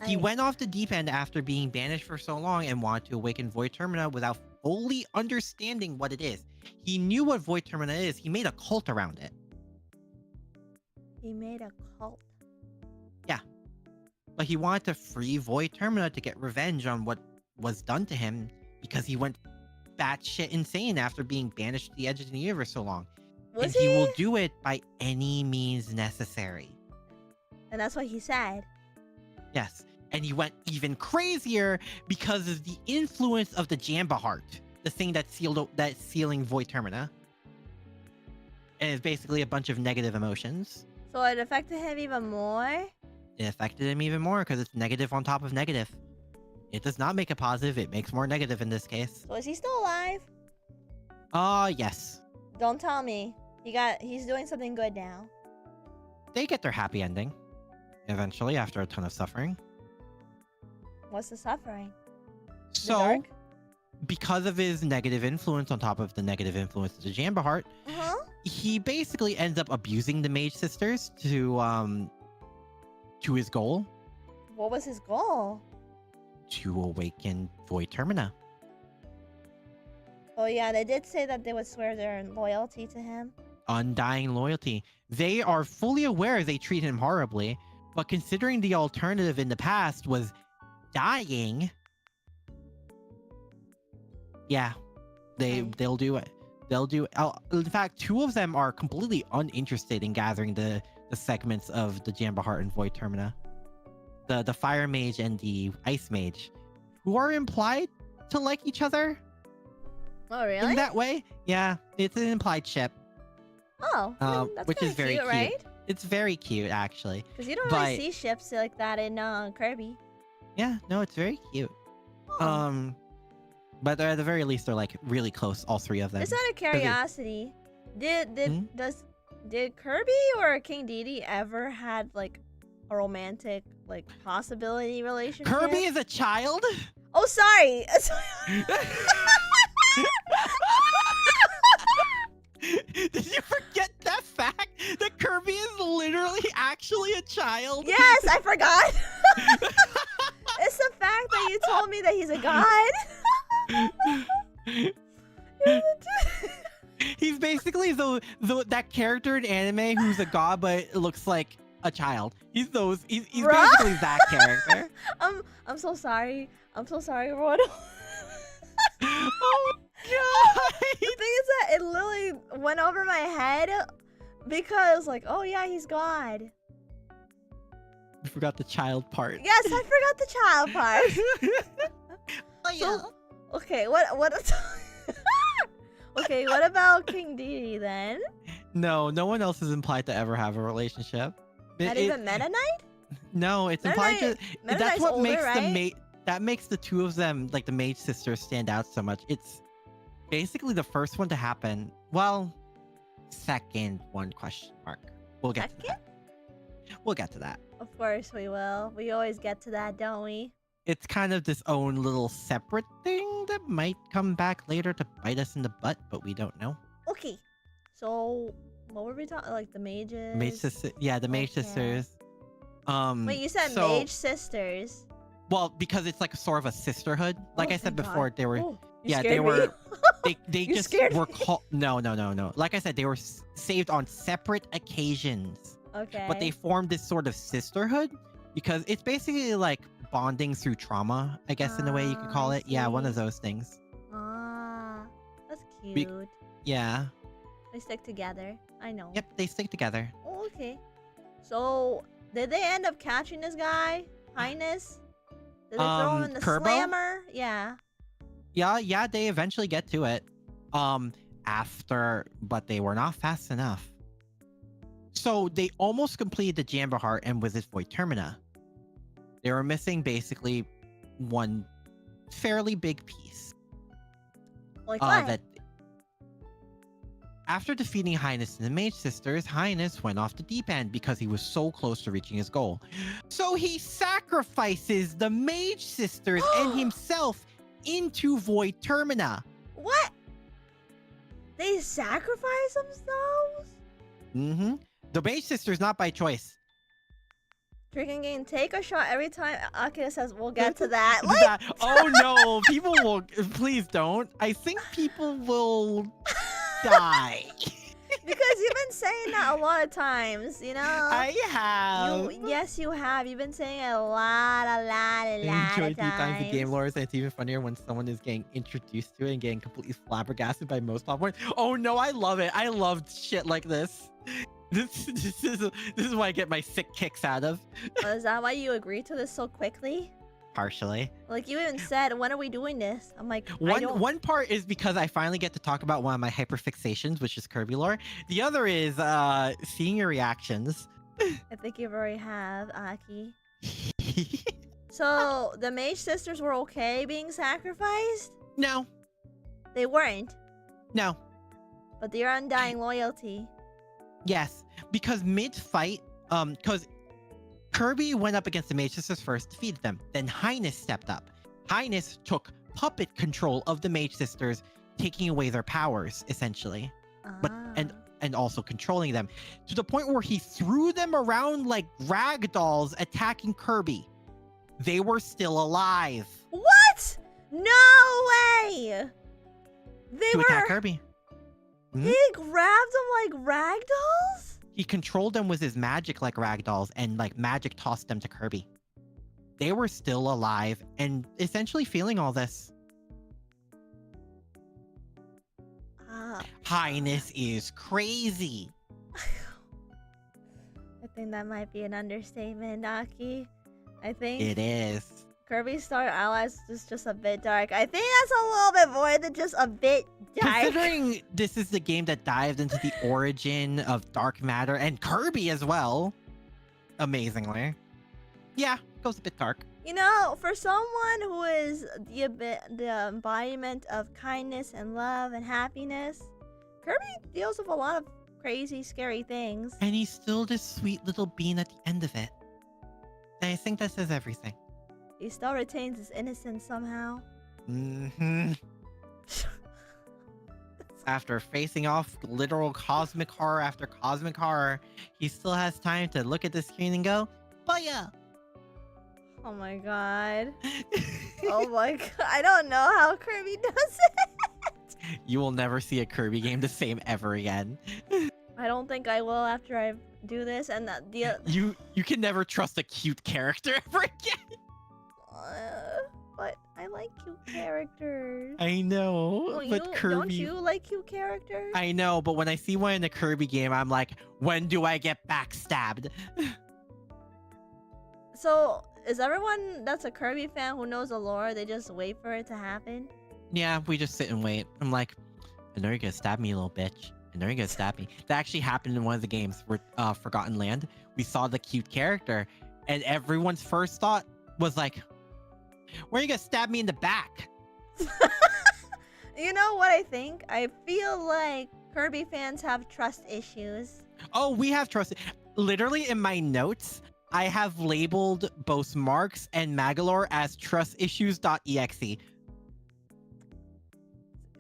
He went off the deep end after being banished for so long and wanted to awaken Void Termina without fully understanding what it is. He knew what Void Termina is. He made a cult around it. He made a cult. Yeah. But he wanted to free Void Termina to get revenge on what was done to him because he went batshit insane after being banished to the edge of the universe so long. And he will do it by any means necessary. And that's what he said. Yes. And he went even crazier because of the influence of the Jamba Heart, the thing that's sealing Void Termina. And it's basically a bunch of negative emotions. So it affected him even more? It affected him even more because it's negative on top of negative. It does not make it positive, it makes more negative in this case. So is he still alive? Yes. Don't tell me. He's doing something good now. They get their happy ending. Eventually, after a ton of suffering. What's the suffering? So, because of his negative influence on top of the negative influence of the Jamba Heart, he basically ends up abusing the Mage Sisters to his goal. What was his goal? To awaken Void Termina. Oh yeah, they did say that they would swear their loyalty to him. Undying loyalty. They are fully aware they treat him horribly, but considering the alternative in the past was dying, Yeah, Okay. they'll do it. They'll do. In fact, two of them are completely uninterested in gathering the segments of the Jamba Heart and Void Termina. The Fire Mage and the Ice Mage, who are implied to like each other Oh, really? in that way. Yeah, it's an implied ship. Oh, I mean, that's which is very cute. right? It's very cute, actually. Because you don't really see ships like that in Kirby. Yeah, no, it's very cute. Oh. But at the very least, they're like really close, all three of them. Just out of curiosity, did Kirby or King Dedede ever had like a romantic like possibility relationship? Kirby is a child? Oh, sorry. Did you forget that fact? That Kirby is literally actually a child? Yes, I forgot. It's the fact that you told me that he's a god. He's basically that character in anime who's a god but looks like a child. He's basically that character. I'm so sorry. I'm so sorry, everyone. Oh god! The thing is that it literally went over my head because like, oh yeah, he's God. You forgot the child part. Yes, I forgot the child part. Oh yeah. So, okay, what okay, what about King Dedede then? No one else is implied to ever have a relationship. Not even Meta Knight? No, it's implied to. Meta That's Knight's what older, makes right? that makes the two of them, like the Mage sisters, stand out so much. It's basically the first one to happen. Well, second one, question mark. We'll get to that. We'll get to that. Of course we will. We always get to that, don't we? It's kind of this own little separate thing that might come back later to bite us in the butt, but we don't know. Okay. So, what were we talking? Like the mages? Mage sister, yeah, the Mage sisters. Wait, you said Mage sisters? Well, because it's like a sort of a sisterhood. Like I said before, they were. Oh, They were. They You just scared were me. called. No. Like I said, they were saved on separate occasions. Okay. But they formed this sort of sisterhood because it's basically like bonding through trauma, I guess, in a way you could call I it. Yeah, one of see. those things. Ah, that's cute. Yeah. They stick together. I know. Yep, they stick together. Oh, okay. So, did they end up catching this guy, Highness? Did they throw him in the Kerbo? slammer? Yeah. Yeah, they eventually get to it. But they were not fast enough. So they almost completed the Jamba Heart and with its Void Termina. They were missing basically one fairly big piece. Like what? That after defeating Highness and the Mage Sisters, Highness went off the deep end because he was so close to reaching his goal. So he sacrifices the Mage Sisters and himself into Void Termina. What? They sacrifice themselves? Mm-hmm. The Mage Sisters not by choice. Drinking game, take a shot every time Akira says we'll get to that. Oh no, people will. Please don't. I think people will die. Because you've been saying that a lot of times, you know? I have. Yes, you have. You've been saying it a lot I enjoy of 3 times the game times. lore, and it's even funnier when someone is getting introduced to it and getting completely flabbergasted by most platforms. Oh no, I love it. I love shit like this. This is what I get my sick kicks out of. Oh, is that why you agreed to this so quickly? Partially. Like, you even said, when are we doing this? I'm like, One part is because I finally get to talk about one of my hyperfixations, which is Kirby lore. The other is seeing your reactions. I think you already have, Aki. So, the Mage Sisters were okay being sacrificed? No. They weren't. No. But their undying loyalty. Yes, because mid-fight, because Kirby went up against the Mage Sisters first, defeated them. Then Highness stepped up. Highness took puppet control of the Mage Sisters, taking away their powers, essentially. But and also controlling them. To the point where he threw them around like rag dolls, attacking Kirby. They were still alive. What? No way! They to were... attack Kirby. He grabbed them like rag dolls? He controlled them with his magic like rag dolls and like magic tossed them to Kirby. They were still alive and essentially feeling all this. Highness is crazy. I think that might be an understatement, Aki. I think It is. Kirby Star Allies is just a bit dark. I think that's a little bit more than just a bit dark. Considering this is the game that dived into the origin of dark matter and Kirby as well, amazingly. Yeah, goes a bit dark. You know, for someone who is the embodiment of kindness and love and happiness, Kirby deals with a lot of crazy, scary things. And he's still this sweet little bean at the end of it. And I think that says everything. He still retains his innocence somehow. Mm-hmm. After facing off literal cosmic horror after cosmic horror, he still has time to look at the screen and go, "Baya!" Oh my god. Oh my god. I don't know how Kirby does it. You will never see a Kirby game the same ever again. I don't think I will after I do this. And You can never trust a cute character ever again. But I like cute characters. I know, but Kirby... Don't you like cute characters? I know, but when I see one in a Kirby game, I'm like, when do I get backstabbed? So, is everyone that's a Kirby fan who knows the lore, they just wait for it to happen? Yeah, we just sit and wait. I'm like, I know you're gonna stab me, you little bitch. I know you're gonna stab me. That actually happened in one of the games, Forgotten Land. We saw the cute character, and everyone's first thought was like, where are you gonna stab me in the back? You know what I think? I feel like Kirby fans have trust issues. Oh, we have trust. Literally in my notes, I have labeled both Marks and Magalore as trustissues.exe.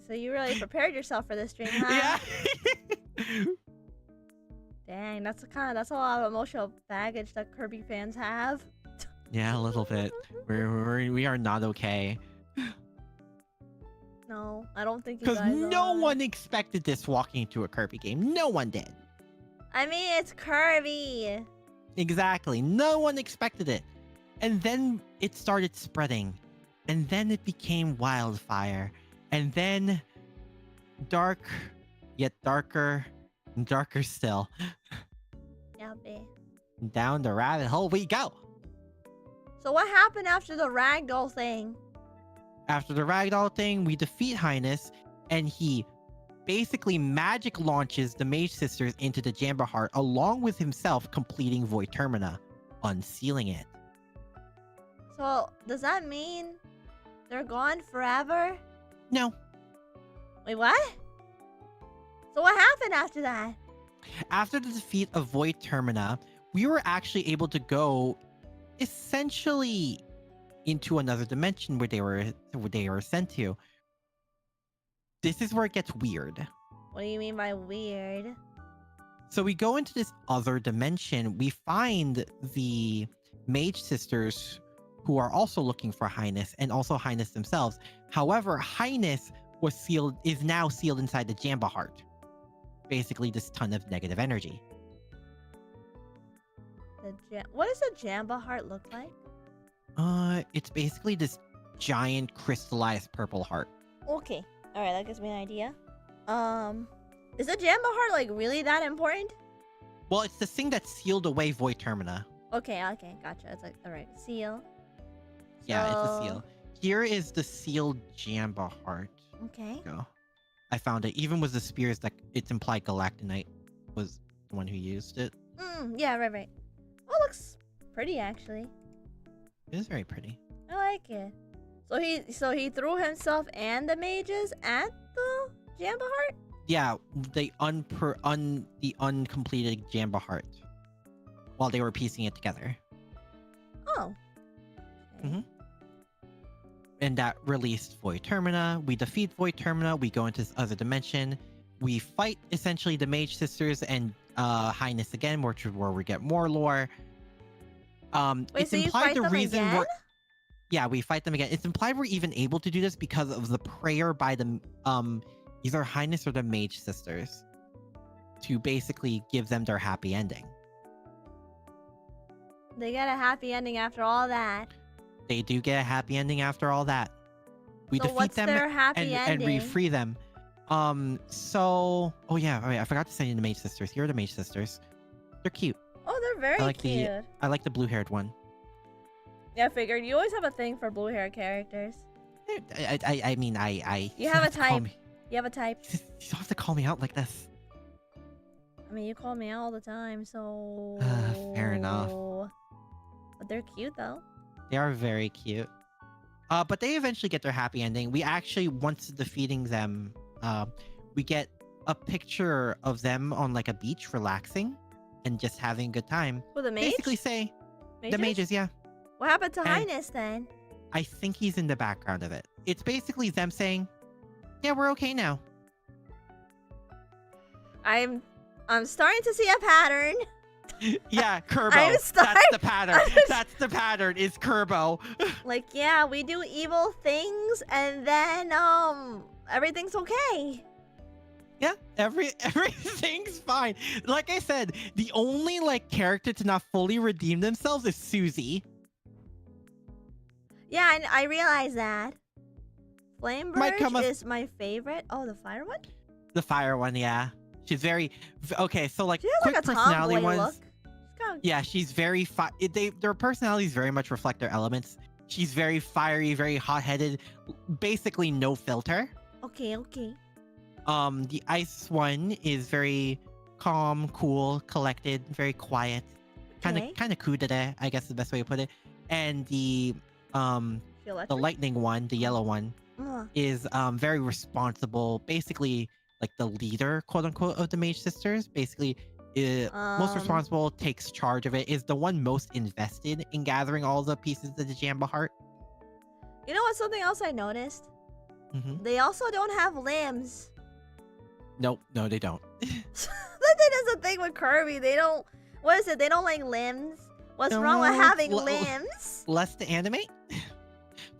So you really prepared yourself for this stream, huh? Yeah. Dang, that's a lot of emotional baggage that Kirby fans have. Yeah, a little bit. We are not okay. No, I don't think you Because guys no are. one expected this walking into a Kirby game. No one did. I mean, it's Kirby. Exactly. No one expected it. And then it started spreading. And then it became wildfire. And then dark, yet darker, and darker still. Yeah, babe. Down the rabbit hole we go. So what happened after the ragdoll thing? After the ragdoll thing, we defeat Highness, and he basically magic launches the Mage Sisters into the Jamba Heart, along with himself completing Void Termina, unsealing it. So does that mean they're gone forever? No. Wait, what? So what happened after that? After the defeat of Void Termina, we were actually able to go essentially into another dimension where they were sent to. This is where it gets weird. What do you mean by weird? So we go into this other dimension. We find the Mage Sisters who are also looking for Highness, and also Highness themselves. However, Highness is now sealed inside the Jamba Heart. Basically, this ton of negative energy. What does a Jamba Heart look like? It's basically this giant crystallized purple heart. Okay. Alright, that gives me an idea. Is a Jamba Heart, like, really that important? Well, it's the thing that sealed away Void Termina. Okay, gotcha. It's like, alright, seal. Yeah, it's a seal. Here is the sealed Jamba Heart. Okay. Go. I found it. Even with the spears, that it's implied Galactonite was the one who used it. Yeah, right. Oh, looks pretty, actually. It is very pretty. I like it. So he threw himself and the mages at the Jamba Heart? Yeah, the uncompleted Jamba Heart while they were piecing it together. Oh. Okay. Mm-hmm. And that released Void Termina. We defeat Void Termina. We go into this other dimension. We fight essentially the Mage Sisters and Highness again, which is where we get more lore. Wait, it's so implied you fight the them reason again? Yeah, we fight them again. It's implied we're even able to do this because of the prayer by the either Highness or the Mage Sisters to basically give them their happy ending. They get a happy ending after all that. They do get a happy ending after all that. We So defeat what's them their happy and ending? we free them. So, oh yeah, all right, I forgot to send you the mage sisters. Here are the mage sisters. They're cute. Oh, they're very I like cute. I like the blue-haired one. Yeah, I figured you always have a thing for blue hair characters. I mean, You have a to call type. You have a type. You don't have to call me out like this. I mean, you call me out all the time, so. Fair enough. But they're cute though. They are very cute. But they eventually get their happy ending. We actually, once defeating them, we get a picture of them on like a beach relaxing and just having a good time. With the mage? Basically say, Mages? the mages, yeah. What happened to And- Highness then? I think he's in the background of it. It's basically them saying, yeah, we're okay now. I'm starting to see a pattern. Yeah, Kirbo. I'm That's sorry. the pattern. That's the pattern, is Kirbo. Like, yeah, we do evil things and then everything's okay. Yeah, everything's fine. Like I said, the only like character to not fully redeem themselves is Susie. Yeah, I realize that. Might come Flamebird a- is my favorite. Oh, the fire one? The fire one, yeah. She's very okay. So like She has quick like a personality tomboy ones. look. She's got Yeah, she's very their personalities very much reflect their elements. She's very fiery, very hot-headed, basically no filter. Okay. The ice one is very calm, cool, collected, very quiet, kind Okay. of kudere, I guess is the best way to put it. And the lightning one, the yellow one, is very responsible, basically like the leader, quote unquote, of the mage sisters. Basically, most responsible, takes charge of it, is the one most invested in gathering all the pieces of the Jamba heart. You know what's something else I noticed? They also don't have limbs. Nope, no, they don't. That's the thing with Kirby. They don't. What is it? They don't like limbs. What's wrong with having limbs? Less to animate.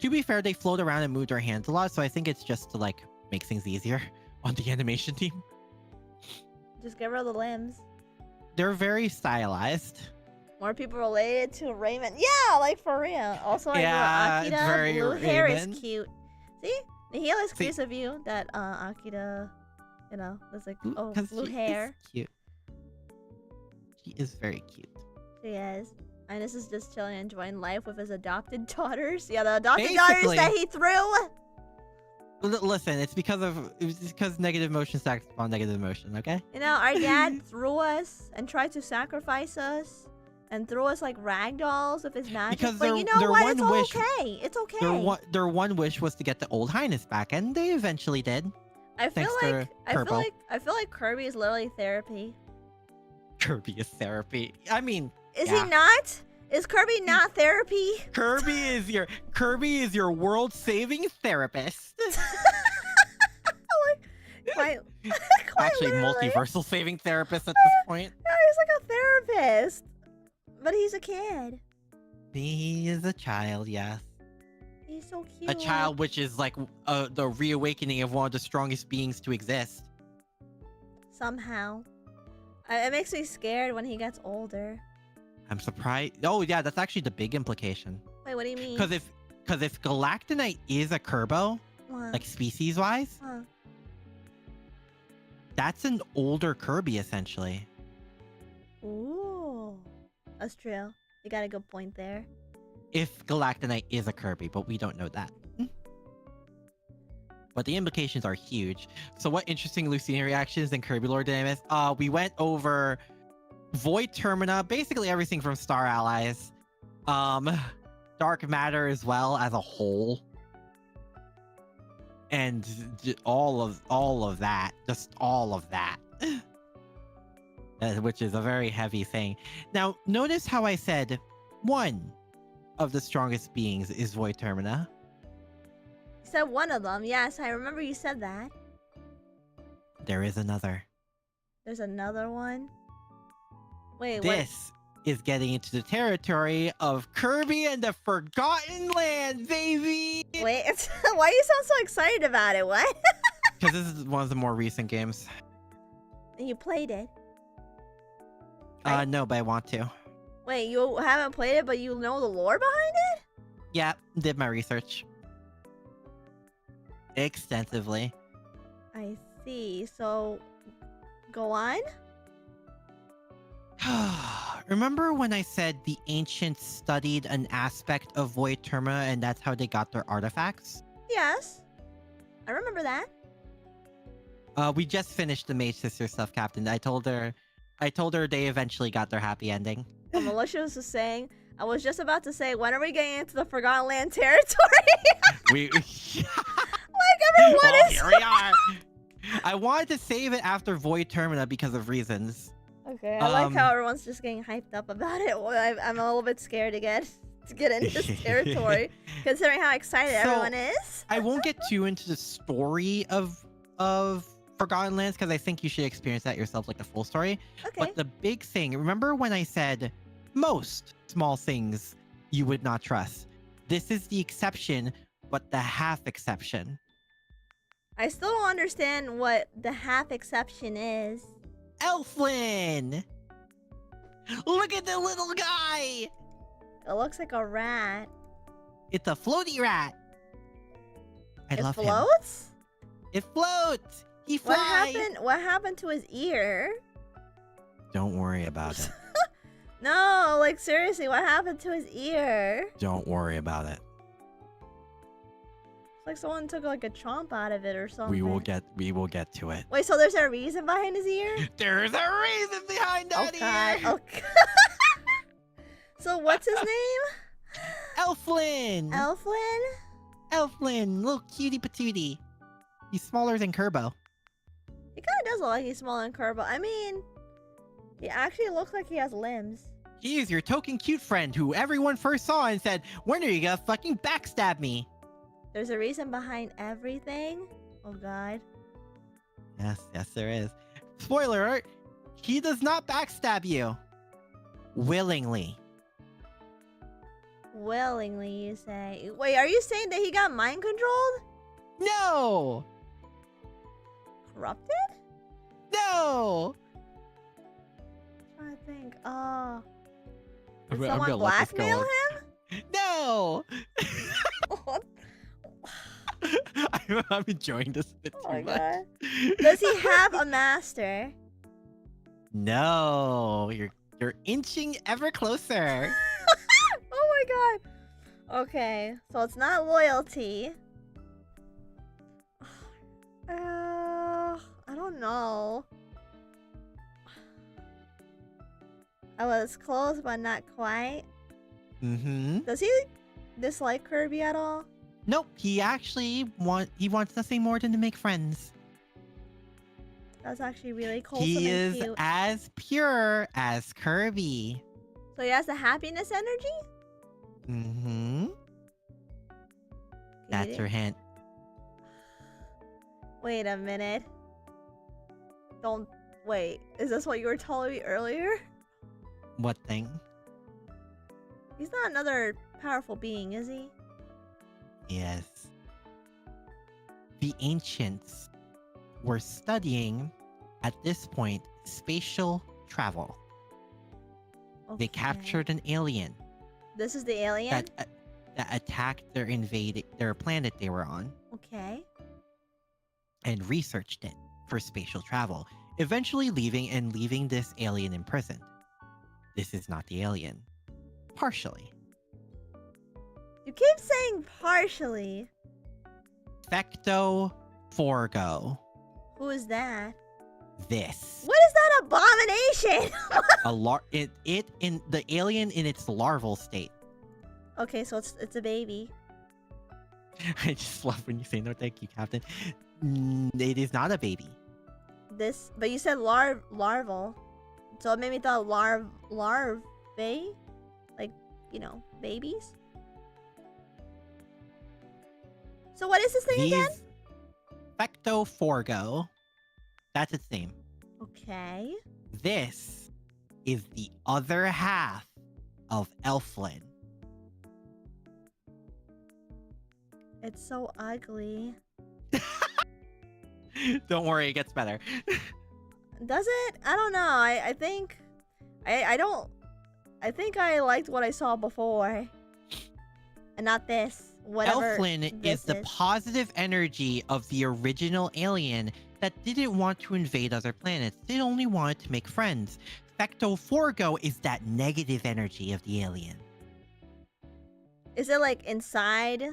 To be fair, they float around and move their hands a lot, so I think it's just to like make things easier on the animation team. Just get rid of the limbs. They're very stylized. More people related to Raymond. Yeah, like for real. Also, I Yeah, know it's Akita. very Blue hair Raymond. is cute. See? Nihil is See- curious of you that Akita, you know, was like, oh, 'Cause blue she hair. is cute. She is very cute. She is. And this is just chilling, enjoying life with his adopted daughters. Yeah, the adopted daughters Basically. that he threw. Listen, it's because negative emotion stacks upon negative emotion, okay? You know, our dad threw us and tried to sacrifice us and threw us like rag dolls with his magic. Because but you know their what? one It's all wish- okay. It's okay. Their one wish was to get the old highness back, and they eventually did. I feel thanks to like I feel like Kirby is literally therapy. Kirby is therapy. I mean, Is yeah. he not? Is Kirby not therapy? Kirby is your world-saving therapist. Quite Actually, literally. multiversal saving therapist at this point. Yeah, he's like a therapist. But he's a kid. He is a child, yes. He's so cute. A child which is like the reawakening of one of the strongest beings to exist. Somehow. It makes me scared when he gets older. I'm surprised. Oh yeah, that's actually the big implication. Wait, what do you mean? Because if Galactonite is a Kirbo, What? like species-wise, Huh. that's an older Kirby essentially. Ooh. That's true. You got a good point there. If Galactonite is a Kirby, but we don't know that. But the implications are huge. So what interesting Lucina reactions and Kirby lore did I miss? We went over Void Termina, basically everything from Star Allies. Dark Matter as well as a whole. And all of that. Just all of that. Which is a very heavy thing. Now, notice how I said one of the strongest beings is Void Termina. You said one of them. Yes, I remember you said that. There is another. There's another one. Wait, This is getting into the territory of Kirby and the Forgotten Land, baby! what? Wait, why do you sound so excited about it? What? Because this is one of the more recent games. You played it. Right? No, but I want to. Wait, you haven't played it, but you know the lore behind it? Yeah, did my research. Extensively. I see. So, go on. Remember when I said the ancients studied an aspect of Void Terma and that's how they got their artifacts? Yes. I remember that. We just finished the Mage Sister stuff, Captain. I told her they eventually got their happy ending. Militia was just saying, I was just about to say, when are we getting into the Forgotten Land territory? We Like everyone is. here we are. I wanted to save it after Void Termina because of reasons. Okay, I like how everyone's just getting hyped up about it. Well, I'm a little bit scared to get into this territory, considering how excited everyone is. I won't get too into the story of Forgotten Lands because I think you should experience that yourself, like the full story. Okay. But the big thing, remember when I said most small things you would not trust? This is the exception, but the half exception. I still don't understand what the half exception is. Elflin! Look at the little guy! It looks like a rat. It's a floaty rat. I love him. It floats? It floats! He flies! What happened to his ear? Don't worry about it. No, like seriously, what happened to his ear? Don't worry about it. It's like someone took like a chomp out of it or something. We will get to it. Wait, so there's a reason behind his ear? There's a reason behind that ear! Oh god. So what's his name? Elflin! Elflin? Elflin, little cutie patootie. He's smaller than Kerbo. He kind of does look like he's smaller than Kerbo. I mean, he actually looks like he has limbs. He is your token cute friend who everyone first saw and said, when are you gonna fucking backstab me? There's a reason behind everything? Oh god. Yes, there is. Spoiler alert, he does not backstab you. Willingly. Willingly, you say. Wait, are you saying that he got mind controlled? No! Corrupted? No! I'm trying to think. Oh. I'm Did gonna someone let this go blackmail on. him? No! What? I'm enjoying this bit Oh too my much. god. Does he have a master? No, you're inching ever closer. Oh my god. Okay, so it's not loyalty. I don't know. I was close, but not quite. Mm-hmm. Does he dislike Kirby at all? Nope, he actually wants nothing more than to make friends. That's actually really wholesome He and is cute. as pure as Kirby. So he has the happiness energy? Mm-hmm. That's your hint. Wait a minute. Don't... Wait, is this what you were telling me earlier? What thing? He's not another powerful being, is he? Yes. The ancients were studying, at this point, spatial travel. They Okay. captured an alien This is the alien? that attacked their planet they were on Okay. and researched it for spatial travel, eventually leaving this alien imprisoned. This is not the alien. Partially. You keep saying partially. Fecto Forgo. Who is that? This. What is that abomination? The alien in its larval state. Okay, so it's a baby. I just love when you say no thank you, Captain. It is not a baby. But you said larval. So it made me thought larvae? Like, you know, babies? So what is this thing again? Fecto Forgo. That's its name. Okay. This is the other half of Elflin. It's so ugly. Don't worry, it gets better. Does it? I don't know. I think I think I liked what I saw before. And not this. Whatever Elflin this is the positive energy of the original alien that didn't want to invade other planets. They only wanted to make friends. Fecto Forgo is that negative energy of the alien. Is it like inside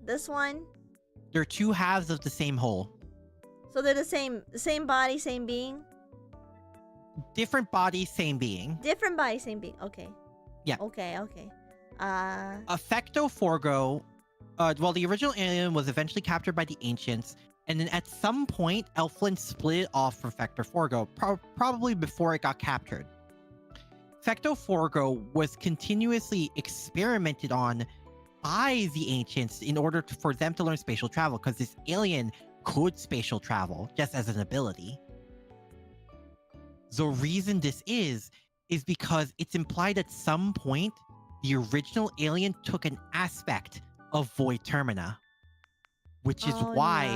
this one? They're two halves of the same whole. So they're the same body, same being? Different body, same being. Different body, same being. Okay. Yeah. Okay. Fecto Forgo, well, the original alien was eventually captured by the Ancients, and then at some point, Elflin split it off from Fecto Forgo, probably before it got captured. Fecto Forgo was continuously experimented on by the Ancients in order for them to learn spatial travel, because this alien could spatial travel just as an ability. The reason this is because it's implied at some point the original alien took an aspect of Void Termina, which is why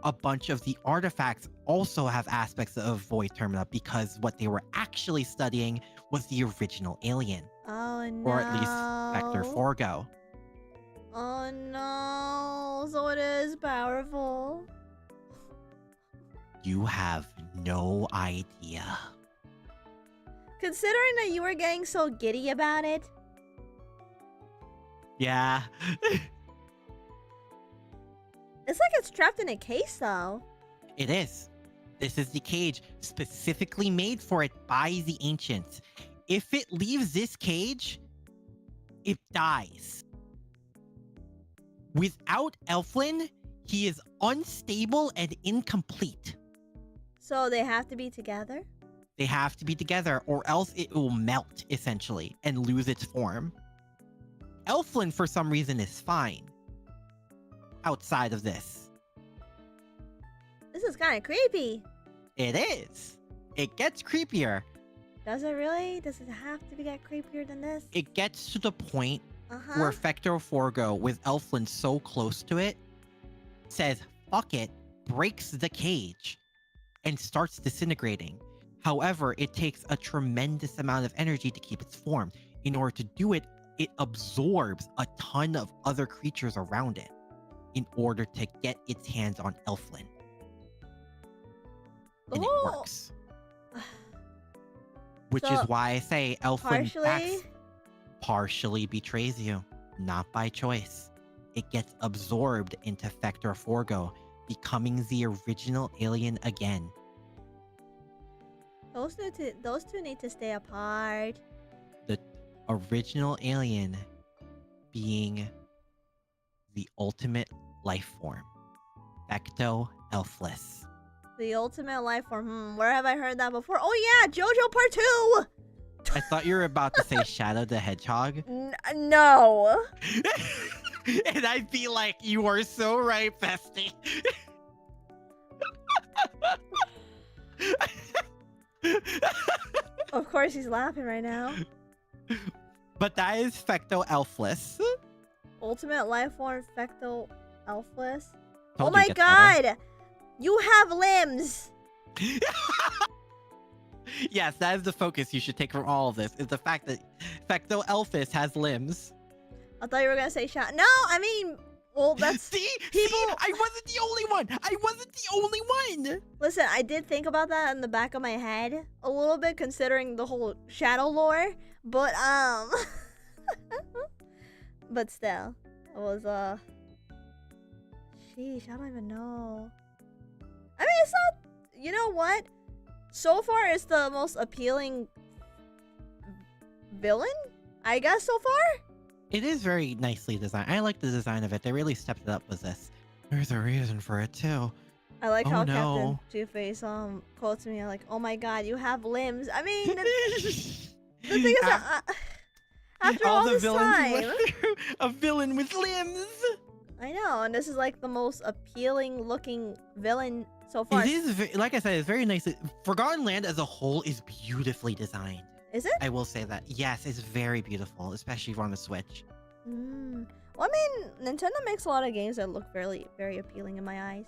a bunch of the artifacts also have aspects of Void Termina, because what they were actually studying was the original alien. Oh no. Or at least Fector Forgo. Oh no. So it is powerful. You have no idea. Considering that you were getting so giddy about it. Yeah. It's like it's trapped in a case though. It is. This is the cage specifically made for it by the Ancients. If it leaves this cage, it dies. Without Elflin, he is unstable and incomplete. So they have to be together? They have to be together, or else it will melt, essentially, and lose its form. Elflin, for some reason, is fine. Outside of this. This is kind of creepy. It is. It gets creepier. Does it really? Does it have to get creepier than this? It gets to the point where Fector Forgo, with Elflin so close to it, says, fuck it, breaks the cage, and starts disintegrating. However, it takes a tremendous amount of energy to keep its form. In order to do it, it absorbs a ton of other creatures around it in order to get its hands on Elflin. And it works. Which is why I say Elflin partially betrays you. Not by choice. It gets absorbed into Fector Forgo, becoming the original alien again. Those two need to stay apart. The original alien being the ultimate life form. Fecto Elfless. The ultimate life form. Where have I heard that before? Oh yeah, JoJo Part 2! I thought you were about to say Shadow the Hedgehog. No. And I'd be like, you are so right, Bestie. Of course he's laughing right now. But that is Fecto Elfless. Ultimate life form Fecto Elfless. Told oh my god! Better. You have limbs! Yes, that is the focus you should take from all of this, is the fact that Fecto Elfless has limbs. I thought you were gonna say shot. No, I mean, well, that's... See, I wasn't the only one! I wasn't the only one! Listen, I did think about that in the back of my head a little bit, considering the whole shadow lore, but, but still, it was, sheesh, I don't even know. I mean, it's not, you know what? So far, it's the most appealing villain, I guess, so far? It is very nicely designed. I like the design of it. They really stepped it up with this. There's a reason for it, too. I like how Captain Two-Face quotes me, like, oh my god, you have limbs. I mean, the thing is, after all this time... A villain with limbs! I know, and this is like the most appealing looking villain so far. It is, like I said, it's very nice. Forgotten Land as a whole is beautifully designed. Is it? I will say that. Yes, it's very beautiful, especially on the Switch. Well, I mean, Nintendo makes a lot of games that look very, very appealing in my eyes.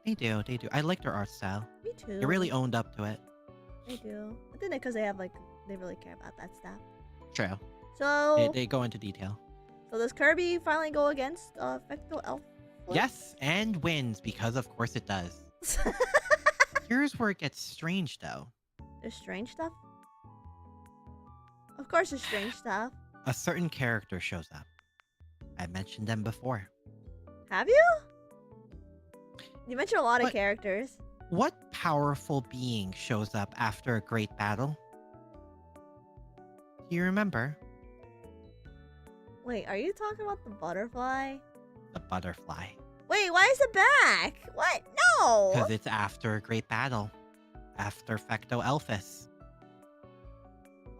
They do, they do. I like their art style. Me too. They really owned up to it. They do. I think because they have, like, they really care about that stuff. True. So... They go into detail. So does Kirby finally go against Fecto Elf? Yes, and wins, because of course it does. Here's where it gets strange, though. There's strange stuff? Of course there's strange stuff. A certain character shows up. I mentioned them before. Have you? You mentioned a lot of What- characters. What powerful being shows up after a great battle? Do you remember? Wait, are you talking about the butterfly? The butterfly. Wait, why is it back? What? No! Because it's after a great battle. After Fecto Elphys.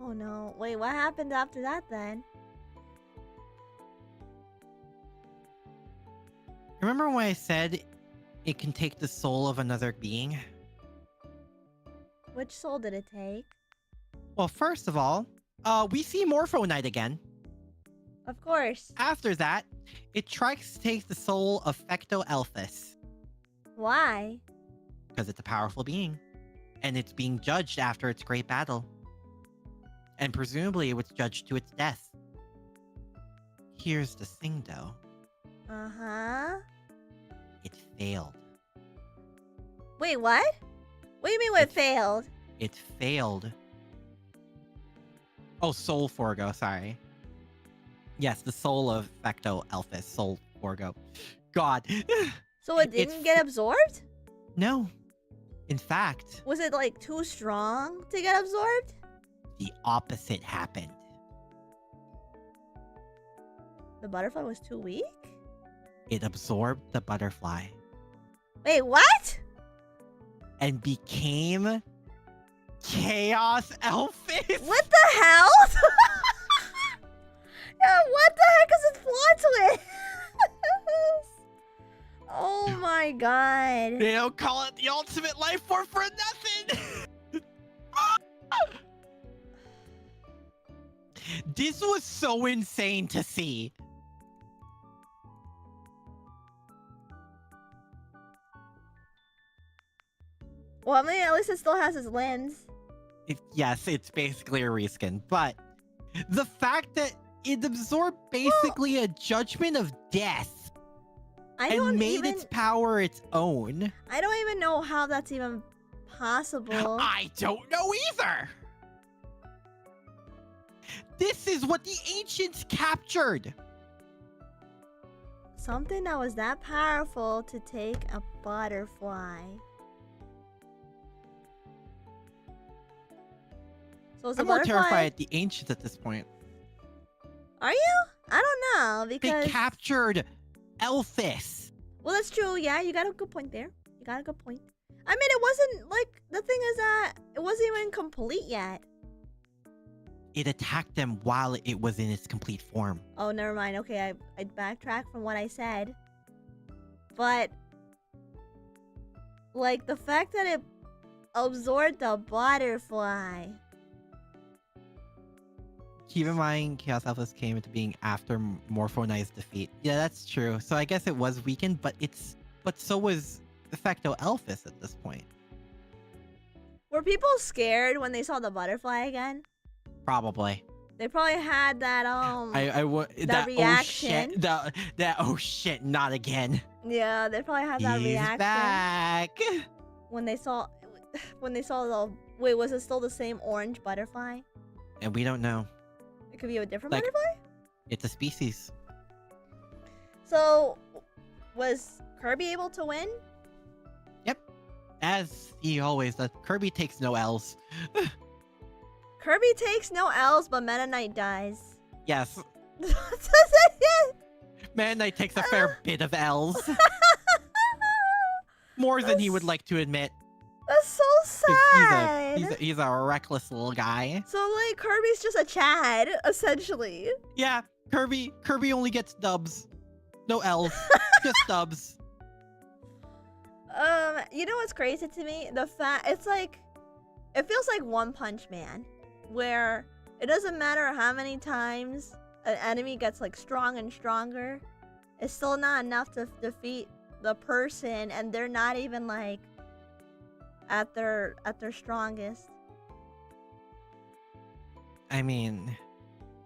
Oh no. Wait, what happened after that then? Remember when I said it can take the soul of another being? Which soul did it take? Well, first of all, we see Morpho Knight again. Of course. After that, it tries to take the soul of Fecto Elphys. Why? Because it's a powerful being. And it's being judged after its great battle. And presumably it was judged to its death. Here's the thing, though. Uh-huh. It failed. Wait, what? What do you mean what failed? It failed. Oh, Soul Forgo, sorry. Yes, the soul of Fecto Elphys, Soul Forgo. God. So it didn't get absorbed? No. In fact, Was it like too strong to get absorbed? the opposite happened. The butterfly was too weak? It absorbed the butterfly Wait, what? and became Chaos Elphys. What the hell? Yeah, what the heck is this plot twist? Oh my god. They don't call it the ultimate life form for nothing. This was so insane to see. Well, I mean, at least it still has his limbs. Yes, it's basically a reskin, but the fact that it absorbed basically a judgment of death I and don't made even. its power its own. I don't even know how that's even possible. I don't know either. This is what the ancients captured. Something that was that powerful to take a butterfly. So is the I'm more butterfly? terrified at the ancients at this point. Are you? I don't know They because. captured Elphys. Well, that's true. Yeah, you got a good point there. You got a good point. I mean, it wasn't like the thing is that it wasn't even complete yet. It attacked them while it was in its complete form. Oh, never mind. Okay, I backtracked from what I said. But like the fact that it absorbed the butterfly. Keep in mind, Chaos Elphys came into being after Morpho Knight's defeat. Yeah, that's true. So I guess it was weakened, but so was Fecto Elphys at this point. Were people scared when they saw the butterfly again? Probably. They probably had that that reaction. Oh shit! That oh shit! Not again. Yeah, they probably had that He's reaction back. when they saw the wait, was it still the same orange butterfly? And we don't know. It could be a different Like- butterfly? It's a species. So was Kirby able to win? As he always does. Kirby takes no L's. Kirby takes no L's, but Meta Knight dies. Yes, That's Man Knight takes a fair bit of L's. More than he would like to admit. so 'Cause sad. he's a reckless little guy. So like Kirby's just a Chad, essentially. Yeah, Kirby only gets dubs. No L's. Just dubs. You know what's crazy to me? The fact it feels like One Punch Man, where it doesn't matter how many times an enemy gets like strong and stronger, it's still not enough to defeat the person, and they're not even like at their strongest. I mean,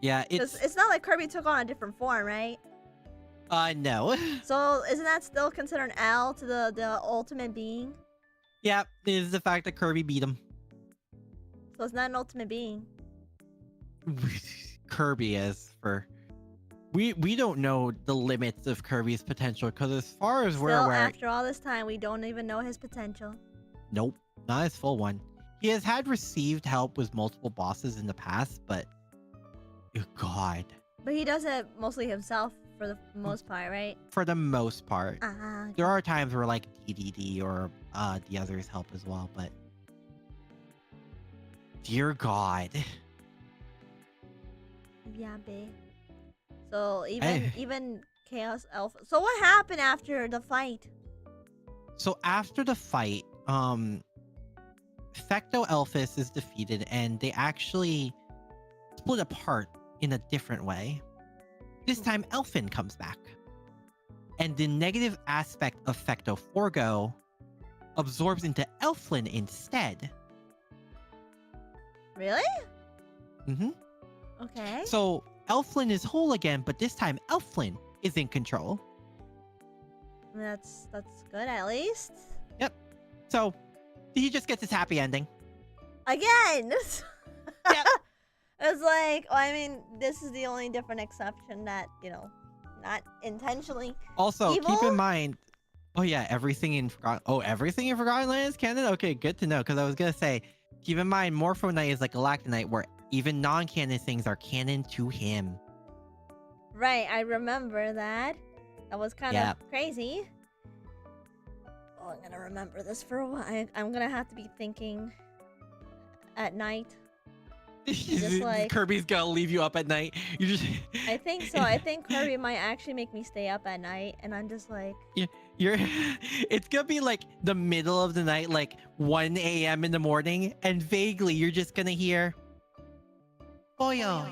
yeah, 'Cause it's not like Kirby took on a different form, right? No. So isn't that still considered an L to the ultimate being? Yeah, it is the fact that Kirby beat him. So it's not an ultimate being. Kirby is for. We don't know the limits of Kirby's potential because as far as we're aware, after all this time, we don't even know his potential. Nope, not his full one. He has had received help with multiple bosses in the past, but God. But he does it mostly himself for the most part, right? For the most part. Okay. There are times where like DDD or the others help as well, but dear God. Yeah, babe. So even Chaos Alpha. So what happened after the fight? So after the fight, Fecto Elphys is defeated and they actually split apart in a different way. This time Elfin comes back. And the negative aspect of Fecto Forgo absorbs into Elflin instead. Really? Mm-hmm. Okay. So Elflin is whole again, but this time Elflin is in control. That's good at least. Yep. So he just gets his happy ending. Again! Yep. It's like, well, I mean, this is the only different exception that, you know, not intentionally Also, evil? keep in mind. Oh yeah, everything in Forgotten Land is canon? Okay, good to know, because I was going to say, keep in mind, Morpho Knight is like Galactonite, where even non-canon things are canon to him. Right, I remember that. That was kind of crazy. Oh, I'm gonna remember this for a while. I'm gonna have to be thinking at night. Just like Kirby's gonna leave you up at night. You just. I think so. I think Kirby might actually make me stay up at night, and I'm just like. You're. It's gonna be like the middle of the night, like 1 a.m. in the morning, and vaguely you're just gonna hear. Boyo.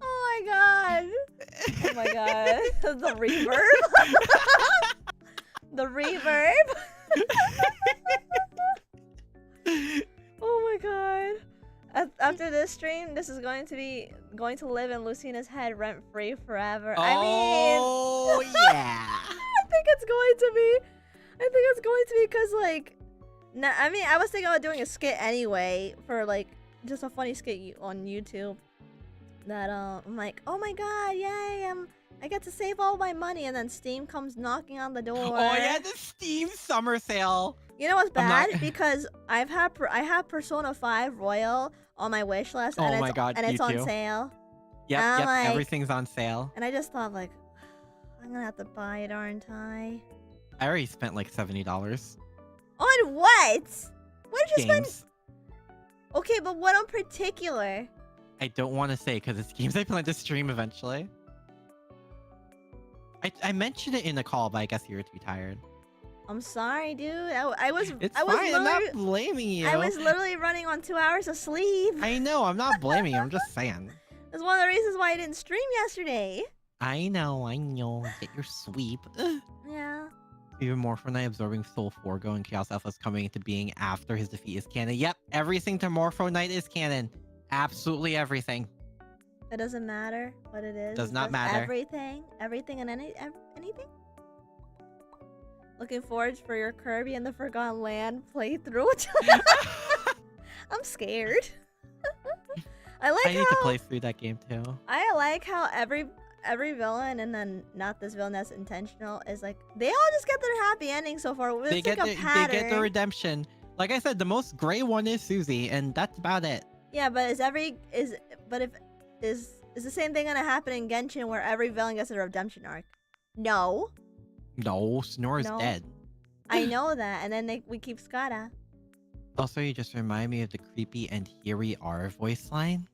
Oh my god. Oh my god. The reverb. The reverb. Oh my god. After this stream, this is going to live in Lucina's head rent free forever. Oh, I mean, yeah. I think it's going to be because like I mean, I was thinking about doing a skit anyway for like just a funny skit on YouTube. That I'm like, oh my god, yay! I get to save all my money, and then Steam comes knocking on the door. Oh yeah, the Steam summer sale. You know what's bad? Because I have Persona 5 Royal on my wish list, and it's on sale. Yep, like, everything's on sale. And I just thought like, I'm gonna have to buy it, aren't I? I already spent like $70. On what? What did you Games. spend? Okay, but what in particular? I don't want to say because it's games I plan to stream eventually. I mentioned it in the call, but I guess you were too tired. I'm sorry, dude. I was. It's I was fine. I'm not blaming you. I was literally running on 2 hours of sleep. I know. I'm not blaming you. I'm just saying. That's one of the reasons why I didn't stream yesterday. I know. Get your sweep. Yeah. Even more from Knight absorbing Soul Forgo and Chaos Alpha's coming into being after his defeat is canon. Yep, everything to Morpho Knight is canon. Absolutely everything. It doesn't matter what it is. Does not matter. Everything and anything. Looking forward for your Kirby and the Forgotten Land playthrough. I'm scared. I need to play through that game too. I like how every villain, and then not this villain that's intentional, is like they all just get their happy ending so far. It's They like a pattern. get the redemption. Like I said, the most gray one is Susie, and that's about it. Yeah, but is the same thing gonna happen in Genshin where every villain gets a redemption arc? No. No, Snore's dead. I know that, and then we keep Skada. Also, you just remind me of the creepy "and here we are" voice line.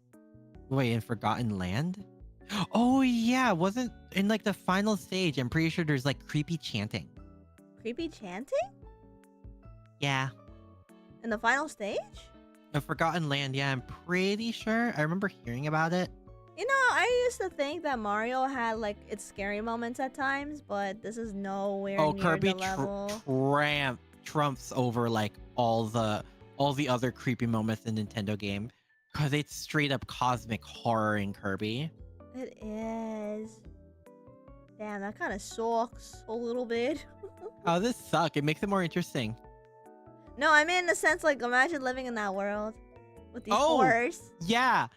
Wait, in Forgotten Land? Oh yeah, wasn't in like the final stage? I'm pretty sure there's like creepy chanting. Creepy chanting? Yeah. In the final stage? The Forgotten Land, yeah, I'm pretty sure. I remember hearing about it. You know, I used to think that Mario had like its scary moments at times, but this is nowhere near Kirby the level. trumps over like all the other creepy moments in Nintendo game, because it's straight up cosmic horror in Kirby. It is. Damn, that kind of sucks a little bit. Oh, this suck. It makes it more interesting. No, I mean in the sense like imagine living in that world with these Oh, horrors. yeah.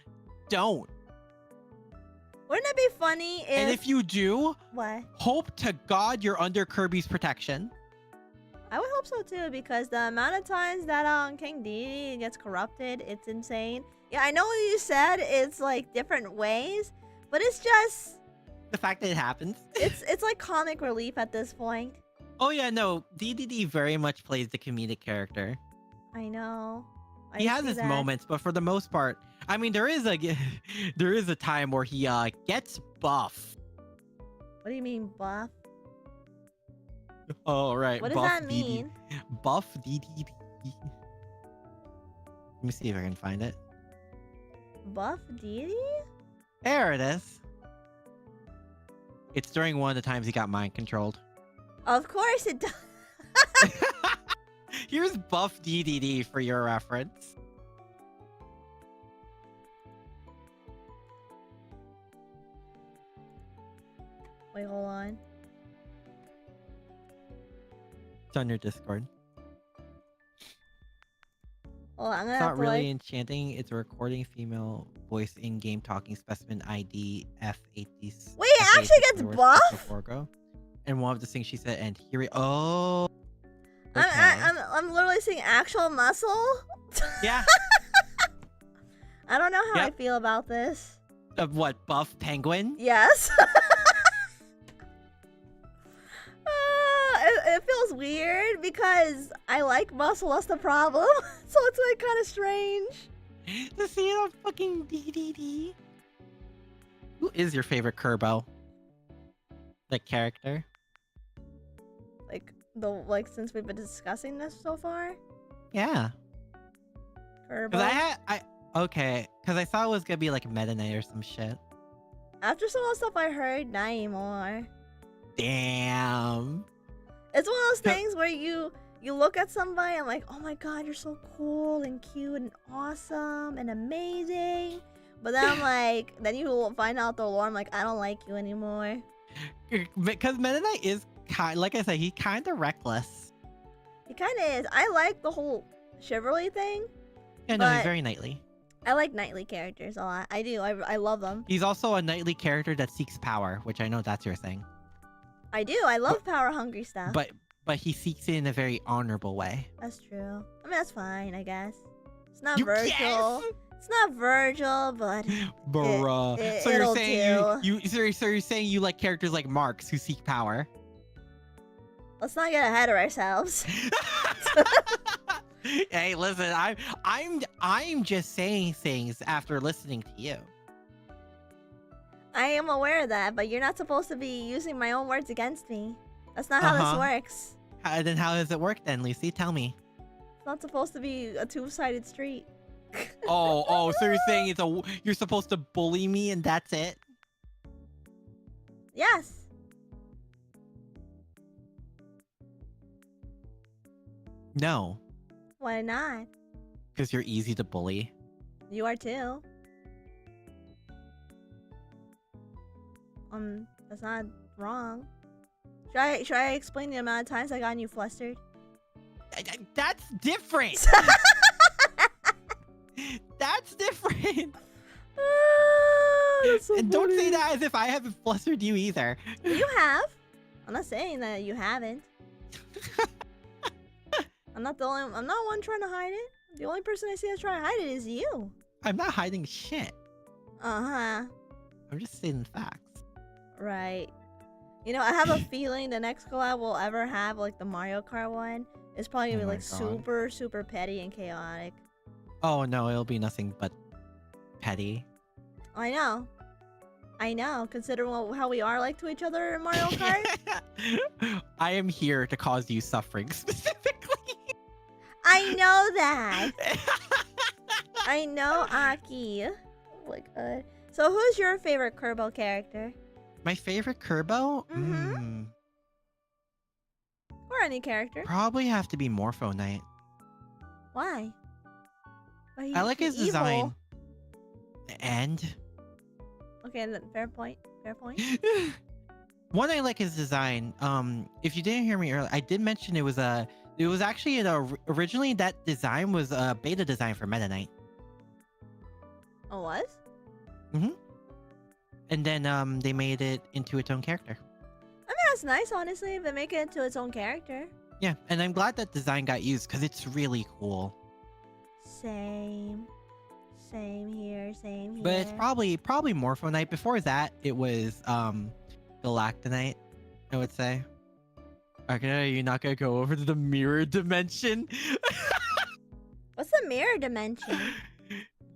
Don't. Wouldn't it be funny if... And if you do, What? hope to God you're under Kirby's protection. I would hope so too, because the amount of times that King Dedede gets corrupted, it's insane. Yeah, I know what you said, it's like different ways, but it's just... The fact that it happens. It's like comic relief at this point. Oh yeah, no. DDD very much plays the comedic character. I know. He has his moments, but for the most part, I mean, there is a time where he gets buff. What do you mean buff? Oh right. What does that mean? Buff DDD. Let me see if I can find it. Buff Dedede? There it is. It's during one of the times he got mind controlled. Of course it does. Here's Buff DDD for your reference. Wait, hold on. It's on your Discord. Oh, I'm gonna It's have not to really like... enchanting. It's a recording female voice in-game talking specimen ID F80. Wait, it actually gets buff? And one of the things she said, and here we... Oh... I'm literally seeing actual muscle. Yeah. I don't know how Yep. I feel about this. Of what? Buff penguin? Yes. It feels weird because I like muscle. That's the problem. So it's like kind of strange. To see it on fucking DDD. Who is your favorite Kirbo? Like character? Like since we've been discussing this so far. Yeah. Kirby. Cause okay, cause I thought it was gonna be like Meta Knight or some shit. After some of the stuff I heard, not anymore. Damn. It's one of those things where you look at somebody and like, oh my god, you're so cool and cute and awesome and amazing. But then I'm like, then you find out the lore. I'm like, I don't like you anymore. Because Meta Knight is like I said, he's kind of reckless. He kind of is. I like the whole chivalry thing. Yeah, no, he's very knightly. I like knightly characters a lot. I do. I love them. He's also a knightly character that seeks power, which I know that's your thing. I do. I love power hungry stuff. But he seeks it in a very honorable way. That's true. I mean, that's fine, I guess. It's not Virgil. Yes! It's not Virgil, but bruh. So you're saying you're saying you like characters like Marx who seek power. Let's not get ahead of ourselves. Hey, listen, I'm just saying things after listening to you. I am aware of that, but you're not supposed to be using my own words against me. That's not how this works. Then how does it work then, Lucy? Tell me. It's not supposed to be a two-sided street. Oh, so you're saying you're supposed to bully me and that's it? Yes. No. Why not? Because you're easy to bully. You are too. That's not wrong. Should I explain the amount of times I got you flustered? That's different. That's different. That's so and funny. don't say that as if I haven't flustered you either. You have. I'm not saying that you haven't. I'm not one trying to hide it. The only person I see that's trying to hide it is you. I'm not hiding shit. Uh-huh. I'm just stating facts. Right. You know, I have a feeling the next collab we'll ever have, like the Mario Kart one, is probably gonna be like super, super petty and chaotic. Oh no, it'll be nothing but petty. I know. I know. Considering how we are like to each other in Mario Kart. I am here to cause you suffering specifically. I know that. I know, Aki. Oh my god. So who's your favorite Kirby character? My favorite Kirby? Or any character. Probably have to be Morpho Knight. Why? I like his design. And? Okay, fair point. Fair point. One I like his design. If you didn't hear me earlier, I did mention it was actually originally that design was a beta design for Meta Knight. Oh, was? Mm-hmm. And then they made it into its own character. I mean, that's nice, honestly, if they make it into its own character. Yeah, and I'm glad that design got used because it's really cool. Same. Same here, same here. But it's probably Morpho Knight. Before that, it was Galactonite, I would say. Okay, you're not gonna go over to the mirror dimension? What's the mirror dimension?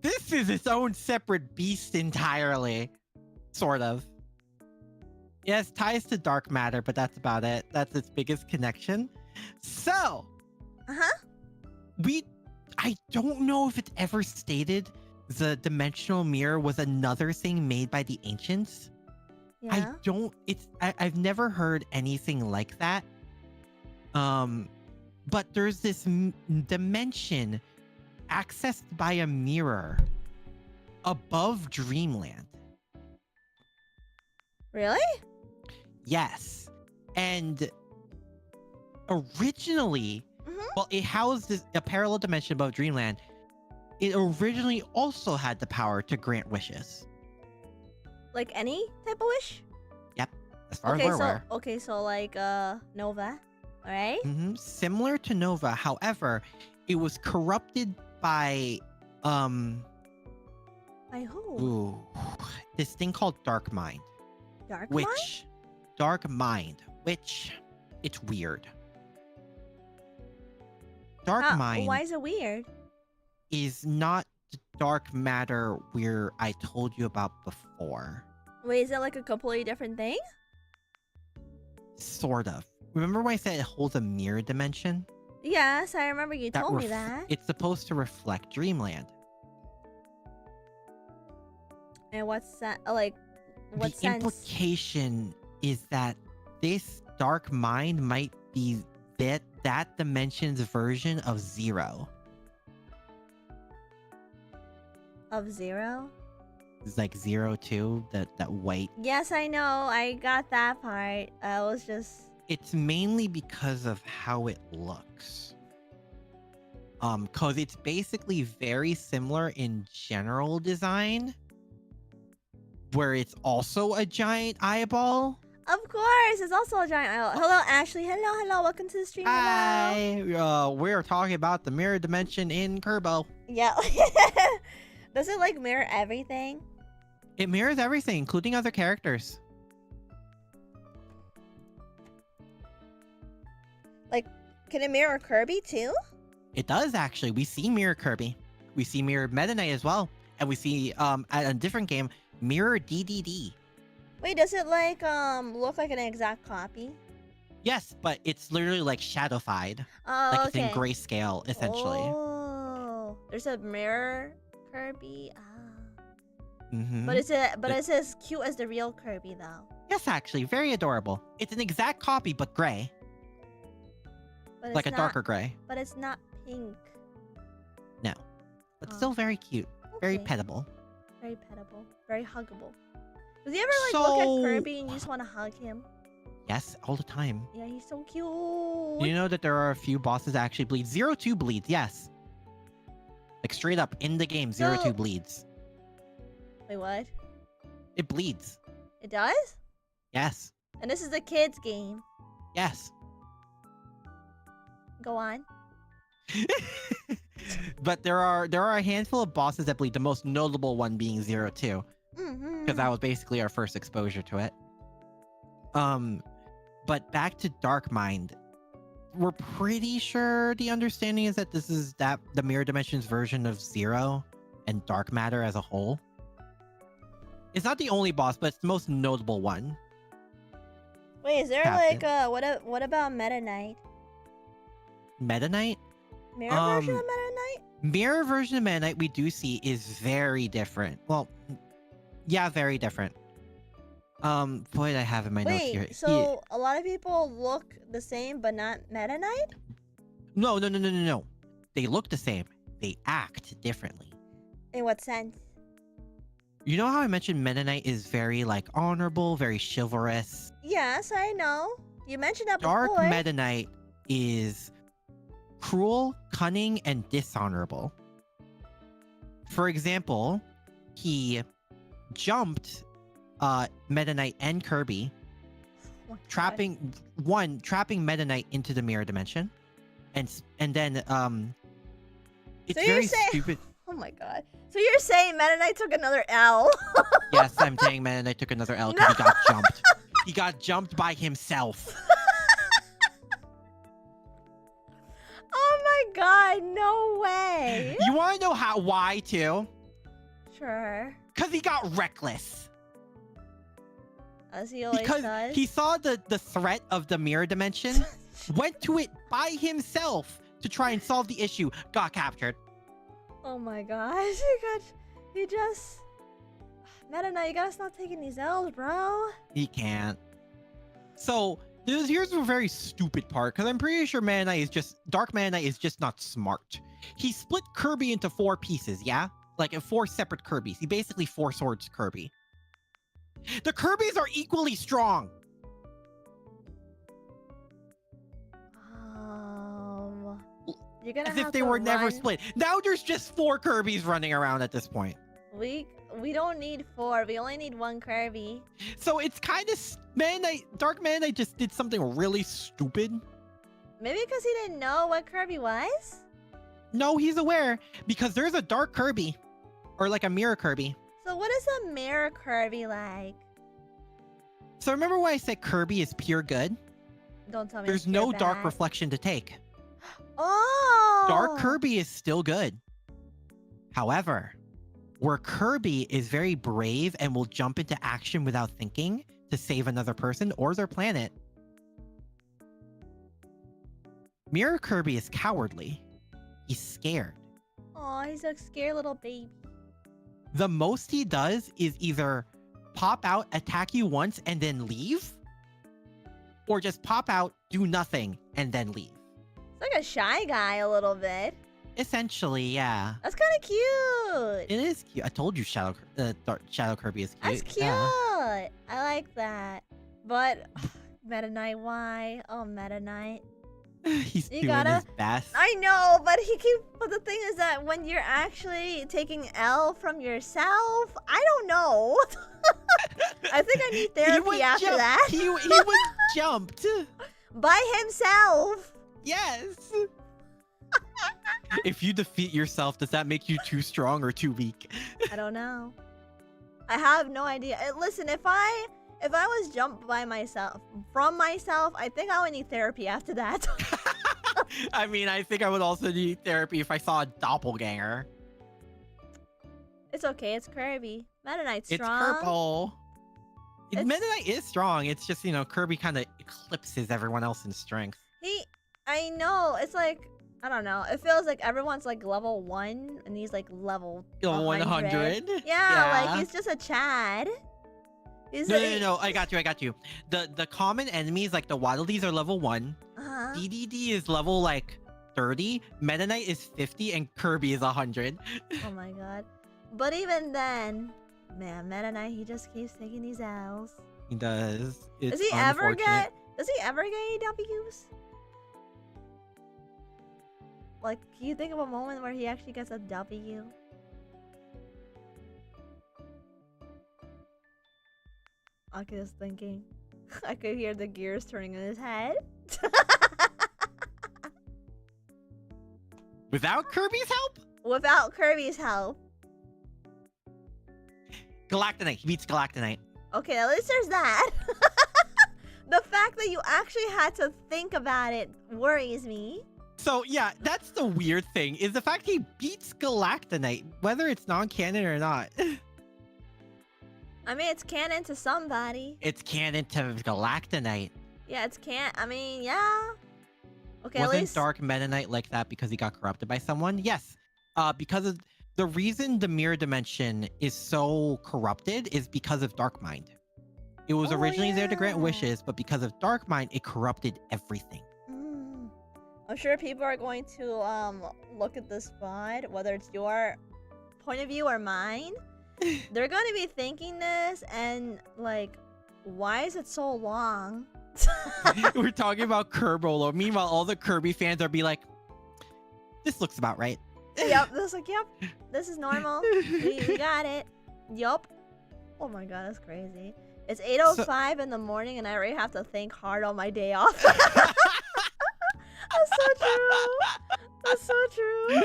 This is its own separate beast entirely. Sort of. Yes, ties to dark matter, but that's about it. That's its biggest connection. So, I don't know if it's ever stated the dimensional mirror was another thing made by the ancients. Yeah. I've never heard anything like that. But there's this dimension accessed by a mirror above Dreamland. Really? Yes. And originally, well, it housed a parallel dimension above Dreamland. It originally also had the power to grant wishes. Like any type of wish? Yep. As far as we're aware. Okay, so like Nova, alright? Similar to Nova, however, it was corrupted by by who? This thing called Dark Mind. Dark Mind? Dark Mind, which it's weird. Dark Mind. Why is it weird? Is not the dark matter where I told you about before. Wait, is it like a completely different thing? Sort of. Remember when I said it holds a mirror dimension? Yes, I remember you told me that. It's supposed to reflect Dreamland. And what's that? Like, what sense? The implication is that this dark mind might be that dimension's version of Zero. Of Zero? It's like 02, that white. Yes, I know. I got that part. I was just... It's mainly because of how it looks. Cause it's basically very similar in general design, where it's also a giant eyeball. Of course, it's also a giant eyeball. Hello, Ashley. Hello. Welcome to the stream. Hi. We're talking about the mirror dimension in Kirby. Yeah. Does it like mirror everything? It mirrors everything, including other characters. Like, can it mirror Kirby too? It does actually. We see mirror Kirby. We see mirror Meta Knight as well, and we see at a different game mirror DDD. Wait, does it like look like an exact copy? Yes, but it's literally like shadowfied. Oh, like okay. It's in grayscale, essentially. Oh, there's a mirror Kirby. Mm-hmm. Is it as cute as the real Kirby though? Yes, actually, very adorable. It's an exact copy, but gray. But like a darker gray. But it's not pink. No, but still very cute. Okay. Very pettable. Very pettable. Very huggable. Does he ever like look at Kirby and you just want to hug him? Yes, all the time. Yeah, he's so cute. You know that there are a few bosses that actually bleed. 02 bleeds, yes. Like straight up in the game, 02 bleeds. Wait, what? It bleeds. It does? Yes. And this is a kid's game. Yes. Go on. But there are a handful of bosses that bleed. The most notable one being 02. Because that was basically our first exposure to it. But back to Dark Mind. We're pretty sure the understanding is that this is the Mirror Dimension's version of Zero and Dark Matter as a whole. It's not the only boss, but it's the most notable one. Wait, is there like what about Meta Knight? Meta Knight? Mirror version of Meta Knight? Mirror version of Meta Knight we do see is very different. Well, yeah, very different. What did I have in my notes here? So a lot of people look the same, but not Meta Knight? No. They look the same. They act differently. In what sense? You know how I mentioned Meta Knight is very like honorable, very chivalrous? Yes, I know. You mentioned that Dark before. Meta Knight is cruel, cunning, and dishonorable. For example, he jumped Meta Knight and Kirby, Oh my trapping Meta Knight into the mirror dimension, and then it's So you're very saying- stupid. Oh my god. So you're saying Meta Knight took another L? Yes, I'm saying Meta Knight took another L because he got jumped. He got jumped by himself. Oh my god, no way. You want to know why too? Sure. Because he got reckless. As he always Because does. he saw the threat of the mirror dimension, went to it by himself to try and solve the issue, got captured. Oh my gosh. He just... Meta Knight, you gotta stop taking these L's, bro. He can't. So here's a very stupid part, because I'm pretty sure Dark Meta Knight is just not smart. He split Kirby into 4 pieces, yeah? Like 4 separate Kirbys. He basically 4 swords Kirby. The Kirbys are equally strong. You're gonna As have if they to were never run- split. Now there's just 4 Kirbys running around at this point. We don't need 4. We only need 1 Kirby. So it's kind of Dark Meta Knight just did something really stupid. Maybe because he didn't know what Kirby was? No, he's aware because there's a Dark Kirby, or like a Mirror Kirby. So what is a mirror Kirby like? So remember when I said Kirby is pure good? Don't tell me. There's it's pure no dark bad. reflection to take. Oh! Dark Kirby is still good. However, where Kirby is very brave and will jump into action without thinking to save another person or their planet, Mirror Kirby is cowardly. He's scared. Oh, he's a scared little baby. The most he does is either pop out, attack you once, and then leave, or just pop out, do nothing, and then leave. It's like a shy guy a little bit. Essentially, yeah. That's kind of cute. It is cute. I told you Shadow Kirby is cute. That's cute. Yeah. I like that. But Meta Knight, why? Oh, Meta Knight. He's You doing gotta- his best. I know, but but the thing is that when you're actually taking L from yourself, I don't know. I think I need He therapy was after jump- that. He was jumped. By himself. Yes. If you defeat yourself, does that make you too strong or too weak? I don't know. I have no idea. Listen, if I was jumped by myself, from myself, I think I would need therapy after that. I mean, I think I would also need therapy if I saw a doppelganger. It's okay. It's Kirby. Meta Knight's It's strong. purple. It's- Meta Knight is strong. It's just, Kirby kind of eclipses everyone else in strength. I know. It's like, I don't know. It feels like everyone's like level 1 and he's like level 100? Yeah, like he's just a Chad. No. I got you. The common enemies, like the Waddledees, are level 1. Uh-huh. DDD is level, 30. Meta Knight is 50. And Kirby is 100. Oh my god. But even then, man, Meta Knight, he just keeps taking these L's. He does. It's Does he ever unfortunate. get any W's? Like, can you think of a moment where he actually gets a W? I was thinking. I could hear the gears turning in his head. Without Kirby's help? Without Kirby's help. Galactonite. He beats Galactonite. Okay, at least there's that. The fact that you actually had to think about it worries me. So, yeah, that's the weird thing, is the fact he beats Galactonite, whether it's non-canon or not. I mean, it's canon to somebody. It's canon to Galactonite. Yeah, it's I mean, yeah. Okay, Wasn't at least... Dark Meta Knight like that because he got corrupted by someone? Yes. Because of the reason the mirror dimension is so corrupted is because of Dark Mind. It was originally there to grant yeah. wishes, but because of Dark Mind, it corrupted everything. I'm sure people are going to look at this VOD, whether it's your point of view or mine, they're gonna be thinking this and like, why is it so long? We're talking about Kerbolo. Meanwhile, all the Kirby fans are be like, this looks about right. Yep, this like, yep, this is normal. We got it. Yup. Oh my god, that's crazy. It's 8:05 in the morning and I already have to think hard on my day off. That's so true. That's so true.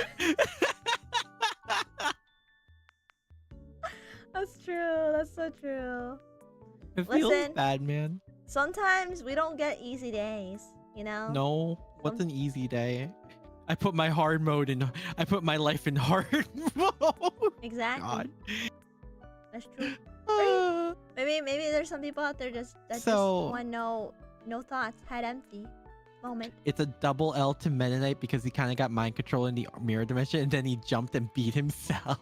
That's true. That's so true. It feels Listen. bad, man. Sometimes we don't get easy days, you know? No, what's an easy day? I put my hard mode in. I put my life in hard mode. Exactly. God. That's true. Maybe there's some people out there just want no thoughts, head empty moment. It's a double L to Meta Knight because he kind of got mind control in the mirror dimension, and then he jumped and beat himself.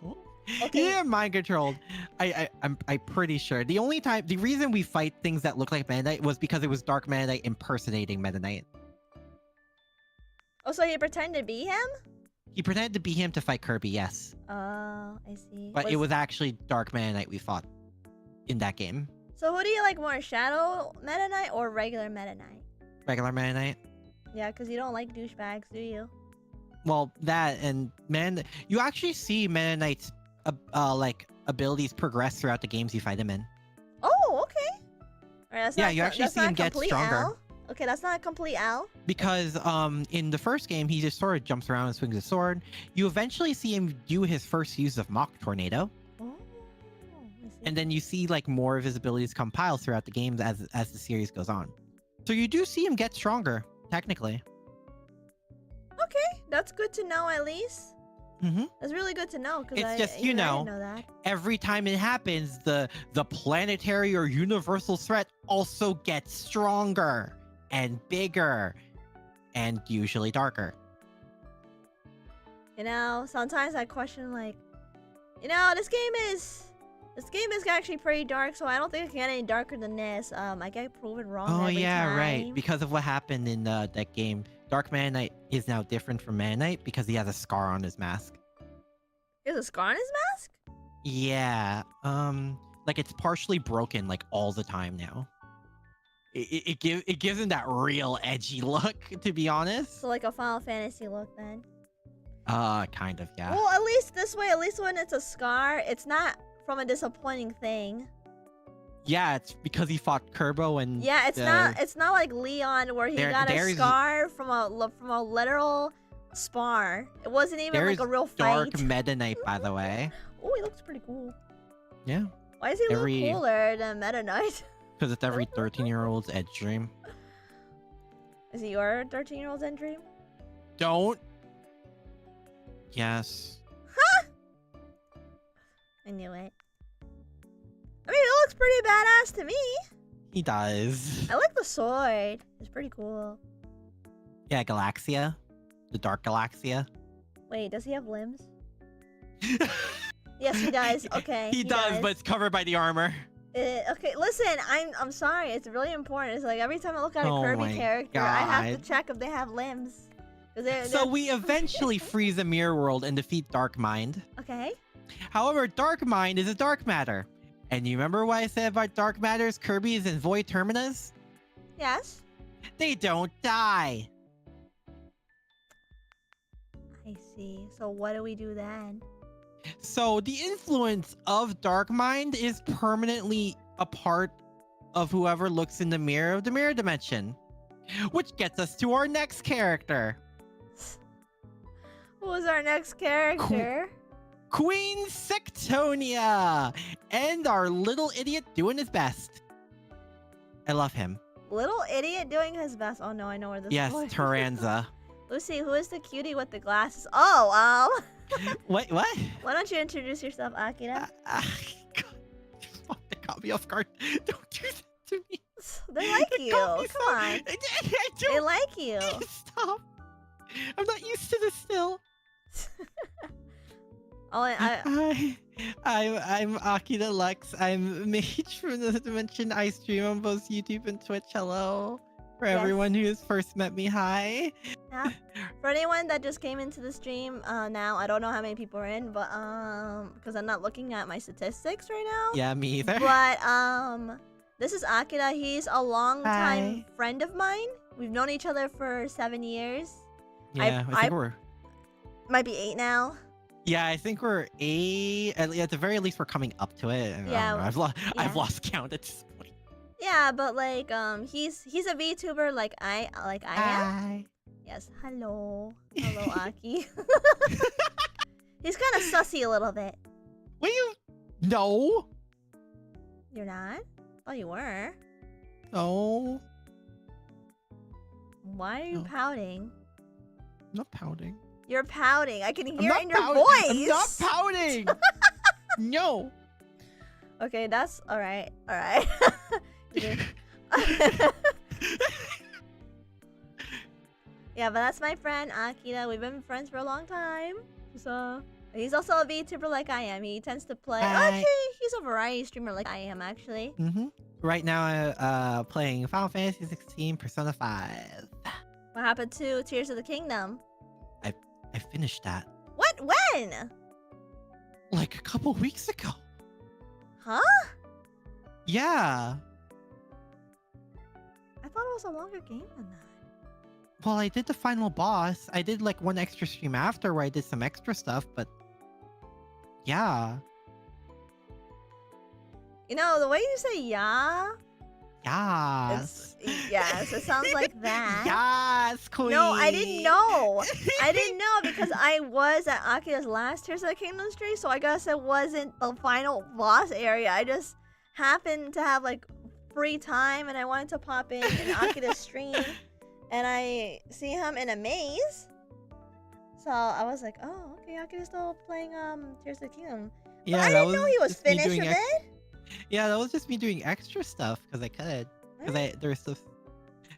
Okay. Yeah, mind controlled. I'm pretty sure. The reason we fight things that look like Meta Knight was because it was Dark Meta Knight impersonating Meta Knight. Oh, so he pretended to be him? He pretended to be him to fight Kirby, yes. Oh, I see. But it was actually Dark Meta Knight we fought in that game. So who do you like more, Shadow Meta Knight or regular Meta Knight? Regular Meta Knight. Yeah, because you don't like douchebags, do you? Well, that and you actually see Meta Knight's like abilities progress throughout the games you fight him in. Oh, okay. All right, Yeah, you actually see him get stronger. L. Okay, that's not a complete L. Because in the first game, he just sort of jumps around and swings his sword. You eventually see him do his first use of Mach Tornado. Oh, I see. And then you see like more of his abilities compile throughout the games as the series goes on. So you do see him get stronger, technically. Okay, that's good to know at least. Mm-hmm. That's really good to know because It's just, I didn't know that. Every time it happens, the planetary or universal threat also gets stronger and bigger and usually darker. You know, sometimes I question like, you know, this game is actually pretty dark, so I don't think it can get any darker than this. I get proven wrong. Oh every yeah, time. right. Because of what happened in that game, Dark Meta Knight is now different from Meta Knight because he has a scar on his mask. He has a scar on his mask? Yeah. Like it's partially broken like all the time now. It gives him that real edgy look, to be honest. So like a Final Fantasy look then. Kind of, yeah. Well, at least this way, at least when it's a scar, it's not from a disappointing thing. Yeah, it's because he fought Kerbo and yeah, it's not like Leon where he got a scar from a literal spar. It wasn't even like a real fight. Dark Meta Knight, by the way. Oh, he looks pretty cool. Yeah. Why does he look cooler than Meta Knight? Because it's every 13-year-old's edge dream. Is it your 13-year-old's end dream? Don't. Yes. Huh? I knew it. I mean, it looks pretty badass to me. He does. I like the sword. It's pretty cool. Yeah, Galaxia. The Dark Galaxia. Wait, does he have limbs? Yes, he does. Okay. He does, but it's covered by the armor. Okay, listen, I'm sorry. It's really important. It's like every time I look at a Kirby character, I have to check if they have limbs. So we eventually freeze a mirror world and defeat Dark Mind. Okay. However, Dark Mind is a dark matter. And you remember what I said about dark matters, Kirby's, and Void Terminas? Yes. They don't die. I see. So what do we do then? So the influence of Dark Mind is permanently a part of whoever looks in the mirror of the mirror dimension. Which gets us to our next character. Who's our next character? Queen Sectonia! And our little idiot doing his best. I love him. Little idiot doing his best. Oh no, I know where this is. Yes, Taranza. Lucy, who is the cutie with the glasses? Oh, What? What? Why don't you introduce yourself, Akira? God, they caught me off guard. Don't do that to me. They like you. Come on. They like you. Stop. I'm not used to this still. I'm Akira Lux. I'm Mage from the Dimension. I stream on both YouTube and Twitch. Hello. For Yes. everyone who has first met me, hi. Yeah. For anyone that just came into the stream, now I don't know how many people are in, but because I'm not looking at my statistics right now. Yeah, me either. But this is Akira. He's a long-time Hi. friend of mine. We've known each other for 7 years. Yeah, I think we're. Might be 8 now. Yeah, I think we're at the very least we're coming up to it. Yeah, I don't know. I've yeah. lost count at this point. Yeah, but like he's a VTuber like I am. Hi. Yes. Hello, Aki. He's kind of sussy a little bit. What do you? No. You're not? Oh, you were. No. Why are you No. pouting? I'm not pouting. You're pouting. I can I'm hear not it in your pouting. voice. I'm not pouting. No. Okay, that's all right. All right. Yeah, but that's my friend Akira. We've been friends for a long time. So he's also a VTuber like I am. He tends to play. Hi. Actually, he's a variety streamer like I am. Actually. Right now, playing Final Fantasy 16 Persona 5. What happened to Tears of the Kingdom? I finished that What? When? like a couple weeks ago. Huh? Yeah. I thought it was a longer game than that. Well, I did the final boss. I did like one extra stream after where I did some extra stuff, but yeah. You know, the way you say "yeah," Yes. yes, it sounds like that. Yes, queen. No, I didn't know. I didn't know because I was at Akira's last Tears of the Kingdom stream, so I guess it wasn't the final boss area. I just happened to have like free time and I wanted to pop in Akira's stream and I see him in a maze. So I was like, oh, okay, Akira's still playing Tears of the Kingdom. But Yeah, I that didn't know he was just me finished doing with ex- it. Yeah, that was just me doing extra stuff because I could. Because there was stuff.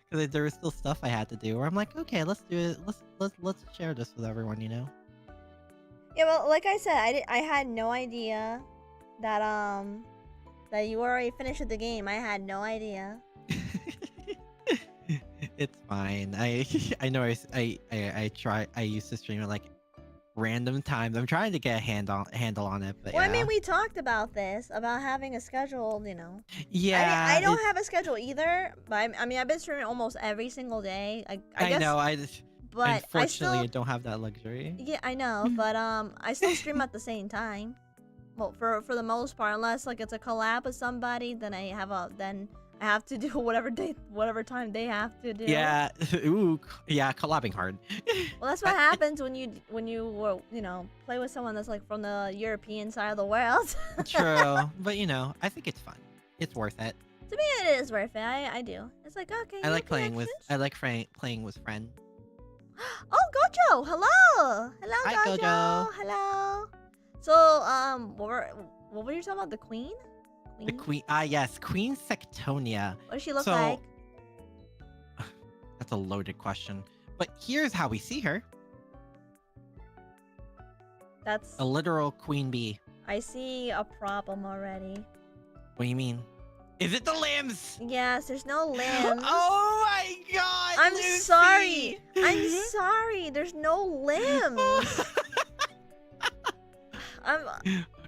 Because there was still stuff I had to do. Where I'm like, okay, let's do it. Let's share this with everyone. You know. Yeah, well, like I said, I had no idea that that you were already finished with the game. I had no idea. It's fine. I know I used to stream at like random times. I'm trying to get a handle on it, but Well, yeah. I mean, we talked about this, about having a schedule, you know. Yeah. I don't have a schedule either, but I mean, I've been streaming almost every single day. I guess, know. but I Unfortunately, I still, don't have that luxury. yeah, I know, but I still stream at the same time. Well, for the most part, unless like it's a collab with somebody, then I have to do whatever time they have to do. Yeah. Ooh. Yeah. Collabing hard. Well, that's what happens when you play with someone that's like from the European side of the world. True. But you know, I think it's fun. It's worth it. To me, it is worth it. I do. It's like, okay. I you like have playing with. connections? I like playing with friends. Oh, Gojo! Hello! Hello, Hi, Gojo! Gojo. Hello! So, what were you talking about? The queen? The queen. Yes, Queen Sectonia. What does she look So- like? That's a loaded question. But here's how we see her: That's... a literal queen bee. I see a problem already. What do you mean? Is it the limbs? Yes, there's no limbs. Oh my god! I'm Lucy! sorry. I'm sorry. There's no limbs.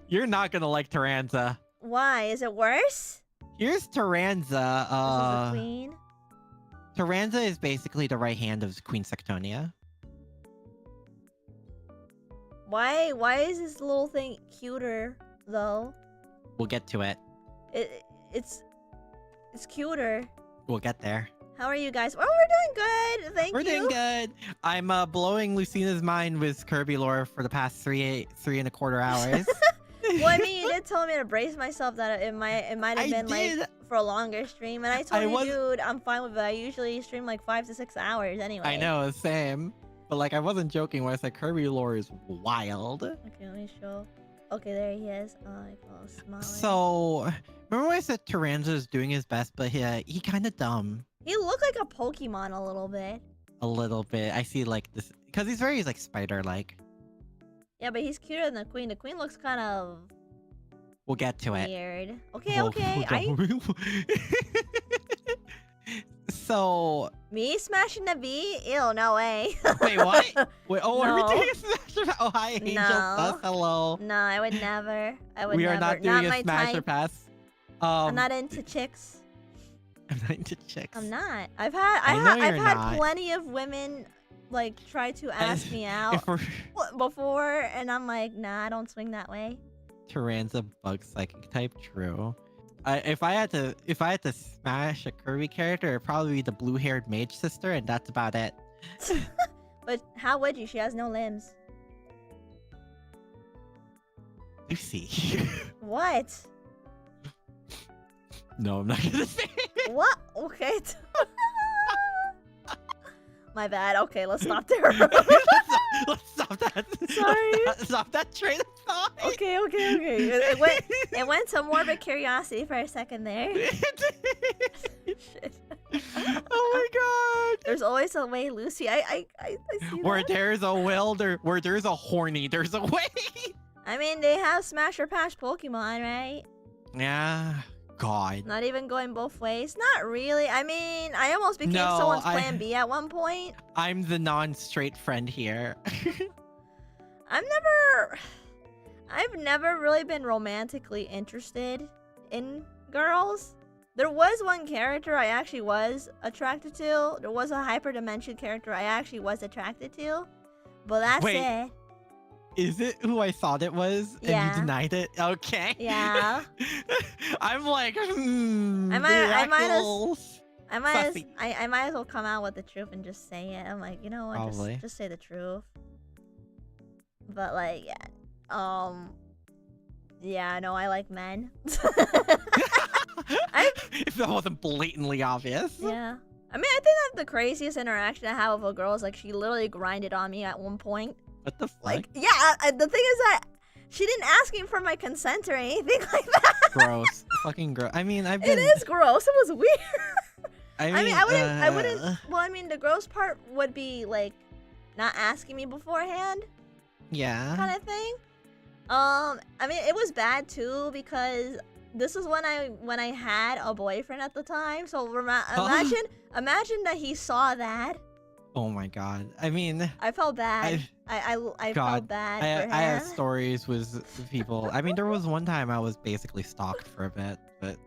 You're not gonna like Taranza. Why? Is it worse? Here's Taranza. This is the queen. Taranza is basically the right hand of Queen Sectonia. Why is this little thing cuter though? We'll get to it. It's cuter. We'll get there. How are you guys? Oh, we're doing good. Thank We're you. doing good. I'm blowing Lucina's mind with Kirby lore for the past three and a quarter hours. Well, I mean, you did tell me to brace myself that it might have I been did. like for a longer stream, and I told I you, wasn't- dude, I'm fine with it. I usually stream like 5 to 6 hours anyway. I know, same. But like, I wasn't joking when I said Kirby lore is wild. Okay, let me show. Okay, there he is. Like a little smaller. So, remember when I said Taranza is doing his best, but he kind of dumb. He looked like a Pokemon a little bit. A little bit. I see like this because he's very like spider-like. Yeah, but he's cuter than the queen. The queen looks kind of We'll get to it. weird. Okay, We'll- okay. we'll So Me smashing the bee? Ew, no way. wait, what? Wait, oh, are No. we doing a smash or pass? Oh, hi, Angel. No. Hello. No, I would never. I would We never. are not doing a my smash or type. pass. I'm not into chicks. I'm not into chicks. I'm not. I know I've you're had not. plenty of women like try to ask me out If we're before, and I'm like, nah, I don't swing that way. Tyranza bug psychic type, true. If I had to smash a Kirby character, it'd probably be the blue-haired mage sister, and that's about it. But how would you? She has no limbs. Lucy. What? No, I'm not gonna say it. What? Okay. My bad. Okay, let's stop there. Let's stop that. Sorry. Stop that train of thought. Okay. It went to morbid curiosity for a second there. Shit. Oh my god. There's always a way, Lucy. I see Where that. there's a will, where there's a horny, there's a way. I mean, they have Smash or Pass Pokemon, right? Yeah. God. Not even going both ways. Not really. I mean, I almost became someone's plan B at one point. I'm the non-straight friend here. I've never really been romantically interested in girls. There was one character I actually was attracted to. There was a hyperdimension character I actually was attracted to. But that's it. Is it who I thought it was? And Yeah. you denied it? Okay. Yeah. I'm like, I might as well come out with the truth and just say it. I'm like, you know what? Probably. Just say the truth. But like, yeah, no, I like men. If that wasn't blatantly obvious. Yeah. I mean, I think that the craziest interaction I have with a girl is like she literally grinded on me at one point. What the fuck? Like, yeah, the thing is that she didn't ask me for my consent or anything like that. Gross. Fucking gross. I mean, I've been. It is gross. It was weird. I I wouldn't. Well, I mean, the gross part would be like not asking me beforehand, Yeah. kind of thing. I mean, it was bad too because this is when I had a boyfriend at the time. So imagine that he saw that. Oh my god. I mean, I felt bad. I felt bad for him. I have stories with people. I mean, there was one time I was basically stalked for a bit, but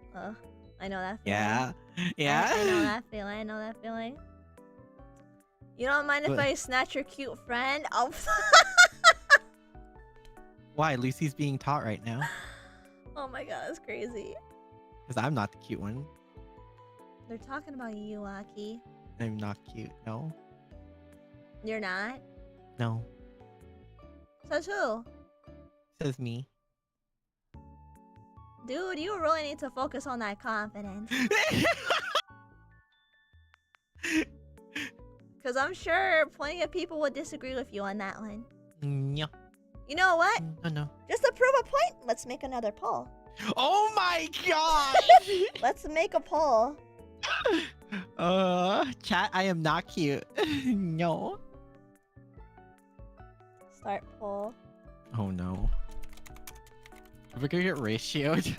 I know that feeling. yeah. Yeah. I know that feeling. I know that feeling. You don't mind if I snatch your cute friend? Oh. Why? Lucy's being taught right now. Oh my god, that's crazy. Because I'm not the cute one. They're talking about you, Aki. I'm not cute. No. You're not? No. Says who? Says me. Dude, you really need to focus on that confidence. Because I'm sure plenty of people would disagree with you on that one. No. You know what? No. Just to prove a point, let's make another poll. Oh my god! Let's make a poll. Chat, I am not cute. No. Start poll. Oh no. We're gonna get ratioed.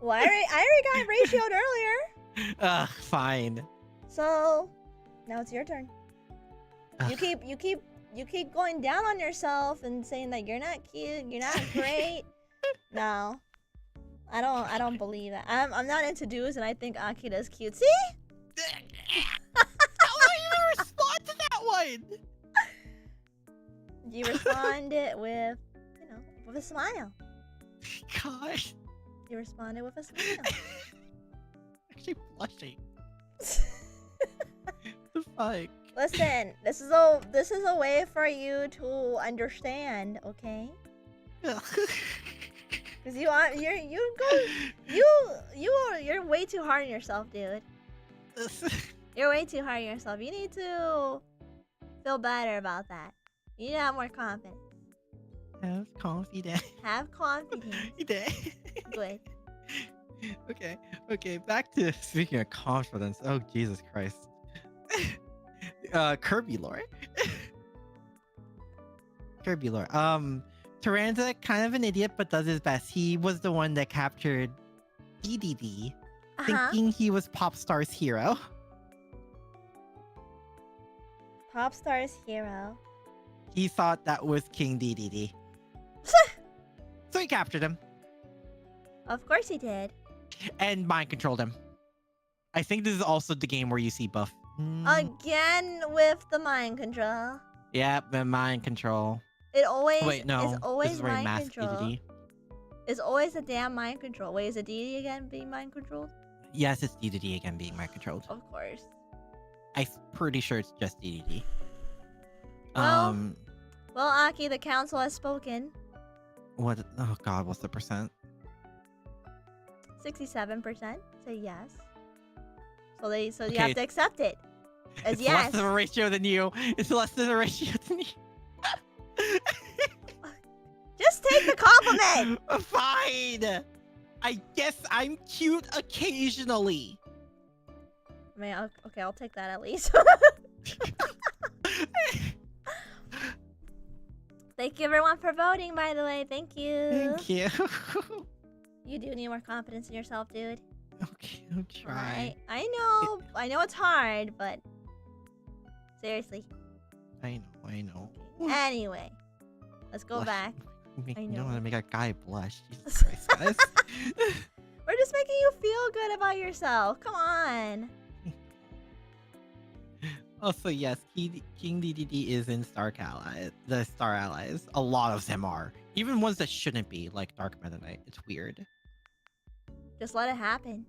Well, I already got ratioed earlier. Ugh, fine. So, now it's your turn. Ugh. You keep going down on yourself and saying that you're not cute, you're not great. No. I don't believe that. I'm not into dudes and I think Akira's cute. See? How do I even respond to that one? You responded with, with a smile. Gosh. You responded with a smile. Actually blushing. The fuck? Listen, this is a way for you to understand, okay? Cause you're way too hard on yourself, dude. You're way too hard on yourself. You need to feel better about that. You need to have more confidence. Have confidence. Have confidence. Good. Okay, back to speaking of confidence. Oh, Jesus Christ. Kirby lore. Kirby lore. Tyranza, kind of an idiot, but does his best. He was the one that captured DDD, thinking he was Popstar's hero. Top Star's hero. He thought that was King DDD. So he captured him. Of course he did. And mind controlled him. I think this is also the game where you see Buff. Again with the mind control. Yep, the mind control. It always Wait, no. It's always this is where he mind masked control. DDD. It's always a damn mind control. Wait, is it DD again being mind controlled? Yes, it's DDD again being mind controlled. Of course. I'm pretty sure it's just DDD. Well, well, Aki, the council has spoken. What? Oh God, what's the percent? 67% say yes. So you Okay. have to accept it. As It's yes. less of a ratio than you. It's less than a ratio than you. Just take the compliment. Fine. I guess I'm cute occasionally. I mean, okay, I'll take that at least. Thank you everyone for voting, by the way. Thank you. Thank you. You do need more confidence in yourself, dude. Okay, I'll try. I know it's hard, but seriously. I know. Anyway, let's go Blush. back. I You know. don't want to make a guy blush. Jesus Christ, guys. We're just making you feel good about yourself. Come on. Also, yes, King DDD is in the Star Allies. A lot of them are. Even ones that shouldn't be, like Dark Meta Knight. It's weird. Just let it happen.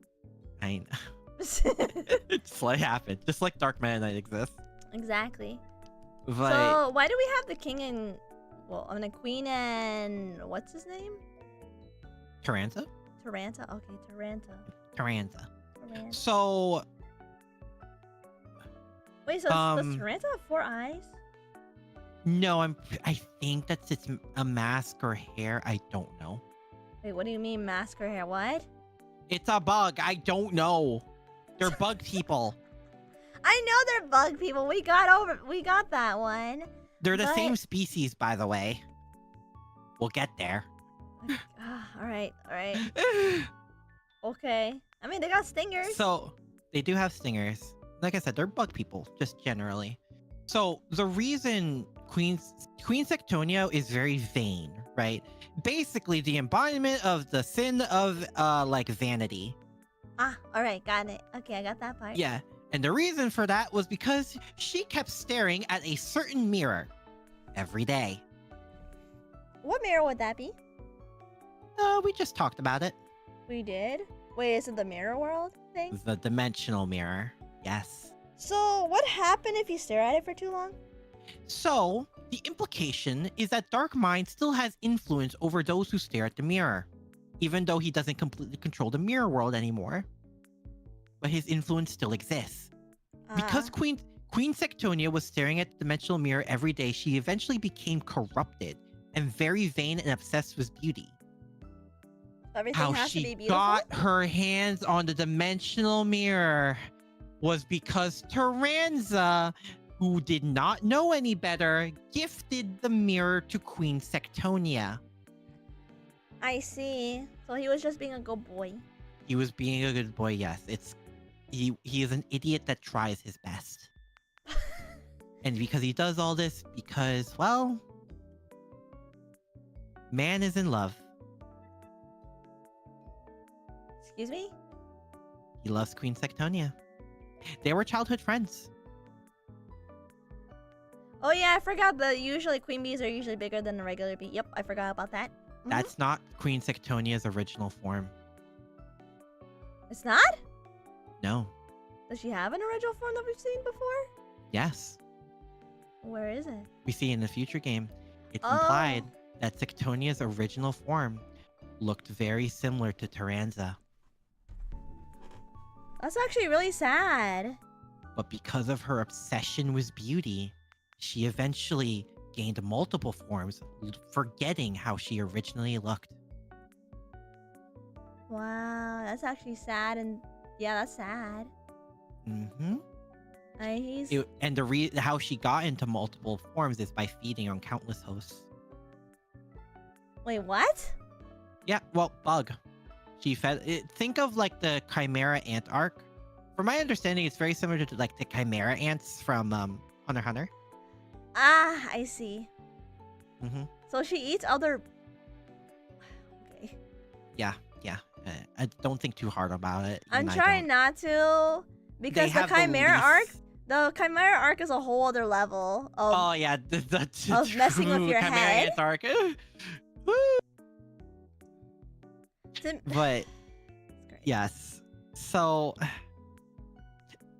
I know. Just let it happen. Just like Dark Meta Knight exists. Exactly. But So why do we have the king and the queen and what's his name? Taranta? Taranta. Okay, Taranta. Taranta. Taranta. So Wait, so does Taranta have 4 eyes? no, I think that's a mask or hair. I don't know. Wait, what do you mean mask or hair? What? It's a bug. I don't know. They're bug people. I know they're bug people. We got that one. They're the But- same species, by the way. We'll get there. All right. Okay. I mean, they got stingers. So they do have stingers. Like I said, they're bug people, just generally. So the reason Queen Sectonia is very vain, right? Basically, the embodiment of the sin of like vanity. All right, got it. Okay, I got that part. Yeah, and the reason for that was because she kept staring at a certain mirror every day. What mirror would that be? We just talked about it. We did. Wait, is it the mirror world thing? The dimensional mirror. Yes. So, what happened if you stare at it for too long? So, the implication is that Dark Mind still has influence over those who stare at the mirror, even though he doesn't completely control the mirror world anymore. But his influence still exists. Because Queen Sectonia was staring at the dimensional mirror every day, she eventually became corrupted and very vain and obsessed with beauty. Everything How has to be she beautiful. got her hands on the dimensional mirror was because Taranza, who did not know any better, gifted the mirror to Queen Sectonia. I see. So he was just being a good boy. He was being a good boy, yes. He is an idiot that tries his best. And because he does all this, because, well, man is in love. Excuse me? He loves Queen Sectonia. They were childhood friends. Oh yeah, I forgot that usually queen bees are usually bigger than a regular bee. Yep, I forgot about that. Mhm. That's not Queen Sectonia's original form. It's not? No. Does she have an original form that we've seen before? Yes. Where is it? We see in the future game, it's Oh. implied that Sectonia's original form looked very similar to Taranza. That's actually really sad. But because of her obsession with beauty, she eventually gained multiple forms, forgetting how she originally looked. Wow, that's actually sad, and yeah, that's sad. Mm-hmm. How she got into multiple forms is by feeding on countless hosts. Wait, what? Yeah, well, bug. She fed. Think of like the Chimera ant arc. From my understanding, it's very similar to like the Chimera ants from Hunter x Hunter. Ah, I see. Mm-hmm. So she eats other. Okay. Yeah. I don't think too hard about it. I'm and I trying don't. not to because They the have Chimera arc. least- The Chimera arc is a whole other level of. Oh yeah, of messing with your Chimera head. Ants arc. Woo! But yes, so,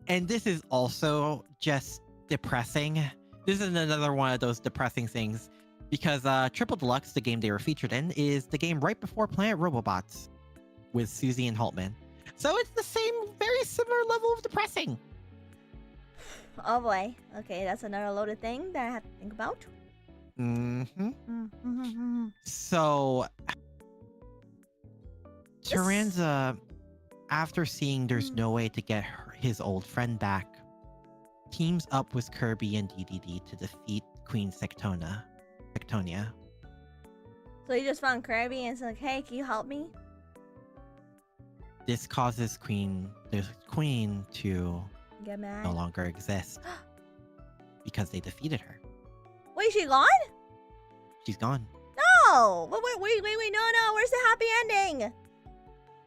and this is also just depressing. This is another one of those depressing things because Triple Deluxe, the game they were featured in, is the game right before Planet Robobots with Susie and Haltman. So it's the same, very similar level of depressing. Oh boy. Okay, that's another loaded thing that I have to think about. So, Taranza, after seeing there's no way to get his old friend back, teams up with Kirby and DDD to defeat Queen Sectonia. So you just found Kirby and it's like, hey, can you help me? This causes the queen to Get mad. no longer exist because they defeated her. Wait, she gone? She's gone. No! Wait, no. Where's the happy ending?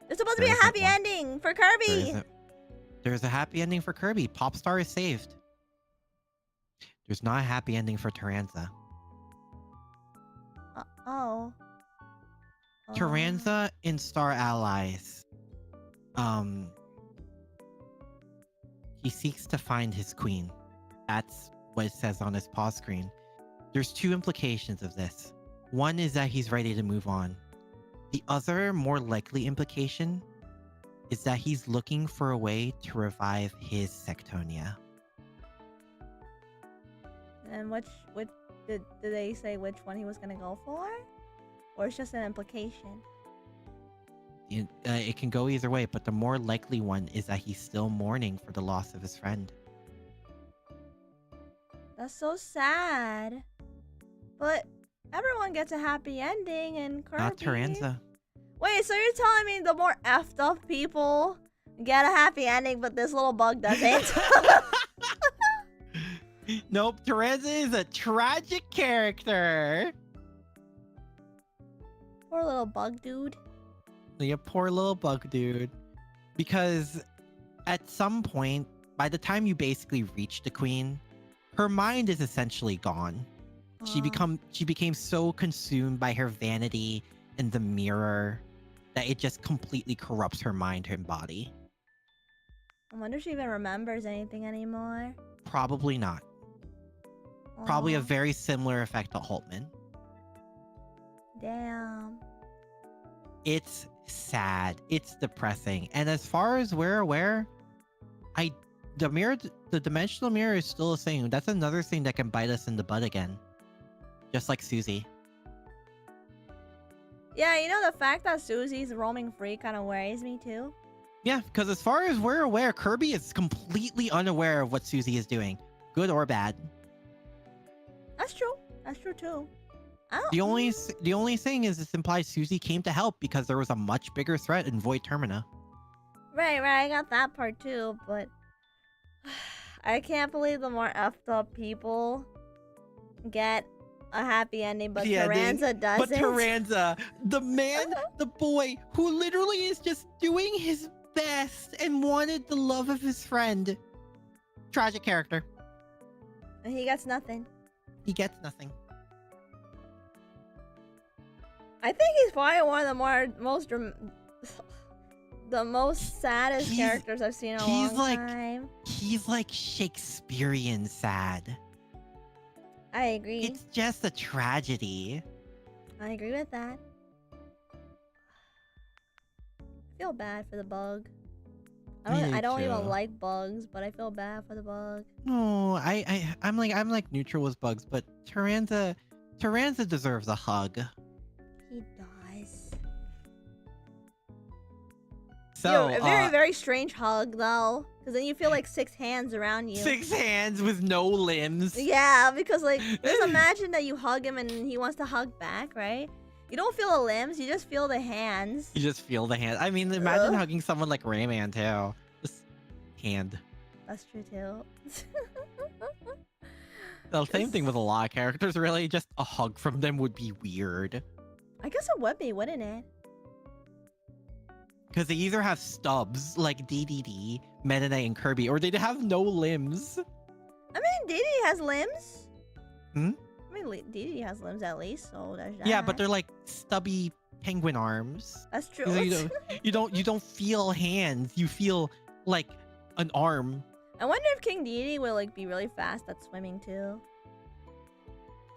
There's supposed to be a happy ending for Kirby. There's a happy ending for Kirby. Popstar is saved. There's not a happy ending for Taranza. Taranza in Star Allies. He seeks to find his queen. That's what it says on his pause screen. There's two implications of this. One is that he's ready to move on. The other, more likely implication is that he's looking for a way to revive his Sectonia. And which did they say which one he was gonna go for? Or it's just an implication? It can go either way, but the more likely one is that he's still mourning for the loss of his friend. That's so sad. But everyone gets a happy ending and Kirby. Not Taranza. Wait, so you're telling me the more effed up people get a happy ending, but this little bug doesn't? Nope, Taranza is a tragic character. Poor little bug dude. Yeah, poor little bug dude. Because at some point, by the time you basically reach the queen, her mind is essentially gone. She became so consumed by her vanity and the mirror that it just completely corrupts her mind and body. I wonder if she even remembers anything anymore. Probably not. Probably a very similar effect to Haltman. Damn. It's sad. It's depressing. And as far as we're aware, the dimensional mirror is still the same. That's another thing that can bite us in the butt again. Just like Susie. Yeah, you know, the fact that Susie's roaming free kind of worries me too. Yeah, because as far as we're aware, Kirby is completely unaware of what Susie is doing, good or bad. That's true. That's true too. The only thing is this implies Susie came to help because there was a much bigger threat in Void Termina. Right, I got that part too, but I can't believe the more effed up people get a happy ending, but Taranza doesn't. But Taranza, the man, the boy, who literally is just doing his best and wanted the love of his friend. Tragic character. And he gets nothing. He gets nothing. I think he's probably one of the most saddest characters I've seen in a long time. He's like Shakespearean sad. I agree. It's just a tragedy. I agree with that. I feel bad for the bug. I don't even like bugs, but I feel bad for the bug. No, I'm like neutral with bugs, but Taranza deserves a hug. He does. So a very strange hug though, because then you feel like 6 hands around you. 6 hands with no limbs. Yeah, because like just imagine that you hug him and he wants to hug back, right? You don't feel the limbs, you just feel the hands. You just feel the hand. I mean, imagine hugging someone like Rayman too. Just hand. That's true too. The same thing with a lot of characters, really. Just a hug from them would be weird. I guess it would be, wouldn't it? Because they either have stubs, like DDD, Meta Knight, and Kirby, or they have no limbs. I mean, DD has limbs. Hmm? I mean, DD has limbs at least, so there's that. Yeah, but they're like stubby penguin arms. That's true. You don't feel hands. You feel like an arm. I wonder if King Dedede will like be really fast at swimming too.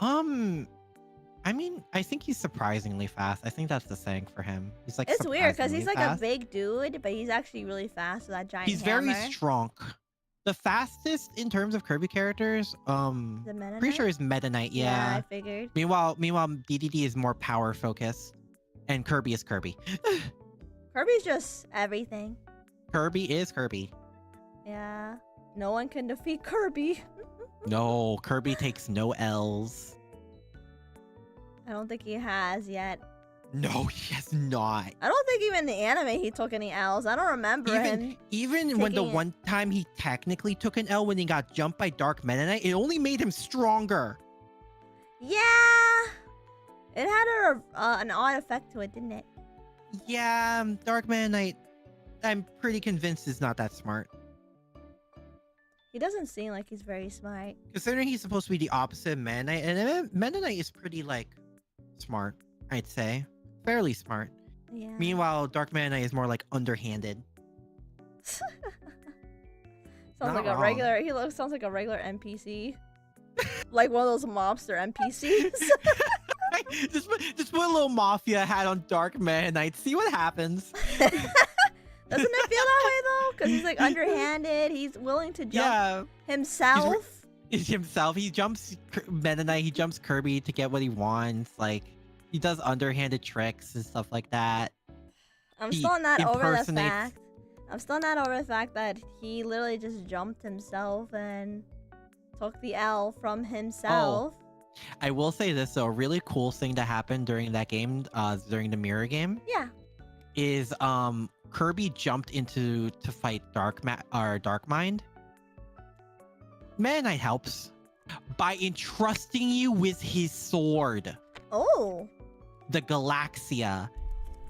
I mean, I think he's surprisingly fast. I think that's the saying for him. He's like It's weird because he's like surprisingly a big dude, but he's actually really fast with that giant He's hammer. very strong. The fastest in terms of Kirby characters, The Meta pretty Knight? sure is Meta Knight. Yeah, Yeah. I figured. Meanwhile, DDD is more power focused, and Kirby is Kirby. Kirby's just everything. Kirby is Kirby. Yeah. No one can defeat Kirby. No, Kirby takes no L's. I don't think he has yet. No, he has not. I don't think even in the anime he took any L's. I don't remember him. Even when the taking it. one time he technically took an L when he got jumped by Dark Meta Knight, it only made him stronger. Yeah. It had an odd effect to it, didn't it? Yeah, Dark Meta Knight, I'm pretty convinced is not that smart. He doesn't seem like he's very smart. Considering he's supposed to be the opposite of Meta Knight, and Meta Knight is pretty, like, smart, I'd say. Fairly smart. Yeah. Meanwhile, Dark Meta Knight is more, like, underhanded. Sounds Not like a wrong. regular. Sounds like a regular NPC. Like one of those mobster NPCs. just put a little mafia hat on Dark Meta Knight. See what happens. Doesn't it feel that way though? Because he's like underhanded. He's willing to jump himself. He's himself. He jumps Meta Knight. He jumps Kirby to get what he wants. Like, he does underhanded tricks and stuff like that. I'm He still not over the impersonates- fact. I'm still not over the fact that he literally just jumped himself and took the L from himself. I will say this though, a really cool thing that happened during that game, during the mirror game, Yeah. is Kirby jumped to fight Darkmind. Meta Knight helps by entrusting you with his sword, Oh. the Galaxia,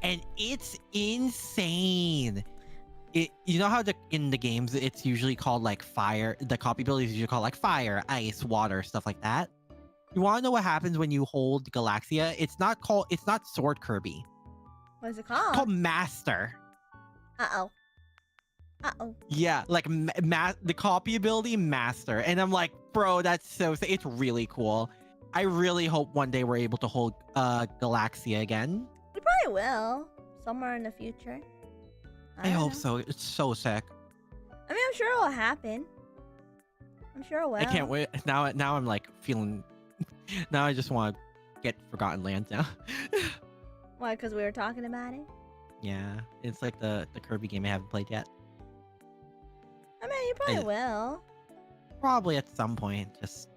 and it's insane. You know how in the games it's usually called like fire. The copy ability is usually called like fire, ice, water, stuff like that. You want to know what happens when you hold Galaxia? It's not Sword Kirby. What is it It's called? called Master. Uh-oh. Uh-oh. Yeah, like the copy ability Master, and I'm like, bro, that's so. It's really cool. I really hope one day we're able to hold Galaxia again. We probably will. Somewhere in the future. I don't hope know. so. It's so sick. I mean, I'm sure it will happen. I'm sure it will. I can't wait. Now I'm like feeling. Now I just want to get Forgotten Lands now. Why? Because we were talking about it? Yeah, it's like the Kirby game I haven't played yet. I mean, you probably will. Probably at some point. Just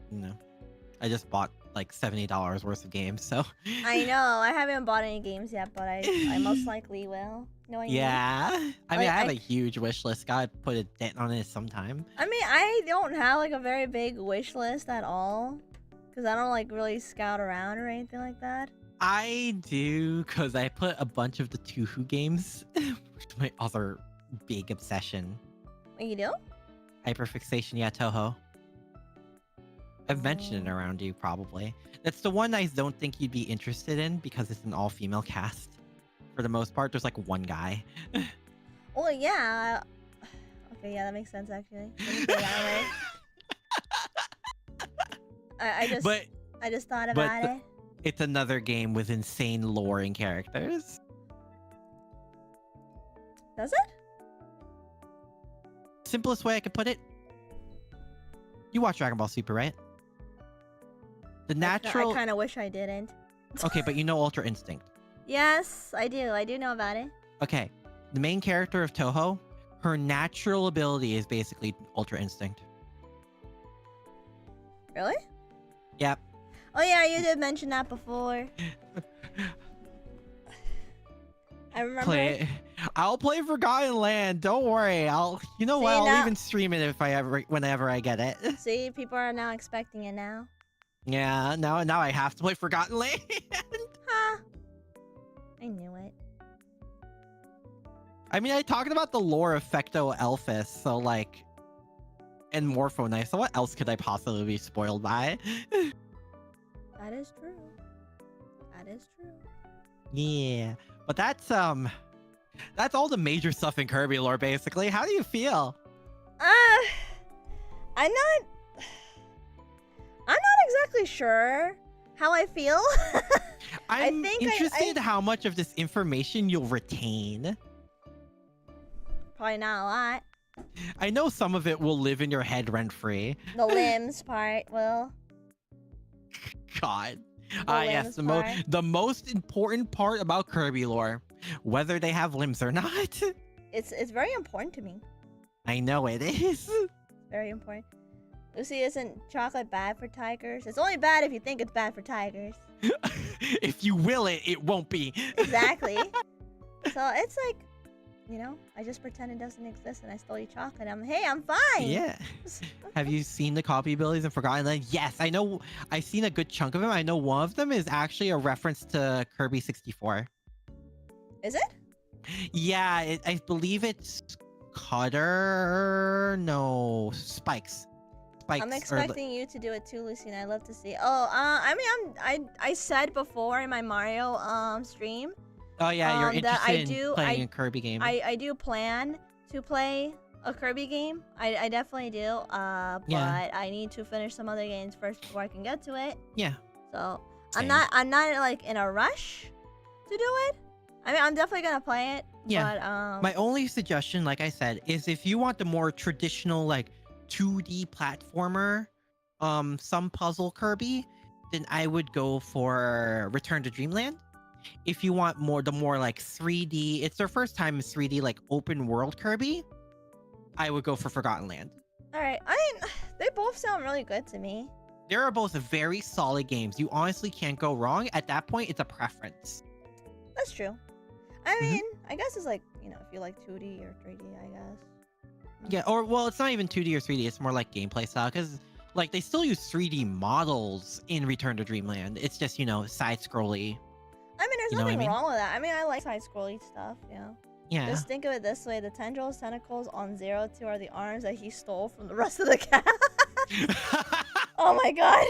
I just bought like $70 worth of games, so. I know. I haven't bought any games yet, but I most likely will. Knowing me. Yeah, I mean, Like, I have I- a huge wish list. Gotta put a dent on it sometime. I mean, I don't have like a very big wish list at all. Because I don't like really scout around or anything like that. I do, because I put a bunch of the Touhou games, which is my other big obsession. What you do? Hyperfixation, yeah, Toho. I've mentioned it around you, probably. That's the one I don't think you'd be interested in, because it's an all-female cast. For the most part, there's like one guy. Well, yeah. Okay, yeah, that makes sense actually. When you put it that way. I just thought about it. It's another game with insane lore and characters. Does it? Simplest way I could put it. You watch Dragon Ball Super, right? The natural. I kind of wish I didn't. Okay, but you know Ultra Instinct. Yes, I do. I do know about it. Okay, the main character of Toho, her natural ability is basically Ultra Instinct. Really? Yep. Oh yeah, you did mention that before. I remember. Play. I'll play Forgotten Land. Don't worry. You know what? I'll even stream it whenever I get it. See, people are now expecting it now. Yeah. Now I have to play Forgotten Land. Huh? I knew it. I mean, I talked about the lore of Fecto Elphys, so like, and Morpho Knife. So what else could I possibly be spoiled by? That is true. That is true. Yeah, but that's all the major stuff in Kirby lore, basically. How do you feel? I'm not exactly sure how I feel. I'm interested how much of this information you'll retain. Probably not a lot. I know some of it will live in your head rent-free. The limbs part will. God. Yes, the most important part about Kirby lore, whether they have limbs or not. It's very important to me. I know it is. Very important. Lucy, isn't chocolate bad for tigers? It's only bad if you think it's bad for tigers. If you will it, it won't be. Exactly. So it's like, you know, I just pretend it doesn't exist and I still eat chocolate. Hey, I'm fine. Yeah. Have you seen the copy abilities in Forgotten Land? Yes, I know. I've seen a good chunk of them. I know one of them is actually a reference to Kirby 64. Is it? Yeah, I believe it's Cutter. No, Spikes. I'm expecting you to do it too, Lucy, and I love to see. Oh, I mean, I said before in my Mario stream. Oh yeah, you're interested in playing a Kirby game. I do plan to play a Kirby game. I definitely do. But I need to finish some other games first before I can get to it. Yeah. So Same. I'm not like in a rush to do it. I mean, I'm definitely gonna play it. Yeah. But, my only suggestion, like I said, is if you want the more traditional like 2D platformer, some puzzle Kirby, then I would go for Return to Dreamland. If you want the more like 3D, it's their first time in 3D like open world Kirby, I would go for Forgotten Land. All right, I mean, they both sound really good to me. They are both very solid games. You honestly can't go wrong. At that point, it's a preference. That's true. I mean, I guess it's like, you know, if you like 2D or 3D, I guess. Yeah, or well, it's not even 2D or 3D. It's more like gameplay style because like they still use 3D models in Return to Dreamland. It's just, you know, side-scrolly. I mean, there's nothing wrong with that. I mean, I like side-scrolly stuff, you know. Yeah. Just think of it this way. The tentacles on Zero 2 are the arms that he stole from the rest of the cast. Oh my god.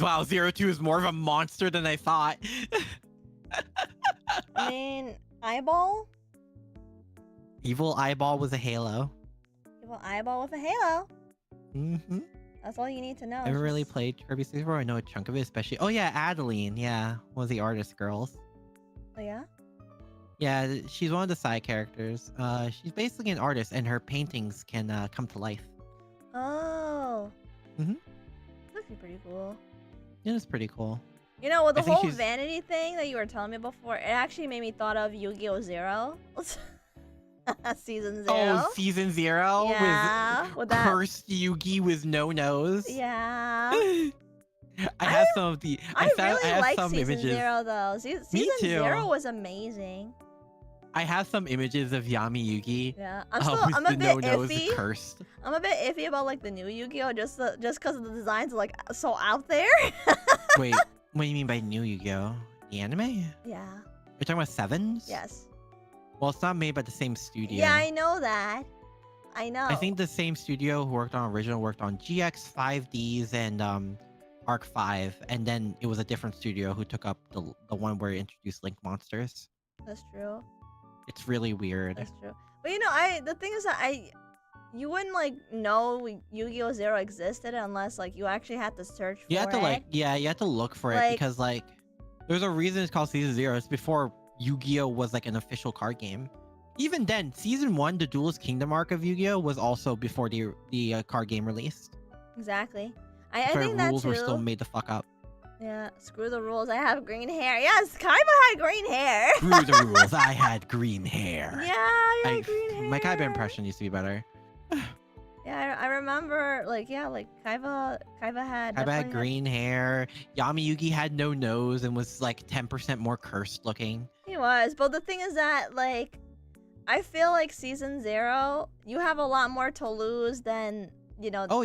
Wow, Zero 2 is more of a monster than I thought. I mean, Eyeball? Evil Eyeball was a Halo. Evil Eyeball with a Halo. Mm-hmm. That's all you need to know. I really played Kirby 64. I know a chunk of it, especially. Oh yeah, Adeline. Yeah, one of the artist girls. Oh yeah? Yeah, she's one of the side characters. She's basically an artist, and her paintings can come to life. Oh. Mhm. That'd be pretty cool. It is pretty cool. You know, with the whole vanity thing that you were telling me before, it actually made me thought of Yu-Gi-Oh! Zero. Season 0. Oh, Season 0? Yeah. With cursed Yugi with no nose? Yeah. I have some of the... I really like some Season images. 0, though. Season 0 was amazing. I have some images of Yami Yugi. Yeah, I'm a bit iffy. Cursed. I'm a bit iffy about like the new Yu-Gi-Oh! Just because the designs are like so out there. Wait, what do you mean by new Yu-Gi-Oh? The anime? Yeah. You're talking about Sevens? Yes. Well, it's not made by the same studio. Yeah, I know that. I know. I think the same studio who worked on original worked on GX 5Ds and Arc 5, and then it was a different studio who took up the one where it introduced Link monsters. That's true. It's really weird. That's true. But you know, the thing is that you wouldn't like know Yu-Gi-Oh! Zero existed unless like you actually had to search for it. You have to you have to look for it because like there's a reason it's called Season 0. It's before Yu-Gi-Oh! Was like an official card game. Even then, Season 1, the Duelist Kingdom arc of Yu-Gi-Oh! Was also before the card game released. Exactly. I think that too. Rules were still made the fuck up. Yeah, screw the rules. I have green hair. Yes, Kaiba had green hair. Screw the rules. I had green hair. Yeah, I had green hair. My Kaiba impression used to be better. Yeah, I remember, like, yeah, like, Kaiba had green hair. Yami Yugi had no nose and was, like, 10% more cursed looking. He He was, but the thing is that like, I feel like season 0, you have a lot more to lose than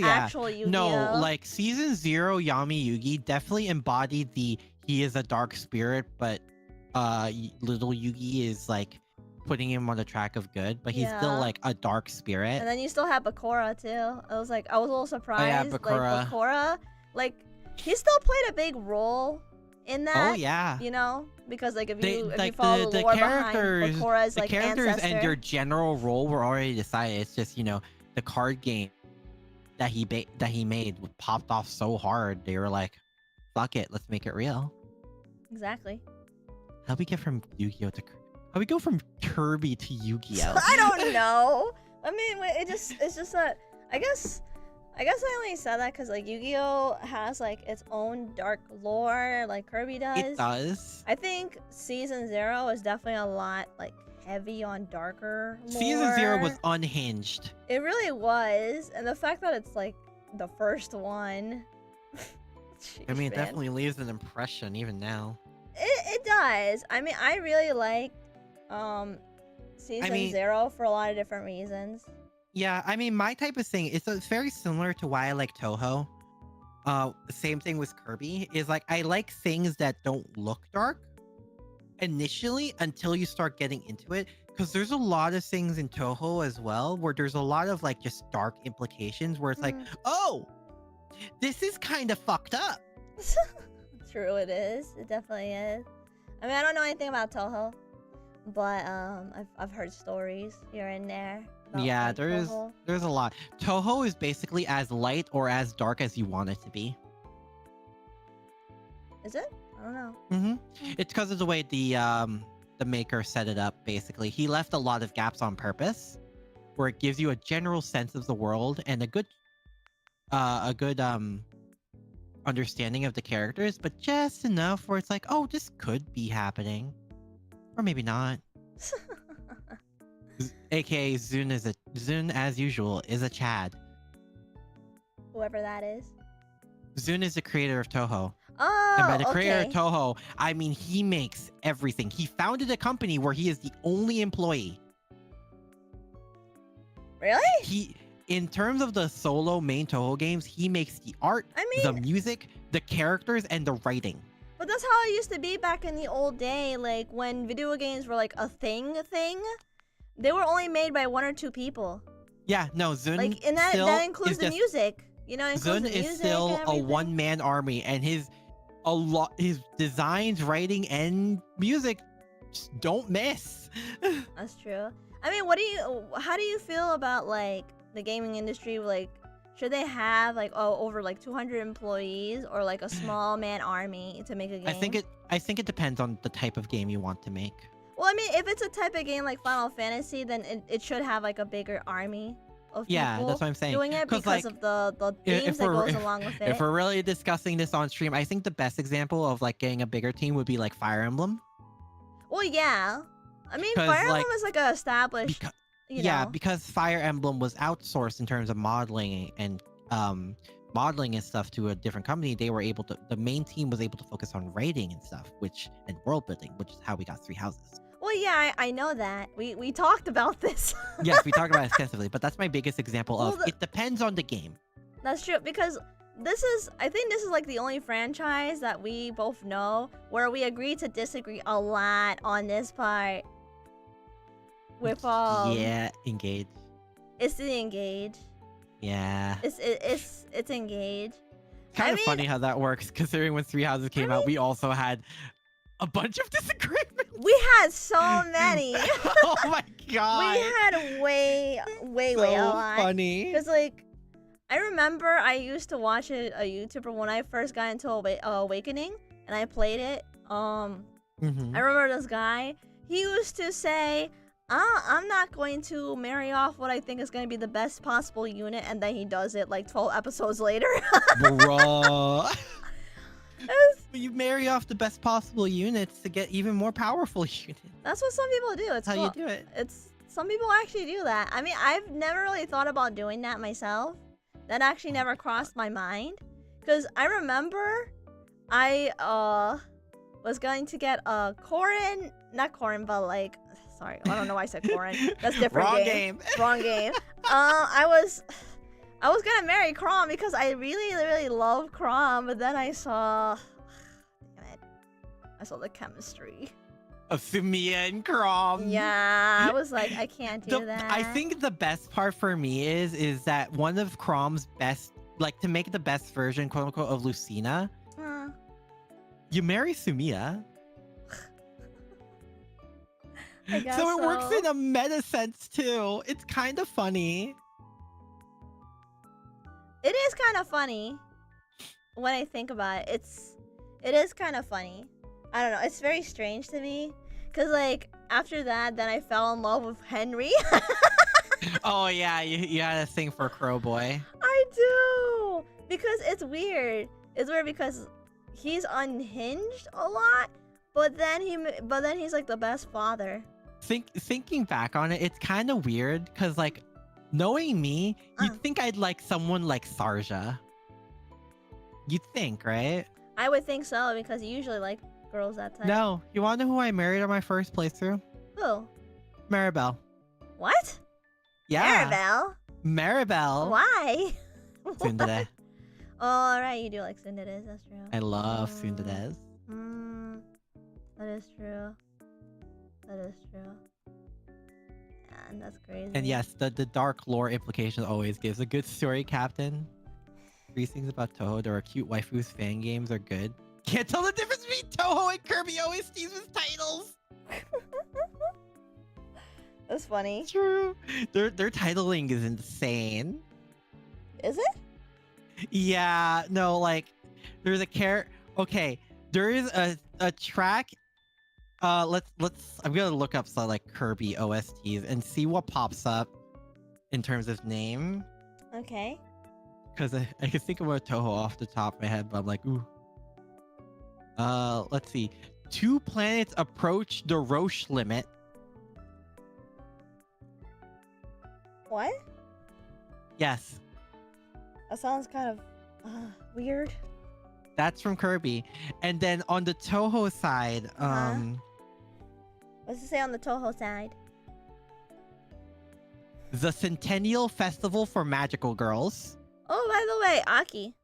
actual Yu-Gi-Oh. No, like season 0, Yami Yugi definitely embodied the he is a dark spirit, but little Yugi is like putting him on the track of good, but he's still like a dark spirit. And then you still have Bakura too. I was a little surprised. Oh yeah, Bakura. Like Bakura, like he still played a big role in that. Oh yeah. Because like if you follow the lore behind Bakura's the like characters ancestor. and their general role were already decided. It's just the card game that he made popped off so hard. They were like, "Fuck it, let's make it real." Exactly. How we get from Yu-Gi-Oh to how we go from Kirby to Yu-Gi-Oh? I don't know. I mean, it's just that I guess I only said that because like Yu-Gi-Oh has like its own dark lore, like Kirby does. It does. I think season 0 is definitely a lot like heavy on darker lore. Season 0 was unhinged. It really was, and the fact that it's like the first one. Jeez, I mean, it man. definitely leaves an impression even now. It does. I mean, I really like season 0 for a lot of different reasons. Yeah, I mean, my type of thing is very similar to why I like Toho. Same thing with Kirby is like I like things that don't look dark initially until you start getting into it, because there's a lot of things in Toho as well where there's a lot of like just dark implications where it's like, oh, this is kind of fucked up. True, it is. It definitely is. I mean, I don't know anything about Toho, but I've heard stories here and there. Yeah, like, there's a lot. Toho is basically as light or as dark as you want it to be. Is it? I don't know. It's because of the way the maker set it up. Basically, he left a lot of gaps on purpose, where it gives you a general sense of the world and a good understanding of the characters, but just enough where it's like, oh, this could be happening, or maybe not. AKA Zun as usual is a Chad. Whoever that is. Zun is the creator of Toho. Oh, and by the creator of Toho, I mean he makes everything. He founded a company where he is the only employee. Really? In terms of the solo main Toho games, he makes the art, the music, the characters, and the writing. But that's how it used to be back in the old day, like when video games were like a thing. They were only made by 1 or 2 people. Yeah, no, Zun like, and that includes the music. Zun is still a one-man army, and his designs, writing, and music just don't miss. That's true. I mean, how do you feel about like the gaming industry? Like, should they have like over like 200 employees or like a small man army to make a game? I think it depends on the type of game you want to make. Well, I mean, if it's a type of game like Final Fantasy, then it should have like a bigger army of people. Yeah, that's what I'm saying. Doing it because like, of the themes that goes along with it. If we're really discussing this on stream, I think the best example of like getting a bigger team would be like Fire Emblem. Well, yeah. I mean, Fire Emblem is like a established. Because Fire Emblem was outsourced in terms of modeling and stuff to a different company. They were able to. The main team was able to focus on writing and stuff, and world building, which is how we got 3 houses. Well, yeah, I know that. We talked about this. Yes, we talked about it extensively, but that's my biggest example of it depends on the game. That's true, because I think this is like the only franchise that we both know where we agree to disagree a lot on this part. With Engage. It's the Engage. Yeah. It's Engage. Kind of funny how that works, considering when 3 houses came out, we also had a bunch of disagreements. We had so many. Oh my god. We had way a lot. Funny. Because like, I remember I used to watch a YouTuber when I first got into Awakening, and I played it. I remember this guy. He used to say, I'm not going to marry off what I think is going to be the best possible unit, and then he does it like 12 episodes later. Bruh. You marry off the best possible units to get even more powerful units. That's what some people do. It's how you do it. Some people actually do that. I mean, I've never really thought about doing that myself. That actually never crossed my mind. Because I remember I was going to get a Corrin not Corin, but like, sorry, I don't know why I said Corin. That's different. Wrong game. game. Wrong game. I was gonna marry Crom because I really love Crom, but then I saw, damn it, I saw the chemistry. Of Sumia and Crom. Yeah, I was like, I can't do that. I think the best part for me is that one of Crom's best, like to make the best version, quote unquote, of Lucina, you marry Sumia. I guess So it works in a meta sense too. It's kind of funny. It is kind of funny when I think about it. It is kind of funny. I don't know. It's very strange to me. Because, like, after that, then I fell in love with Henry. Oh, yeah. You had a thing for Crow Boy. I do. Because it's weird. It's weird because he's unhinged a lot. But then he's, like, the best father. Thinking back on it, it's kind of weird. Because, like, knowing me, you'd think I'd like someone like Sarja. You'd think, right? I would think so. Because you usually like girls that type. No. You want to know who I married on my first playthrough? Who? Maribel. What? Yeah. Maribel? Maribel. Why? Tsundere. Oh, alright, you do like Tsundere, that's true. I love Tsundere. That is true. That is true. And that's crazy. And yes, the dark lore implication always gives a good story, Captain. 3 things about Toho. There are cute waifus, fan games are good. Can't tell the difference between Toho and Kirby OSTs with titles. That's funny. True. Their titling is insane. Is it? Yeah. No, like there's a Okay, there is a track. Let's. I'm gonna look up some like Kirby OSTs and see what pops up in terms of name. Okay. Because I can think about Toho off the top of my head, but I'm like, ooh. Let's see. 2 planets approach the Roche limit. What? Yes. That sounds kind of weird. That's from Kirby. And then on the Toho side, What's it say on the Toho side? the Centennial Festival for Magical Girls. Oh, by the way, Aki,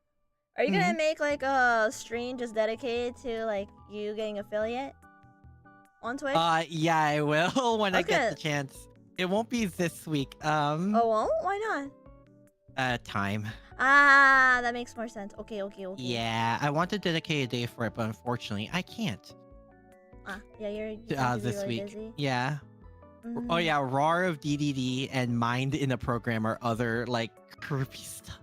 are you gonna make like a stream just dedicated to like you getting affiliate on Twitch? Yeah, I will when I get Okay. the chance. It won't be this week. Oh, won't? Why not? Time. Ah, that makes more sense. Okay. Yeah, I want to dedicate a day for it, but unfortunately, I can't. Yeah, you're This really week. busy. Yeah. Oh yeah, Roar of DDD and Mind in a Program are other like Kirby stuff.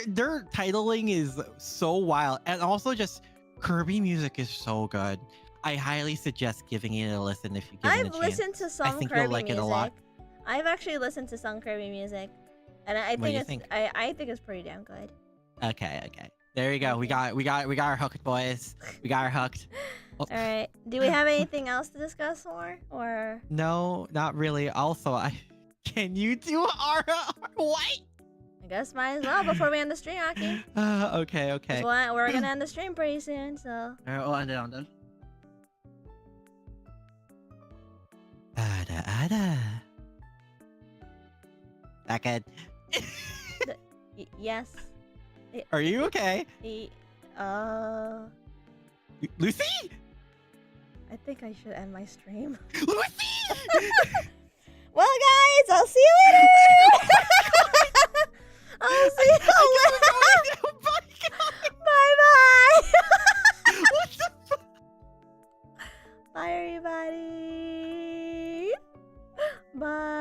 Their titling is so wild, and also just Kirby music is so good. I highly suggest giving it a listen if you give it a chance. I've listened to some I think Kirby you'll like music. it a lot. I've actually listened to some Kirby music, and I What do you think think? I think it's pretty damn good. Okay. There you go. We got our hooked, boys. We got our hooked. Oh, All right. Do we have anything else to discuss more, or? no, not really. Also, can you do our what? I guess might as well before we end the stream, Aki. Okay. 'Cause we're gonna end the stream pretty soon, so. Alright, we'll end it on that. Ada. That good? Yes. Are you okay? Lucy? I think I should end my stream. Lucy! Well, guys, I'll see you later. I'll see you later. Bye. What the fuck? Bye, everybody. Bye.